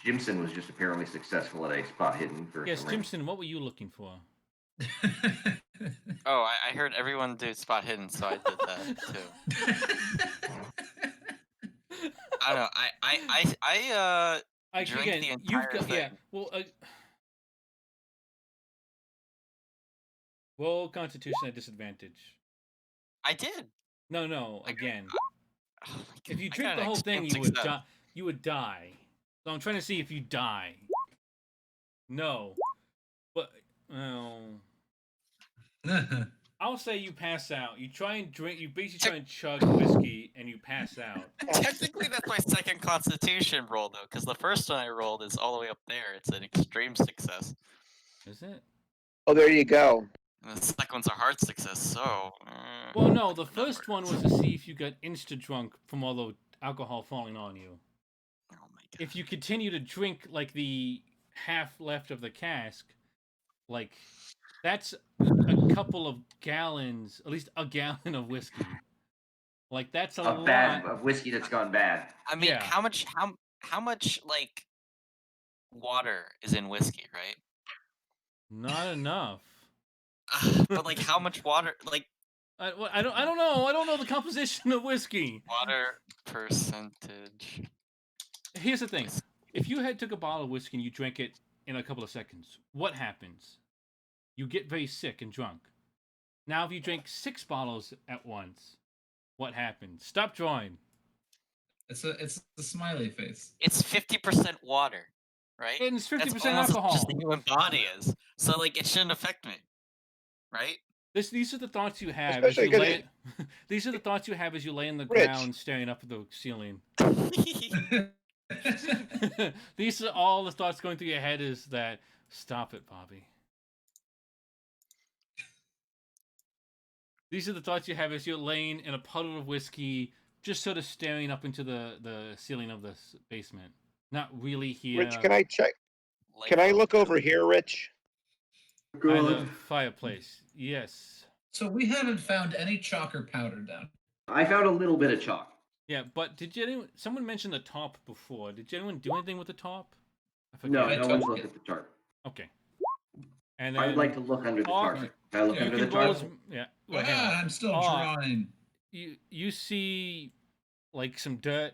Speaker 3: Jimson was just apparently successful at a spot hidden for
Speaker 1: Yes,
Speaker 3: some reason.
Speaker 1: Jimson, what were you looking for?
Speaker 4: Oh, I heard everyone do spot hidden, so I did that too. I don't know. I drank the entire thing.
Speaker 1: Yeah. Well, roll Constitution at disadvantage.
Speaker 4: I did.
Speaker 1: No. Again,
Speaker 4: Oh my
Speaker 1: if you
Speaker 4: God, I
Speaker 1: drink
Speaker 4: got
Speaker 1: the
Speaker 4: an
Speaker 1: whole thing,
Speaker 4: extreme
Speaker 1: you would
Speaker 4: success.
Speaker 1: die. You would die. So I'm trying to see if you die. No, but I'll say you pass out. You try and drink. You basically try and chug whiskey, and you pass out.
Speaker 4: Technically, that's my second Constitution roll, though, because the first one I rolled is all the way up there. It's an extreme success.
Speaker 1: Is it?
Speaker 2: Oh, there you go.
Speaker 4: And the second one's a hard success, so...
Speaker 1: Well, no. The first one was to see if you got insta drunk from all the alcohol falling on you.
Speaker 4: Oh my God.
Speaker 1: If you continue to drink like the half left of the cask, like That's a couple of gallons, at least a gallon of whiskey. Like that's a
Speaker 3: A
Speaker 1: lot.
Speaker 3: bad of whiskey that's gone bad.
Speaker 4: I mean,
Speaker 1: Yeah.
Speaker 4: how much like water is in whiskey, right?
Speaker 1: Not enough.
Speaker 4: But like, how much water? Like
Speaker 1: I don't know. I don't know the composition of whiskey.
Speaker 4: water percentage.
Speaker 1: Here's the thing:
Speaker 4: Whiskey.
Speaker 1: if you had took a bottle of whiskey and you drank it in a couple of seconds, what happens? You get very sick and drunk. Now, if you drink 6 bottles at once, what happens? Stop drawing.
Speaker 5: It's a smiley face.
Speaker 4: It's 50% water, right?
Speaker 1: And it's 50%
Speaker 4: That's almost
Speaker 1: alcohol.
Speaker 4: just the human body is. So like, it shouldn't affect me, right?
Speaker 1: These are the thoughts you have
Speaker 2: Especially
Speaker 1: as you
Speaker 2: 'cause
Speaker 1: lay. These are the thoughts you have as you lay on the
Speaker 2: Rich.
Speaker 1: ground, staring up at the ceiling. These are all the thoughts going through your head. Is that stop it, Bobby? These are the thoughts you have as you're laying in a puddle of whiskey, just sort of staring up into the ceiling of the basement. Not really here.
Speaker 2: Rich, can I check?
Speaker 4: Like,
Speaker 2: Can I look over here, Rich?
Speaker 1: By the fireplace. Yes.
Speaker 5: So we haven't found any chalk or powder down.
Speaker 3: I found a little bit of chalk.
Speaker 1: Yeah, but someone mentioned the top before. Did anyone do anything with the top? I forget.
Speaker 3: No,
Speaker 5: I
Speaker 3: no one's
Speaker 5: took
Speaker 3: looked
Speaker 5: it.
Speaker 3: at the chart.
Speaker 1: Okay. And then
Speaker 3: I would like to look under the
Speaker 1: Ark,
Speaker 3: chart. Can I look
Speaker 5: yeah,
Speaker 3: under
Speaker 1: you
Speaker 3: the
Speaker 1: can roll
Speaker 3: chart?
Speaker 1: yeah. Well, hang on.
Speaker 5: I'm still
Speaker 1: Ark,
Speaker 5: drawing.
Speaker 1: You see like some dirt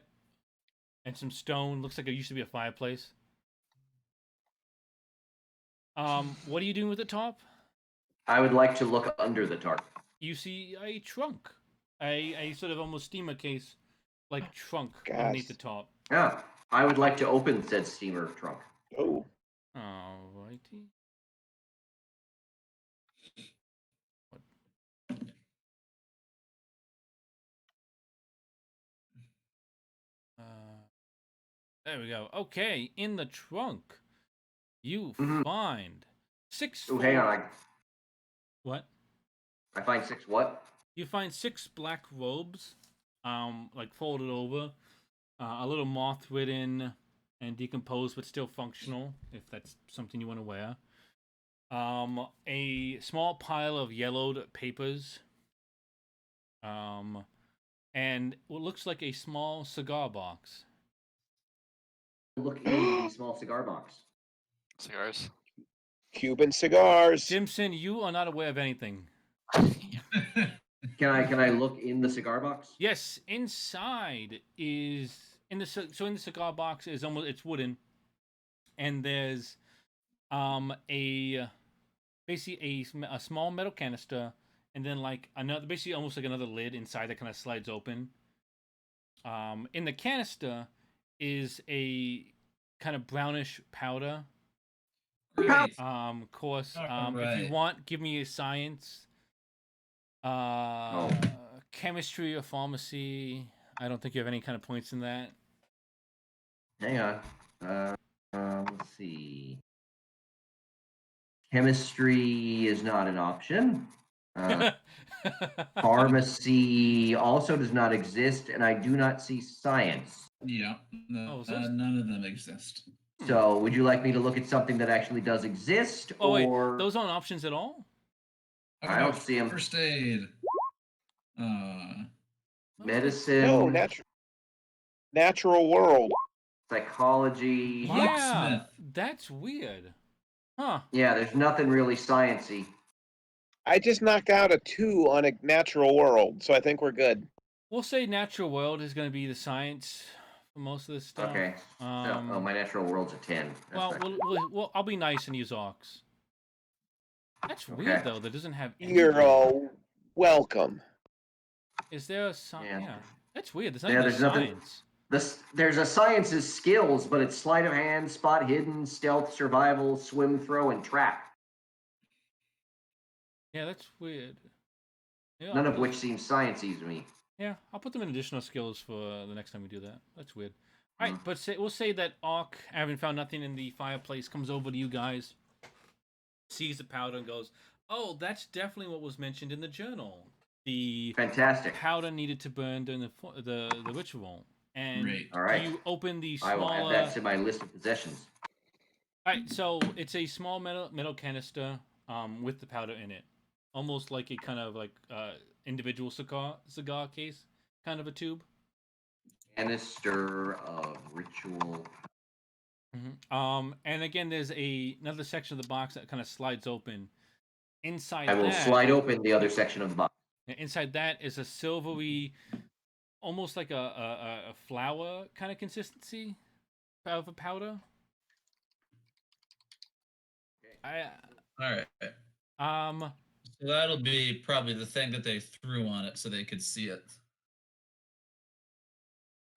Speaker 1: and some stone. Looks like it used to be a fireplace. What are you doing with the top?
Speaker 3: I would like to look under the tarp.
Speaker 1: You see a trunk, a sort of almost steamer case, like trunk
Speaker 2: Gosh.
Speaker 1: underneath the top.
Speaker 3: Yeah, I would like to open said steamer trunk.
Speaker 2: Oh,
Speaker 1: Alrighty. There we go. Okay, in the trunk, you
Speaker 3: Mhm.
Speaker 1: find 6.
Speaker 3: Oh, hang on.
Speaker 1: What?
Speaker 3: I find 6 what?
Speaker 1: You find 6 black robes, like folded over, a little moth-ridden and decomposed, but still functional, if that's something you want to wear. A small pile of yellowed papers, and what looks like a small cigar box.
Speaker 3: Look in the small cigar box.
Speaker 4: Cigars.
Speaker 2: Cuban cigars.
Speaker 1: Jimson, you are not aware of anything.
Speaker 3: Can I look in the cigar box?
Speaker 1: Yes, inside is in the cigar box is almost it's wooden, and there's basically a small metal canister, and then like another basically almost like another lid inside that kind of slides open. In the canister is a kind of brownish powder.
Speaker 5: Great.
Speaker 1: Course. If you
Speaker 5: Alright.
Speaker 1: want, give me a science. Chemistry or pharmacy. I don't think you have any kind of points in that.
Speaker 3: Hang on. Let's see. Chemistry is not an option. Pharmacy also does not exist, and I do not see science.
Speaker 5: Yeah. No,
Speaker 1: so it's-
Speaker 5: none of them exist.
Speaker 3: So, would you like me to look at something that actually does exist,
Speaker 1: Oh wait,
Speaker 3: or
Speaker 1: those aren't options at all?
Speaker 5: How
Speaker 3: I don't
Speaker 5: about
Speaker 3: see 'em.
Speaker 5: First aid.
Speaker 3: medicine,
Speaker 2: No, natural world.
Speaker 3: psychology?
Speaker 1: Yeah,
Speaker 5: Locksmith.
Speaker 1: that's weird. Huh.
Speaker 3: Yeah, there's nothing really sciencey.
Speaker 2: I just knocked out a 2 on a natural world, so I think we're good.
Speaker 1: We'll say natural world is going to be the science for most of this stuff.
Speaker 3: Okay. So, my natural world's a 10. That's
Speaker 1: Well,
Speaker 3: not-
Speaker 1: well, I'll be nice and use Ox. That's weird
Speaker 3: Okay.
Speaker 1: though. That doesn't have. any
Speaker 2: You're
Speaker 1: weird.
Speaker 2: all welcome.
Speaker 1: Is there a science?
Speaker 3: Yeah.
Speaker 1: Yeah, that's weird. There's not
Speaker 3: Yeah,
Speaker 1: even
Speaker 3: there's nothing-
Speaker 1: science.
Speaker 3: There's a science's skills, but it's sleight of hand, spot hidden, stealth, survival, swim, throw, and trap.
Speaker 1: Yeah, that's weird. Yeah,
Speaker 3: None
Speaker 1: I'll
Speaker 3: of
Speaker 1: put-
Speaker 3: which seems sciencey to me.
Speaker 1: Yeah, I'll put them in additional skills for the next time we do that. That's weird. All right,
Speaker 3: Mm.
Speaker 1: but we'll say that Ark, having found nothing in the fireplace, comes over to you guys, sees the powder, and goes, "Oh, that's definitely what was mentioned in the journal. The
Speaker 3: Fantastic.
Speaker 1: powder needed to burn during the ritual." And
Speaker 5: Great.
Speaker 3: All right.
Speaker 1: you open the
Speaker 3: I will
Speaker 1: smaller.
Speaker 3: add that to my list of possessions.
Speaker 1: All right, so it's a small metal canister. with the powder in it, almost like a kind of like individual cigar case, kind of a tube.
Speaker 3: Canister of ritual.
Speaker 1: And again, there's another section of the box that kind of slides open. Inside
Speaker 3: I will
Speaker 1: that,
Speaker 3: slide open the other section of the box.
Speaker 1: inside that is a silvery, almost like a flour kind of consistency of a powder.
Speaker 3: Okay.
Speaker 5: All right. So that'll be probably the thing that they threw on it so they could see it.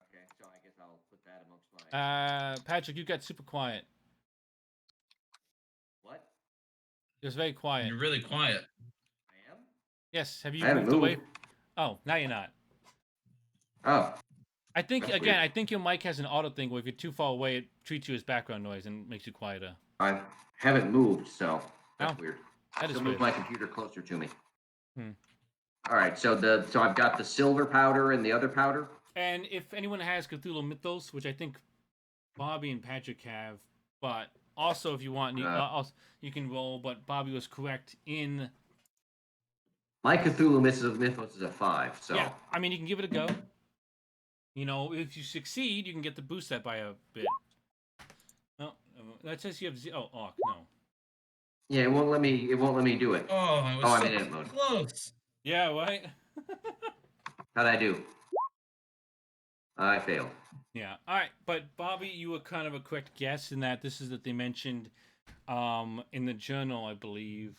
Speaker 3: Okay, so I guess I'll put that amongst my.
Speaker 1: Patrick, you got super quiet.
Speaker 3: What?
Speaker 1: It was very quiet.
Speaker 5: You're really quiet.
Speaker 3: I am?
Speaker 1: Yes. Have you
Speaker 3: I haven't
Speaker 1: moved away?
Speaker 3: moved.
Speaker 1: Oh, now you're not.
Speaker 3: Oh.
Speaker 1: I think
Speaker 3: That's
Speaker 1: again,
Speaker 3: weird.
Speaker 1: I think your mic has an auto thing where if you're too far away, it treats you as background noise and makes you quieter.
Speaker 3: I haven't moved, so that's
Speaker 1: Oh,
Speaker 3: weird.
Speaker 1: that is
Speaker 3: So
Speaker 1: weird.
Speaker 3: move my computer closer to me.
Speaker 1: Hmm.
Speaker 3: All right, so I've got the silver powder and the other powder.
Speaker 1: And if anyone has Cthulhu Mythos, which I think Bobby and Patrick have, but also if you want, also, you can roll. But Bobby was correct in.
Speaker 3: My Cthulhu Mythos is a 5, so
Speaker 1: Yeah, I mean you can give it a go. You know, if you succeed, you can get the boost that by a bit. No, that says you have no.
Speaker 3: yeah, it won't let me do it.
Speaker 5: Oh, I was
Speaker 3: I'm
Speaker 5: so
Speaker 3: in edit mode.
Speaker 5: close.
Speaker 1: Yeah, right.
Speaker 3: How'd I do? I failed.
Speaker 1: Yeah. All right, but Bobby, you were kind of a correct guess in that this is that they mentioned in the journal, I believe.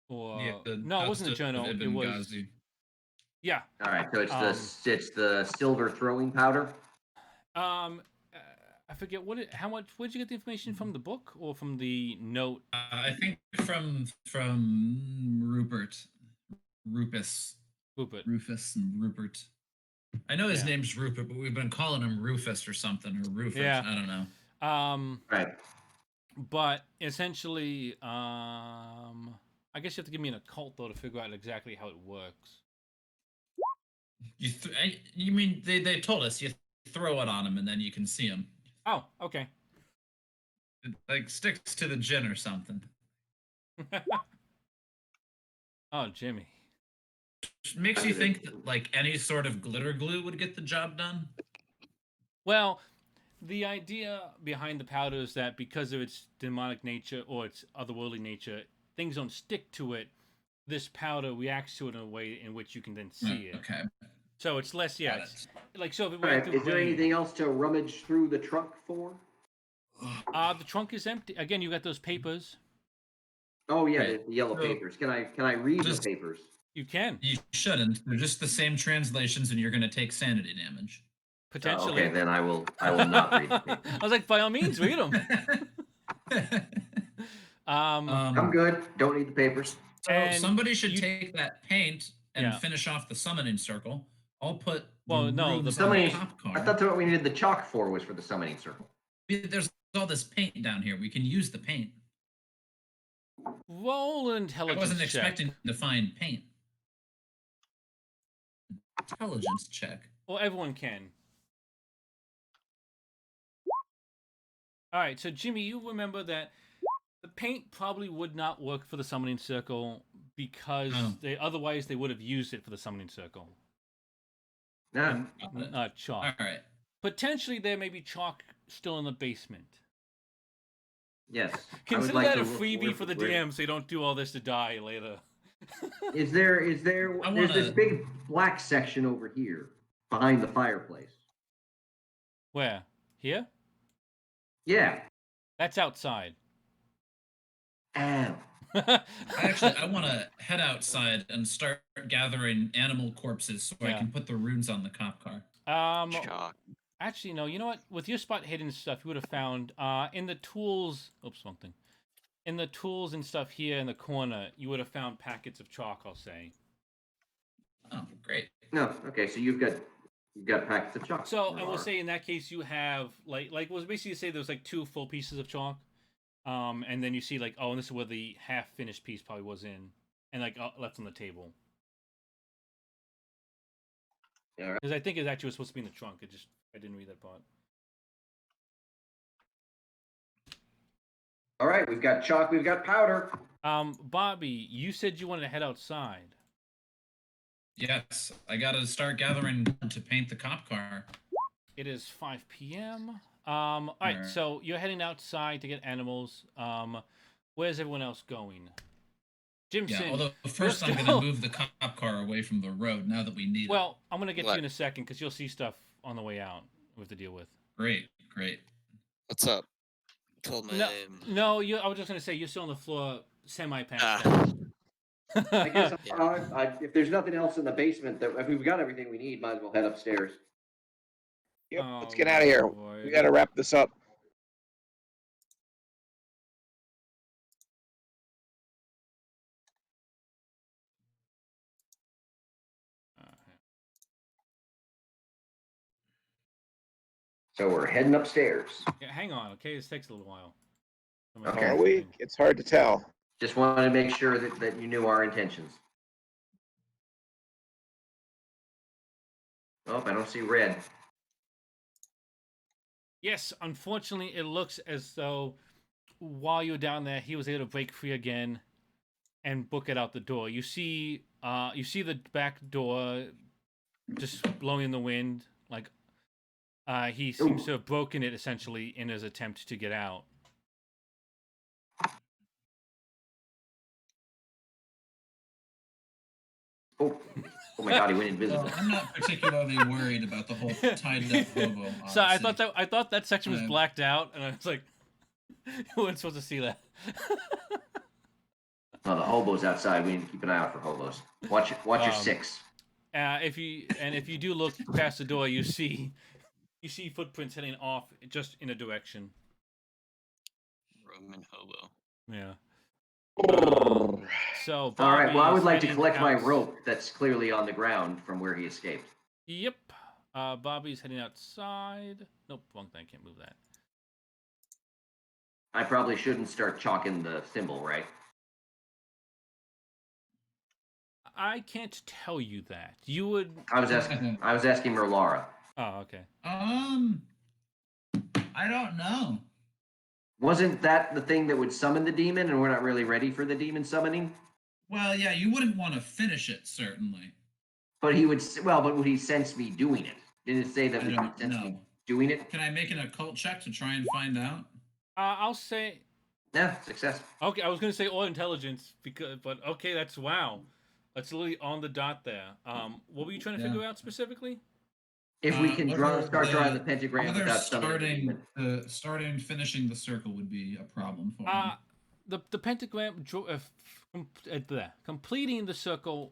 Speaker 1: Or no, it wasn't the journal. It was
Speaker 5: Ghazi.
Speaker 1: yeah.
Speaker 3: All right, so it's the silver throwing powder.
Speaker 1: I forget how much. Where did you get the information from? The book or from the note?
Speaker 5: I think from Rupert, Rufus, and Rupert. I know his name's Rupert, but we've been calling him Rufus or something, or Rufus.
Speaker 1: Yeah.
Speaker 5: I don't know.
Speaker 3: Right.
Speaker 1: But essentially, I guess you have to give me an occult though to figure out exactly how it works.
Speaker 5: You mean they told us you throw it on him and then you can see him.
Speaker 1: Oh, okay.
Speaker 5: It like sticks to the gin or something.
Speaker 1: Oh, Jimmy.
Speaker 5: Which makes you think that like any sort of glitter glue would get the job done.
Speaker 1: Well, the idea behind the powder is that because of its demonic nature or its otherworldly nature, things don't stick to it. This powder reacts to it in a way in which you can then see it.
Speaker 5: Okay.
Speaker 1: So it's less, yeah. It's, like so. If it
Speaker 3: All
Speaker 1: went
Speaker 3: right.
Speaker 1: through
Speaker 3: Is there
Speaker 1: rain,
Speaker 3: anything else to rummage through the trunk for?
Speaker 1: the trunk is empty. Again, you got those papers.
Speaker 3: Oh yeah,
Speaker 5: Right.
Speaker 3: the yellow
Speaker 5: So-
Speaker 3: papers. Can I read
Speaker 5: Just-
Speaker 3: the papers?
Speaker 1: You can
Speaker 5: You shouldn't. They're just the same translations, and you're going to take sanity damage.
Speaker 1: potentially.
Speaker 3: Okay, then I will not read the papers.
Speaker 1: I was like, by all means, read them.
Speaker 3: I'm good. Don't need the papers.
Speaker 5: So
Speaker 1: And
Speaker 5: somebody should
Speaker 1: you-
Speaker 5: take that paint and
Speaker 1: Yeah.
Speaker 5: finish off the summoning circle. I'll put
Speaker 1: Well, no, the
Speaker 5: runes
Speaker 3: Summoning.
Speaker 5: on the top card.
Speaker 3: I thought that's what we needed the chalk for was for the summoning circle.
Speaker 5: There's all this paint down here. We can use the paint.
Speaker 1: Roll an
Speaker 5: I
Speaker 1: intelligence
Speaker 5: wasn't
Speaker 1: check.
Speaker 5: expecting to find paint. Intelligence check.
Speaker 1: Well, everyone can. All right, so Jimmy, you remember that the paint probably would not work for the summoning circle because
Speaker 5: Oh.
Speaker 1: otherwise they would have used it for the summoning circle.
Speaker 3: No.
Speaker 1: Not chalk.
Speaker 5: All right.
Speaker 1: Potentially, there may be chalk still in the basement.
Speaker 3: Yes. I would
Speaker 1: Consider
Speaker 3: like
Speaker 1: that
Speaker 3: to
Speaker 1: a
Speaker 3: look
Speaker 1: freebie for the
Speaker 3: where-
Speaker 1: DM, so you don't do all this to die later.
Speaker 3: Is there?
Speaker 5: I
Speaker 3: There's this
Speaker 5: wanna-
Speaker 3: big black section over here behind the fireplace.
Speaker 1: Where? Here?
Speaker 3: Yeah.
Speaker 1: That's outside.
Speaker 3: Ow.
Speaker 5: I want to head outside and start gathering animal corpses so I
Speaker 1: Yeah.
Speaker 5: can put the runes on the cop car.
Speaker 4: Chalk.
Speaker 1: Actually, no. You know what? With your spot hidden stuff, you would have found in the tools. Oops, wrong thing. In the tools and stuff here in the corner, you would have found packets of chalk. I'll say.
Speaker 5: Oh, great.
Speaker 3: No. Okay. So you've got packets of chalk.
Speaker 1: So, and we'll
Speaker 3: Merlara.
Speaker 1: say in that case, you have like was basically say there's like 2 full pieces of chalk, and then you see like and this is where the half finished piece probably was in, and like left on the table.
Speaker 3: All right.
Speaker 1: Because I think it actually was supposed to be in the trunk. I didn't read that part.
Speaker 3: All right, we've got chalk, we've got powder.
Speaker 1: Bobby, you said you wanted to head outside.
Speaker 5: Yes, I gotta start gathering wood to paint the cop car.
Speaker 1: It is 5 p.m. All right,
Speaker 5: Alright.
Speaker 1: so you're heading outside to get animals. Where's everyone else going? Jimson.
Speaker 5: Yeah, although first I'm gonna move the cop car away from the road now that we need it.
Speaker 1: Well, I'm gonna get
Speaker 4: What?
Speaker 1: you in a second because you'll see stuff on the way out we have to deal with.
Speaker 5: Great.
Speaker 4: What's up? Told my
Speaker 1: No,
Speaker 4: name.
Speaker 1: no, I was just gonna say you're still on the floor, semi-passed
Speaker 4: Ah.
Speaker 3: I guess
Speaker 4: Yeah.
Speaker 3: if there's nothing else in the basement, if we've got everything we need, might as well head upstairs.
Speaker 2: Yep, let's get out of here. We got to wrap this up.
Speaker 3: So we're heading upstairs.
Speaker 1: Yeah, hang on, okay? This takes a little while.
Speaker 3: Okay.
Speaker 2: Are we? It's hard to tell.
Speaker 3: Just wanted to make sure that you knew our intentions. Oh, I don't see red.
Speaker 1: Yes, unfortunately, it looks as though while you're down there, he was able to break free again and book it out the door. You see the back door just blowing in the wind. Like he seems to have broken it essentially in his attempt to get out.
Speaker 3: Oh my God, he went invisible.
Speaker 5: Well, I'm not particularly worried about the whole tied up hobo.
Speaker 1: So I
Speaker 5: honestly.
Speaker 1: thought that section was blacked out, and I was like, you weren't supposed to see that.
Speaker 3: Oh, the hobos outside. We need to keep an eye out for hobos. Watch your six.
Speaker 1: If you do look past the door, you see footprints heading off just in a direction.
Speaker 4: Roman hobo.
Speaker 1: Yeah. So
Speaker 3: All right. Well, I would like to
Speaker 1: Bobby's
Speaker 3: collect my
Speaker 1: heading
Speaker 3: rope that's clearly on the ground from where he escaped.
Speaker 1: Yep. Bobby's heading outside. Nope, wrong thing. I can't move that.
Speaker 3: I probably shouldn't start chalking the symbol, right?
Speaker 1: I can't tell you that. You would.
Speaker 3: I was asking Merlara.
Speaker 1: Oh, okay.
Speaker 5: I don't know.
Speaker 3: Wasn't that the thing that would summon the demon, and we're not really ready for the demon summoning?
Speaker 5: Well, yeah, you wouldn't want to finish it, certainly.
Speaker 3: But he would. Well, but would he sense me doing it? Didn't it say that
Speaker 5: I
Speaker 3: we
Speaker 5: don't
Speaker 3: could sense me
Speaker 5: know.
Speaker 3: doing it?
Speaker 5: Can I make an occult check to try and find out?
Speaker 1: I'll say.
Speaker 3: Yeah, success.
Speaker 1: Okay, I was gonna say all intelligence but okay, that's wow. That's literally on the dot there. What were you trying to figure out specifically?
Speaker 3: If we can start drawing the pentagram
Speaker 5: whether
Speaker 3: without summoning the
Speaker 5: starting finishing the circle would be a problem for me.
Speaker 1: The pentagram, completing the circle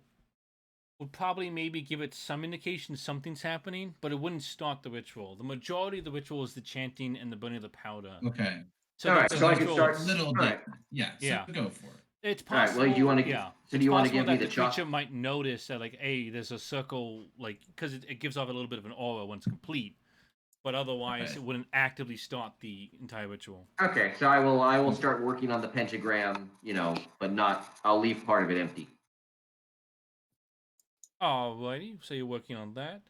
Speaker 1: would probably maybe give it some indication something's happening, but it wouldn't start the ritual. The majority of the ritual is the chanting and the burning of the powder.
Speaker 5: Okay.
Speaker 1: So
Speaker 3: all right, so I can start.
Speaker 5: A little
Speaker 3: all
Speaker 5: bit.
Speaker 3: right.
Speaker 5: Yeah. So
Speaker 1: Yeah.
Speaker 5: go for it.
Speaker 1: It's
Speaker 3: All right,
Speaker 1: possible.
Speaker 3: well, do you want to?
Speaker 1: Yeah.
Speaker 3: So do you want to give me
Speaker 1: the
Speaker 3: the chalk?
Speaker 1: creature might notice that, like, hey, there's a circle, like, because it gives off a little bit of an aura once complete, but otherwise it wouldn't actively start the entire ritual.
Speaker 3: Okay, so I will start working on the pentagram, but not. I'll leave part of it empty.
Speaker 1: Alrighty, so you're working on that.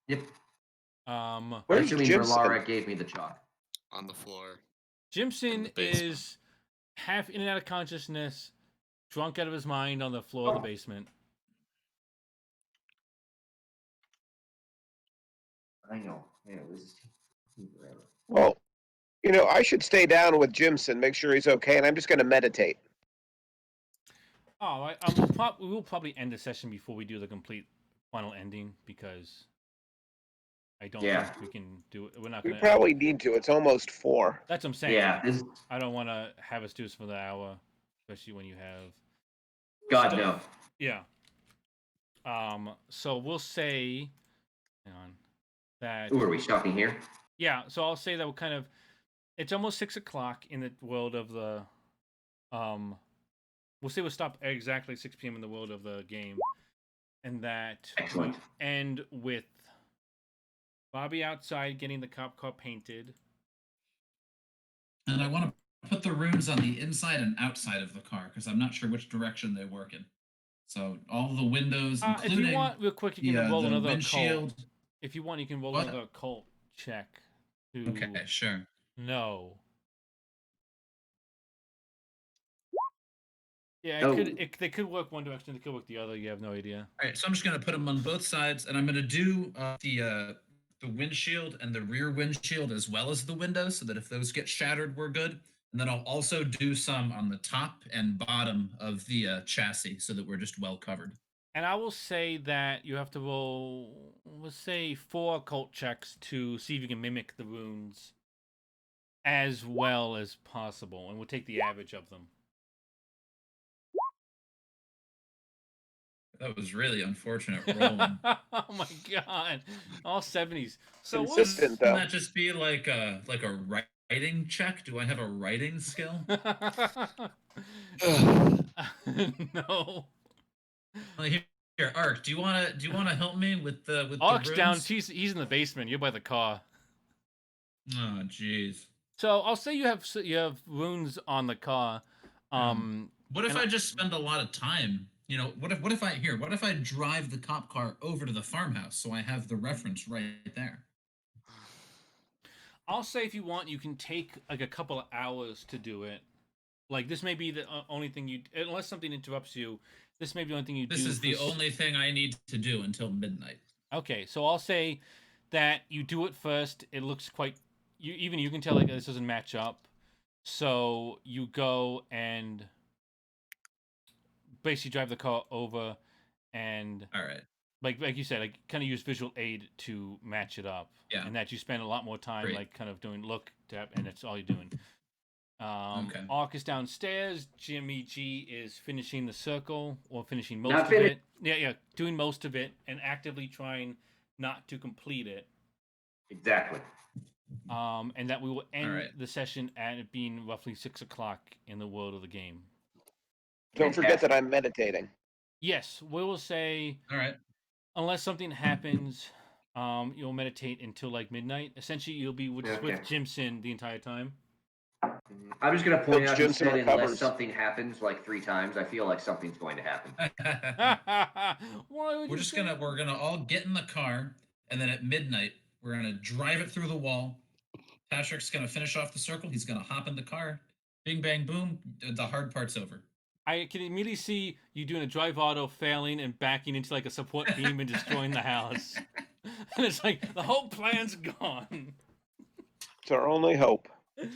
Speaker 3: Yep.
Speaker 2: Where's
Speaker 3: Assuming
Speaker 2: Jimson?
Speaker 3: Merlara gave me the chalk.
Speaker 4: On the floor.
Speaker 1: Jimson
Speaker 4: the basement.
Speaker 1: is half in and out of consciousness, drunk out of his mind on the floor of the basement.
Speaker 3: I know. This is taking forever.
Speaker 2: Well, I should stay down with Jimson, make sure he's okay, and I'm just going to meditate.
Speaker 1: All right. We will probably end the session before we do the complete final ending because I don't think we can do it. We're not going
Speaker 2: We
Speaker 1: to.
Speaker 2: probably need to. It's almost 4.
Speaker 1: That's what I'm saying.
Speaker 3: Yeah.
Speaker 1: I don't want to have us do this for the hour, especially when you have.
Speaker 3: God
Speaker 1: stuff.
Speaker 3: no.
Speaker 1: Yeah. So we'll say. Hang on. That.
Speaker 3: Ooh, are we stopping here?
Speaker 1: Yeah. So I'll say that we're kind of. It's almost 6:00 in the world of the. We'll say we'll stop at exactly 6 p.m. in the world of the game, and that
Speaker 3: Excellent.
Speaker 1: we end with Bobby outside getting the cop car painted.
Speaker 5: And I want to put the runes on the inside and outside of the car because I'm not sure which direction they work in. So all the windows, including
Speaker 1: if you want, real quick, you can roll
Speaker 5: the
Speaker 1: another
Speaker 5: windshield.
Speaker 1: occult. If you want, you can roll
Speaker 5: What?
Speaker 1: another occult check.
Speaker 5: Okay, sure.
Speaker 1: No. Yeah,
Speaker 3: No.
Speaker 1: they could work one direction, they could work the other. You have no idea.
Speaker 5: All right, so I'm just gonna put them on both sides, and I'm gonna do the windshield and the rear windshield as well as the windows, so that if those get shattered, we're good. And then I'll also do some on the top and bottom of the chassis, so that we're just well covered.
Speaker 1: And I will say that you have to roll, let's say, 4 occult checks to see if you can mimic the runes as well as possible, and we'll take the average of them.
Speaker 5: That was really unfortunate rolling.
Speaker 1: Oh my god, all 70s. So
Speaker 2: Consistent,
Speaker 5: Wouldn't
Speaker 2: though.
Speaker 5: that just be like a writing check? Do I have a writing skill?
Speaker 1: No.
Speaker 5: Like, here, Ark, do you wanna help me with the
Speaker 1: Ark's
Speaker 5: runes?
Speaker 1: down. He's in the basement. You're by the car.
Speaker 5: Oh, jeez.
Speaker 1: So I'll say you have runes on the car.
Speaker 5: What if
Speaker 1: and
Speaker 5: I just spend a lot of time? You know, what if I drive the cop car over to the farmhouse so I have the reference right there?
Speaker 1: I'll say if you want, you can take like a couple of hours to do it. Like this may be the only thing you, unless something interrupts you. This may be the only thing you do.
Speaker 5: This is the only thing I need to do until midnight.
Speaker 1: Okay, so I'll say that you do it first. It looks quite. You can tell like this doesn't match up. So you go and basically drive the car over, and
Speaker 5: All right.
Speaker 1: like you said, like kind of use visual aid to match it up.
Speaker 5: Yeah.
Speaker 1: And that you spend a lot more time
Speaker 5: Great.
Speaker 1: like kind of doing look, tap, and that's all you're doing.
Speaker 5: Okay.
Speaker 1: Ark is downstairs. Jimmy G is finishing the circle or finishing most
Speaker 3: Not
Speaker 1: of
Speaker 3: finished.
Speaker 1: it. Yeah, doing most of it and actively trying not to complete it.
Speaker 3: Exactly.
Speaker 1: And that we will end
Speaker 5: right.
Speaker 1: the session at it being roughly 6 o'clock in the world of the game.
Speaker 2: Don't forget that I'm meditating.
Speaker 1: Yes, we will say
Speaker 5: All right.
Speaker 1: unless something happens, you'll meditate until like midnight. Essentially, you'll be with
Speaker 3: Okay.
Speaker 1: Jimson the entire time.
Speaker 3: I'm just going to point
Speaker 2: Till
Speaker 3: out he
Speaker 2: Jimson
Speaker 3: said unless
Speaker 2: recovers.
Speaker 3: something happens like 3 times. I feel like something's going to happen.
Speaker 1: Why would
Speaker 5: we're
Speaker 1: you
Speaker 5: just
Speaker 1: say-
Speaker 5: we're gonna all get in the car, and then at midnight we're gonna drive it through the wall. Patrick's gonna finish off the circle. He's gonna hop in the car. Bing bang boom. The hard part's over.
Speaker 1: I can immediately see you doing a drive auto, failing and backing into like a support beam and destroying the house. And it's like the whole plan's gone.
Speaker 2: It's our only hope.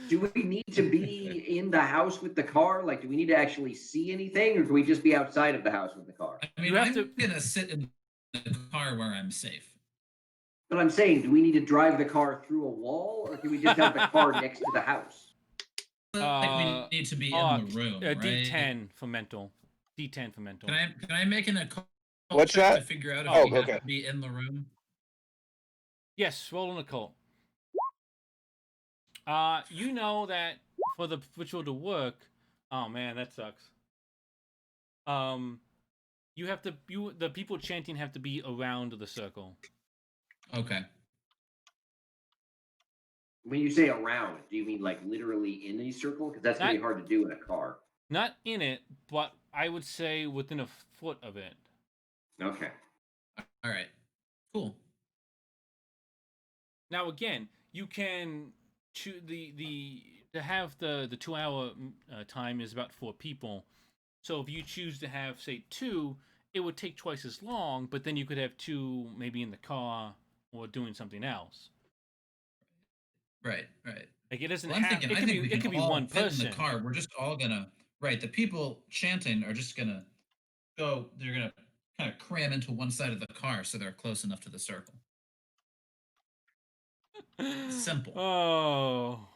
Speaker 3: Do we need to be in the house with the car? Like, do we need to actually see anything, or do we just be outside of the house with the car?
Speaker 5: I mean,
Speaker 1: You have
Speaker 5: I'm
Speaker 1: to-
Speaker 5: gonna sit in the car where I'm safe.
Speaker 3: But I'm saying, do we need to drive the car through a wall, or can we just have the car next to the house?
Speaker 5: Like we need to be
Speaker 1: Ark,
Speaker 5: in the room, right?
Speaker 1: D10 for mental. D10 for mental.
Speaker 5: Can I make an occult
Speaker 2: What's
Speaker 5: check
Speaker 2: that?
Speaker 5: to figure out if
Speaker 2: Oh,
Speaker 5: we have
Speaker 2: okay.
Speaker 5: to be in the room?
Speaker 1: Yes, roll an occult. You know that for the ritual to work. Oh man, that sucks. You have to. The people chanting have to be around the circle.
Speaker 5: Okay.
Speaker 3: When you say around, do you mean like literally in a circle? Because that's going to be hard to do in a car.
Speaker 1: Not in it, but I would say within a foot of it.
Speaker 3: Okay.
Speaker 5: All right. Cool.
Speaker 1: Now again, you can choose to have the 2 hour time is about 4 people. So if you choose to have say 2, it would take twice as long, but then you could have 2 maybe in the car or doing something else.
Speaker 5: Right.
Speaker 1: Like it doesn't
Speaker 5: Well, I'm
Speaker 1: have.
Speaker 5: thinking,
Speaker 1: It
Speaker 5: I
Speaker 1: could
Speaker 5: think
Speaker 1: be.
Speaker 5: we
Speaker 1: It
Speaker 5: can
Speaker 1: could be
Speaker 5: all
Speaker 1: one
Speaker 5: fit
Speaker 1: person.
Speaker 5: in the car. We're just all gonna The people chanting are just gonna go. They're gonna kind of cram into one side of the car so they're close enough to the circle. Simple.
Speaker 1: Oh.